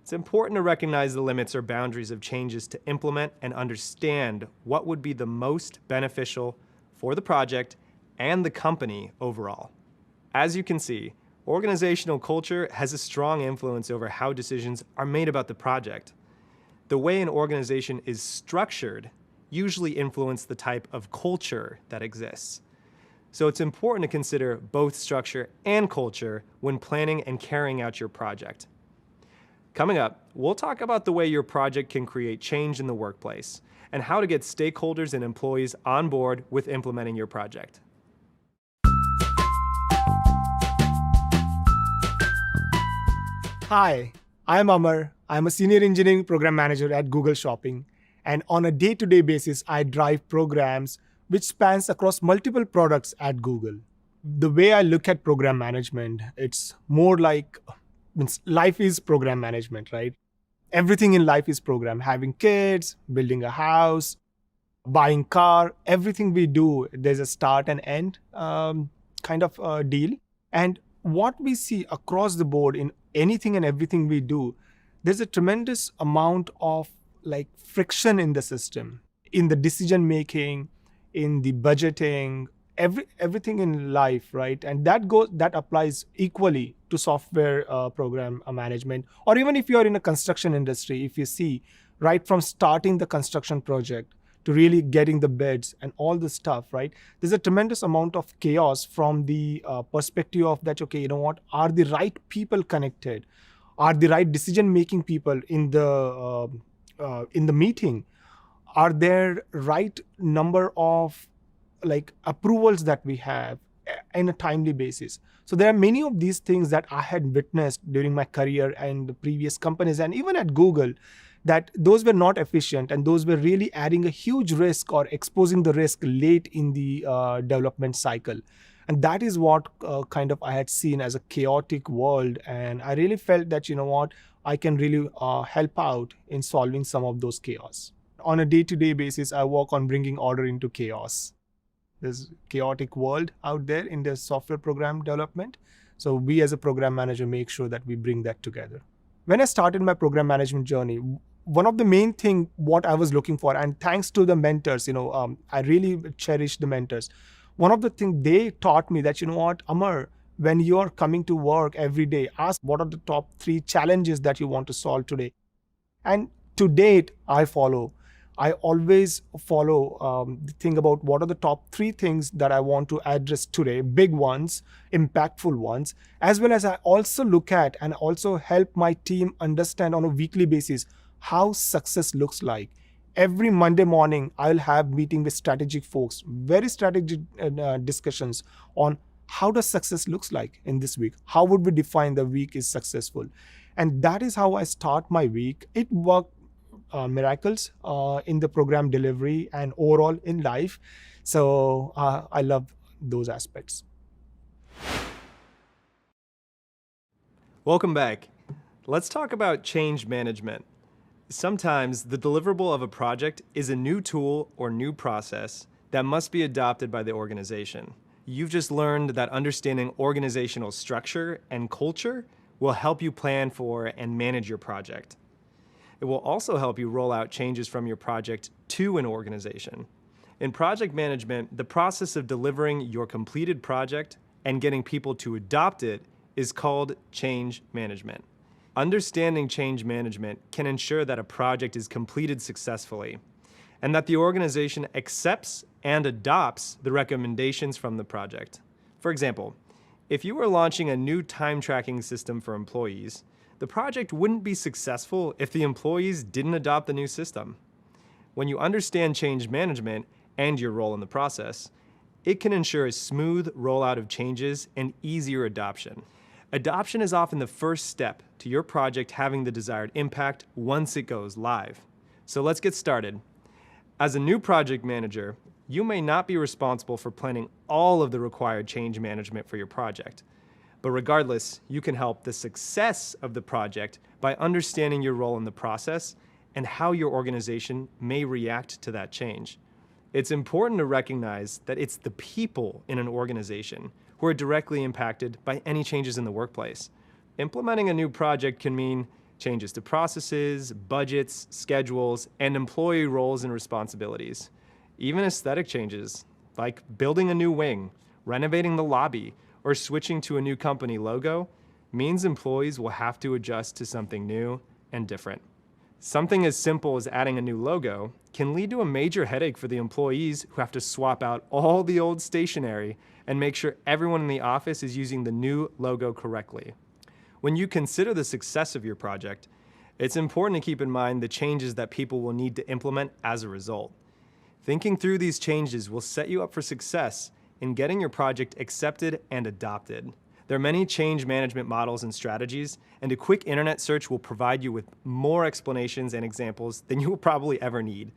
It's important to recognize the limits or boundaries of changes to implement and understand what would be the most beneficial for the project and the company overall. As you can see, organizational culture has a strong influence over how decisions are made about the project. The way an organization is structured usually influences the type of culture that exists. So it's important to consider both structure and culture when planning and carrying out your project. Coming up, we'll talk about the way your project can create change in the workplace and how to get stakeholders and employees on board with implementing your project. Hi, I'm Amar. I'm a senior engineering program manager at Google Shopping. And on a day-to-day basis, I drive programs which spans across multiple products at Google. The way I look at program management, it's more like life is program management, right? Everything in life is program. Having kids, building a house, buying car, everything we do, there's a start and end kind of deal. And what we see across the board in anything and everything we do, there's a tremendous amount of friction in the system, in the decision making, in the budgeting, everything in life, right? And that applies equally to software program management. Or even if you're in a construction industry, if you see right from starting the construction project to really getting the bids and all the stuff, right? There's a tremendous amount of chaos from the perspective of that, okay, you know what, are the right people connected? Are the right decision-making people in the meeting? Are there right number of approvals that we have in a timely basis? So there are many of these things that I had witnessed during my career and the previous companies and even at Google, that those were not efficient and those were really adding a huge risk or exposing the risk late in the development cycle. And that is what I had seen as a chaotic world. And I really felt that, you know what, I can really help out in solving some of those chaos. On a day-to-day basis, I work on bringing order into chaos. There's chaotic world out there in the software program development. So we as a program manager make sure that we bring that together. When I started my program management journey, one of the main thing what I was looking for, and thanks to the mentors, I really cherish the mentors. One of the things they taught me that, you know what, Amar, when you're coming to work every day, ask what are the top 3 challenges that you want to solve today. And to date, I always follow the thing about what are the top 3 things that I want to address today, big ones, impactful ones, as well as I also look at and also help my team understand on a weekly basis how success looks like. Every Monday morning, I'll have meeting with strategic folks, very strategic discussions on how does success looks like in this week? How would we define the week is successful? And that is how I start my week. It worked miracles in the program delivery and overall in life. So I love those aspects. Welcome back. Let's talk about change management. Sometimes the deliverable of a project is a new tool or new process that must be adopted by the organization. You've just learned that understanding organizational structure and culture will help you plan for and manage your project. It will also help you roll out changes from your project to an organization. In project management, the process of delivering your completed project and getting people to adopt it is called change management. Understanding change management can ensure that a project is completed successfully and that the organization accepts and adopts the recommendations from the project. For example, if you were launching a new time tracking system for employees, the project wouldn't be successful if the employees didn't adopt the new system. When you understand change management and your role in the process, it can ensure a smooth rollout of changes and easier adoption. Adoption is often the first step to your project having the desired impact once it goes live. So let's get started. As a new project manager, you may not be responsible for planning all of the required change management for your project. But regardless, you can help the success of the project by understanding your role in the process and how your organization may react to that change. It's important to recognize that it's the people in an organization who are directly impacted by any changes in the workplace. Implementing a new project can mean changes to processes, budgets, schedules, and employee roles and responsibilities. Even aesthetic changes, like building a new wing, renovating the lobby, or switching to a new company logo, means employees will have to adjust to something new and different. Something as simple as adding a new logo can lead to a major headache for the employees who have to swap out all the old stationery and make sure everyone in the office is using the new logo correctly. When you consider the success of your project, it's important to keep in mind the changes that people will need to implement as a result. Thinking through these changes will set you up for success in getting your project accepted and adopted. There are many change management models and strategies, and a quick internet search will provide you with more explanations and examples than you will probably ever need.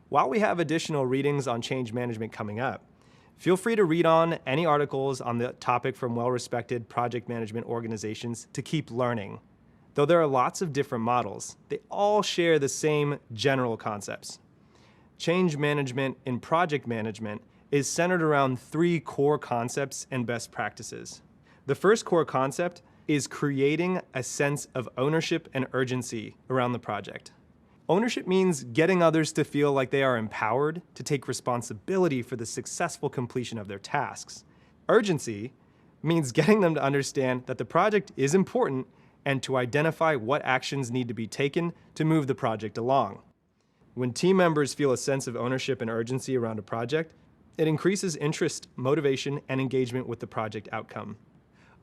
While we have additional readings on change management coming up, feel free to read on any articles on the topic from well-respected project management organizations to keep learning. Though there are lots of different models, they all share the same general concepts. Change management in project management is centered around 3 core concepts and best practices. The first core concept is creating a sense of ownership and urgency around the project. Ownership means getting others to feel like they are empowered to take responsibility for the successful completion of their tasks. Urgency means getting them to understand that the project is important and to identify what actions need to be taken to move the project along. When team members feel a sense of ownership and urgency around a project, it increases interest, motivation, and engagement with the project outcome.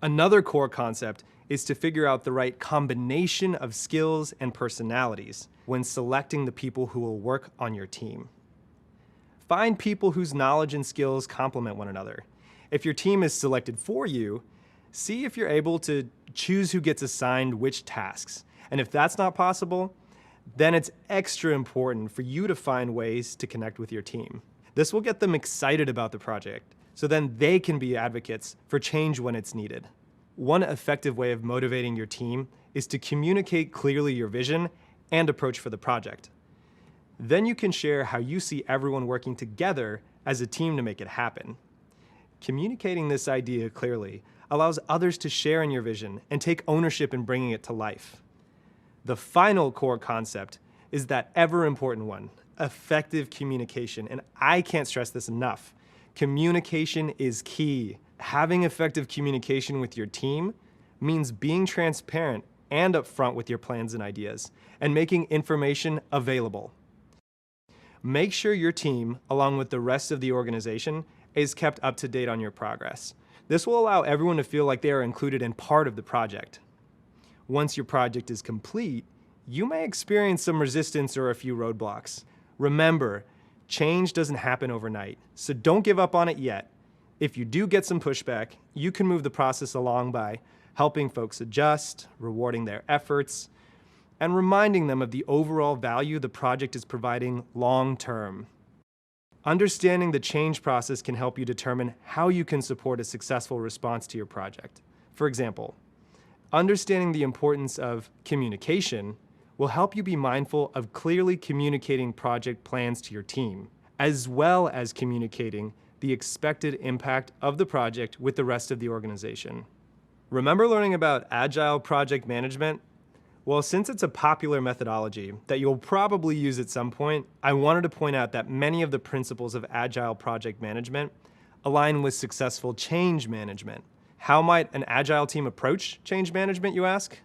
Another core concept is to figure out the right combination of skills and personalities when selecting the people who will work on your team. Find people whose knowledge and skills complement one another. If your team is selected for you, see if you're able to choose who gets assigned which tasks. And if that's not possible, then it's extra important for you to find ways to connect with your team. This will get them excited about the project, so then they can be advocates for change when it's needed. One effective way of motivating your team is to communicate clearly your vision and approach for the project. Then you can share how you see everyone working together as a team to make it happen. Communicating this idea clearly allows others to share in your vision and take ownership in bringing it to life. The final core concept is that ever important one, effective communication, and I can't stress this enough. Communication is key. Having effective communication with your team means being transparent and upfront with your plans and ideas, and making information available. Make sure your team, along with the rest of the organization, is kept up to date on your progress. This will allow everyone to feel like they are included in part of the project. Once your project is complete, you may experience some resistance or a few roadblocks. Remember, change doesn't happen overnight, so don't give up on it yet. If you do get some pushback, you can move the process along by helping folks adjust, rewarding their efforts, and reminding them of the overall value the project is providing long-term. Understanding the change process can help you determine how you can support a successful response to your project. For example, understanding the importance of communication will help you be mindful of clearly communicating project plans to your team, as well as communicating the expected impact of the project with the rest of the organization. Remember learning about Agile project management? Well, since it's a popular methodology that you'll probably use at some point, I wanted to point out that many of the principles of Agile project management align with successful change management. How might an Agile team approach change management, you ask?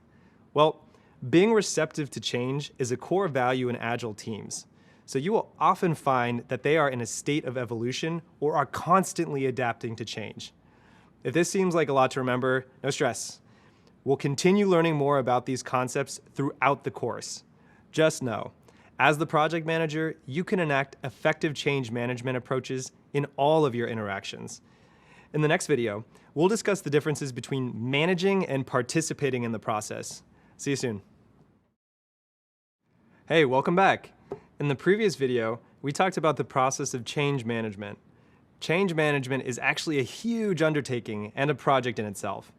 Well, being receptive to change is a core value in Agile teams. So you will often find that they are in a state of evolution or are constantly adapting to change. If this seems like a lot to remember, no stress. We'll continue learning more about these concepts throughout the course. Just know, as the project manager, you can enact effective change management approaches in all of your interactions. In the next video, we'll discuss the differences between managing and participating in the process. See you soon. Hey, welcome back. In the previous video, we talked about the process of change management. Change management is actually a huge undertaking and a project in itself.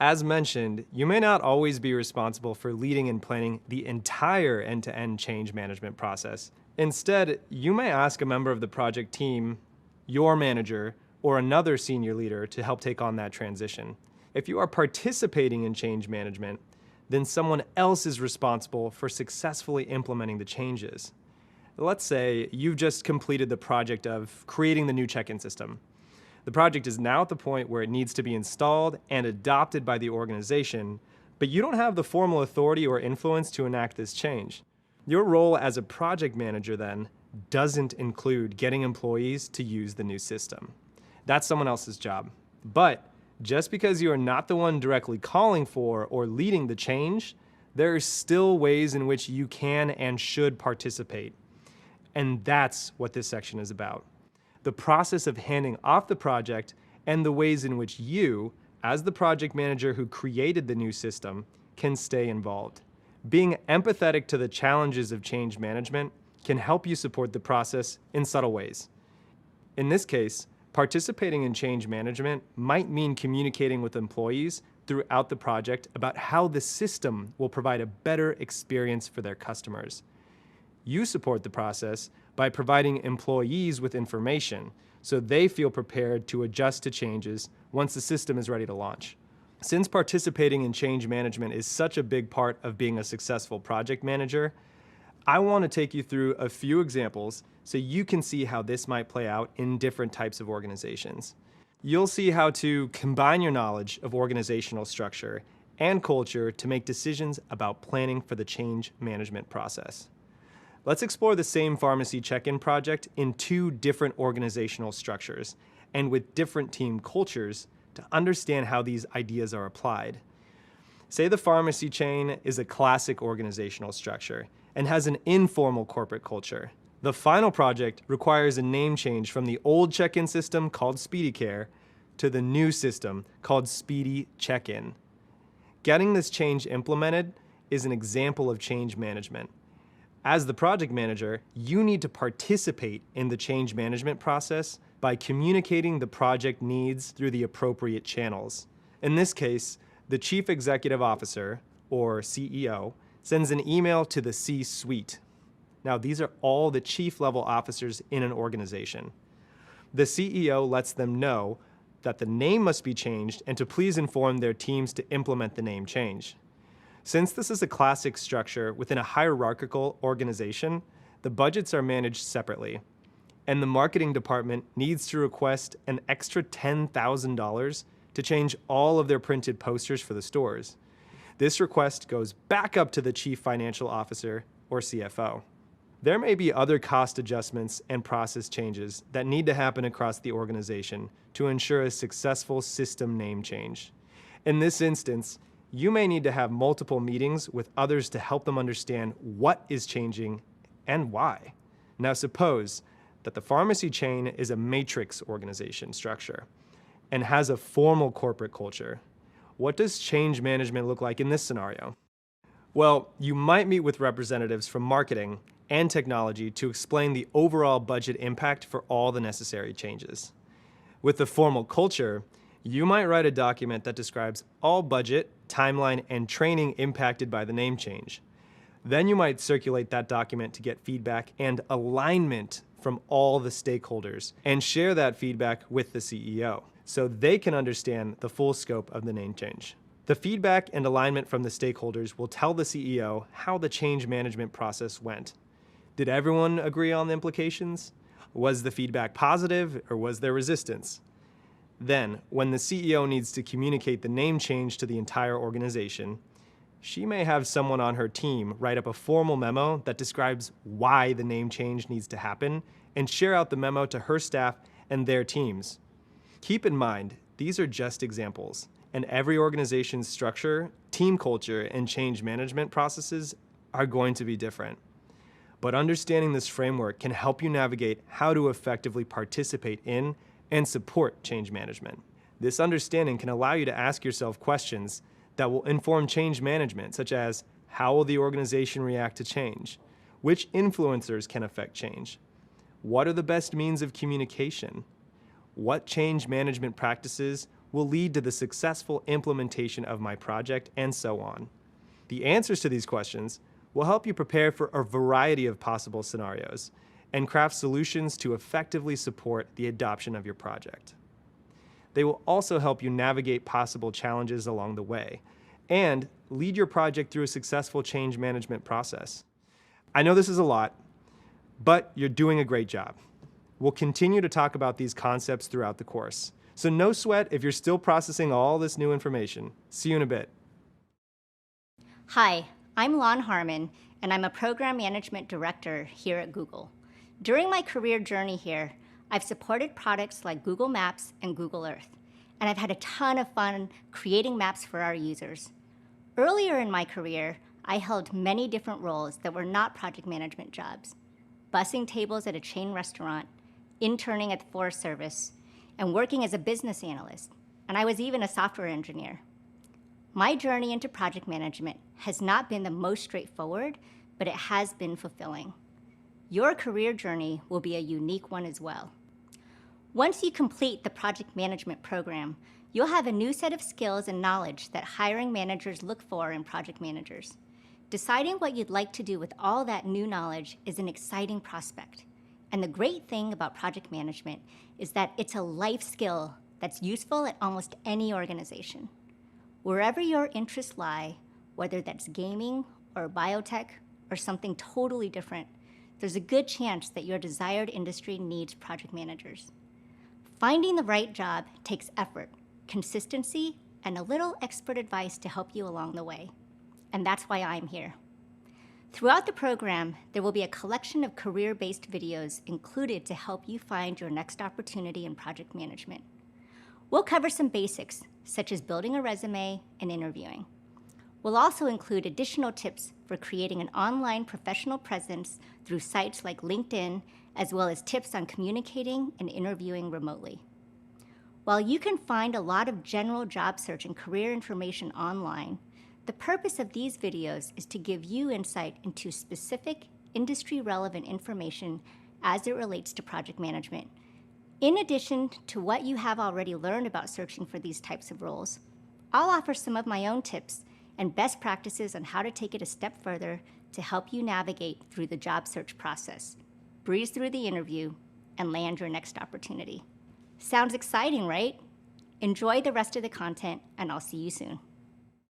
As mentioned, you may not always be responsible for leading and planning the entire end-to-end change management process. Instead, you may ask a member of the project team, your manager, or another senior leader to help take on that transition. If you are participating in change management, then someone else is responsible for successfully implementing the changes. Let's say you've just completed the project of creating the new check-in system. The project is now at the point where it needs to be installed and adopted by the organization, but you don't have the formal authority or influence to enact this change. Your role as a project manager then doesn't include getting employees to use the new system. That's someone else's job. But just because you are not the one directly calling for or leading the change, there are still ways in which you can and should participate. And that's what this section is about. The process of handing off the project and the ways in which you, as the project manager who created the new system, can stay involved. Being empathetic to the challenges of change management can help you support the process in subtle ways. In this case, participating in change management might mean communicating with employees throughout the project about how the system will provide a better experience for their customers. You support the process by providing employees with information so they feel prepared to adjust to changes once the system is ready to launch. Since participating in change management is such a big part of being a successful project manager, I want to take you through a few examples so you can see how this might play out in different types of organizations. You'll see how to combine your knowledge of organizational structure and culture to make decisions about planning for the change management process. Let's explore the same pharmacy check-in project in two different organizational structures and with different team cultures to understand how these ideas are applied. Say the pharmacy chain is a classic organizational structure and has an informal corporate culture. The final project requires a name change from the old check-in system called Speedy Care to the new system called Speedy Check-in. Getting this change implemented is an example of change management. As the project manager, you need to participate in the change management process by communicating the project needs through the appropriate channels. In this case, the Chief Executive Officer, or CEO, sends an email to the C-suite. Now, these are all the chief-level officers in an organization. The CEO lets them know that the name must be changed and to please inform their teams to implement the name change. Since this is a classic structure within a hierarchical organization, the budgets are managed separately, and the marketing department needs to request an extra $10,000 to change all of their printed posters for the stores. This request goes back up to the Chief Financial Officer, or CFO. There may be other cost adjustments and process changes that need to happen across the organization to ensure a successful system name change. In this instance, you may need to have multiple meetings with others to help them understand what is changing and why. Now suppose that the pharmacy chain is a matrix organization structure and has a formal corporate culture. What does change management look like in this scenario? Well, you might meet with representatives from marketing and technology to explain the overall budget impact for all the necessary changes. With the formal culture, you might write a document that describes all budget, timeline, and training impacted by the name change. Then you might circulate that document to get feedback and alignment from all the stakeholders and share that feedback with the CEO so they can understand the full scope of the name change. The feedback and alignment from the stakeholders will tell the CEO how the change management process went. Did everyone agree on the implications? Was the feedback positive or was there resistance? Then, when the CEO needs to communicate the name change to the entire organization, she may have someone on her team write up a formal memo that describes why the name change needs to happen and share out the memo to her staff and their teams. Keep in mind, these are just examples, and every organization's structure, team culture, and change management processes are going to be different. But understanding this framework can help you navigate how to effectively participate in and support change management. This understanding can allow you to ask yourself questions that will inform change management, such as how will the organization react to change? Which influencers can affect change? What are the best means of communication? What change management practices will lead to the successful implementation of my project, and so on. The answers to these questions will help you prepare for a variety of possible scenarios and craft solutions to effectively support the adoption of your project. They will also help you navigate possible challenges along the way and lead your project through a successful change management process. I know this is a lot, but you're doing a great job. We'll continue to talk about these concepts throughout the course, so no sweat if you're still processing all this new information. See you in a bit. Hi, I'm Lon Harmon, and I'm a Program Management Director here at Google. During my career journey here, I've supported products like Google Maps and Google Earth, and I've had a ton of fun creating maps for our users. Earlier in my career, I held many different roles that were not project management jobs: bussing tables at a chain restaurant, interning at the Forest Service, and working as a business analyst, and I was even a software engineer. My journey into project management has not been the most straightforward, but it has been fulfilling. Your career journey will be a unique one as well. Once you complete the project management program, you'll have a new set of skills and knowledge that hiring managers look for in project managers. Deciding what you'd like to do with all that new knowledge is an exciting prospect. And the great thing about project management is that it's a life skill that's useful at almost any organization. Wherever your interests lie, whether that's gaming or biotech or something totally different, there's a good chance that your desired industry needs project managers. Finding the right job takes effort, consistency, and a little expert advice to help you along the way. And that's why I'm here. Throughout the program, there will be a collection of career-based videos included to help you find your next opportunity in project management. We'll cover some basics, such as building a resume and interviewing. We'll also include additional tips for creating an online professional presence through sites like LinkedIn, as well as tips on communicating and interviewing remotely. While you can find a lot of general job search and career information online, the purpose of these videos is to give you insight into specific industry-relevant information as it relates to project management. In addition to what you have already learned about searching for these types of roles, I'll offer some of my own tips and best practices on how to take it a step further to help you navigate through the job search process, breeze through the interview, and land your next opportunity. Sounds exciting, right? Enjoy the rest of the content, and I'll see you soon.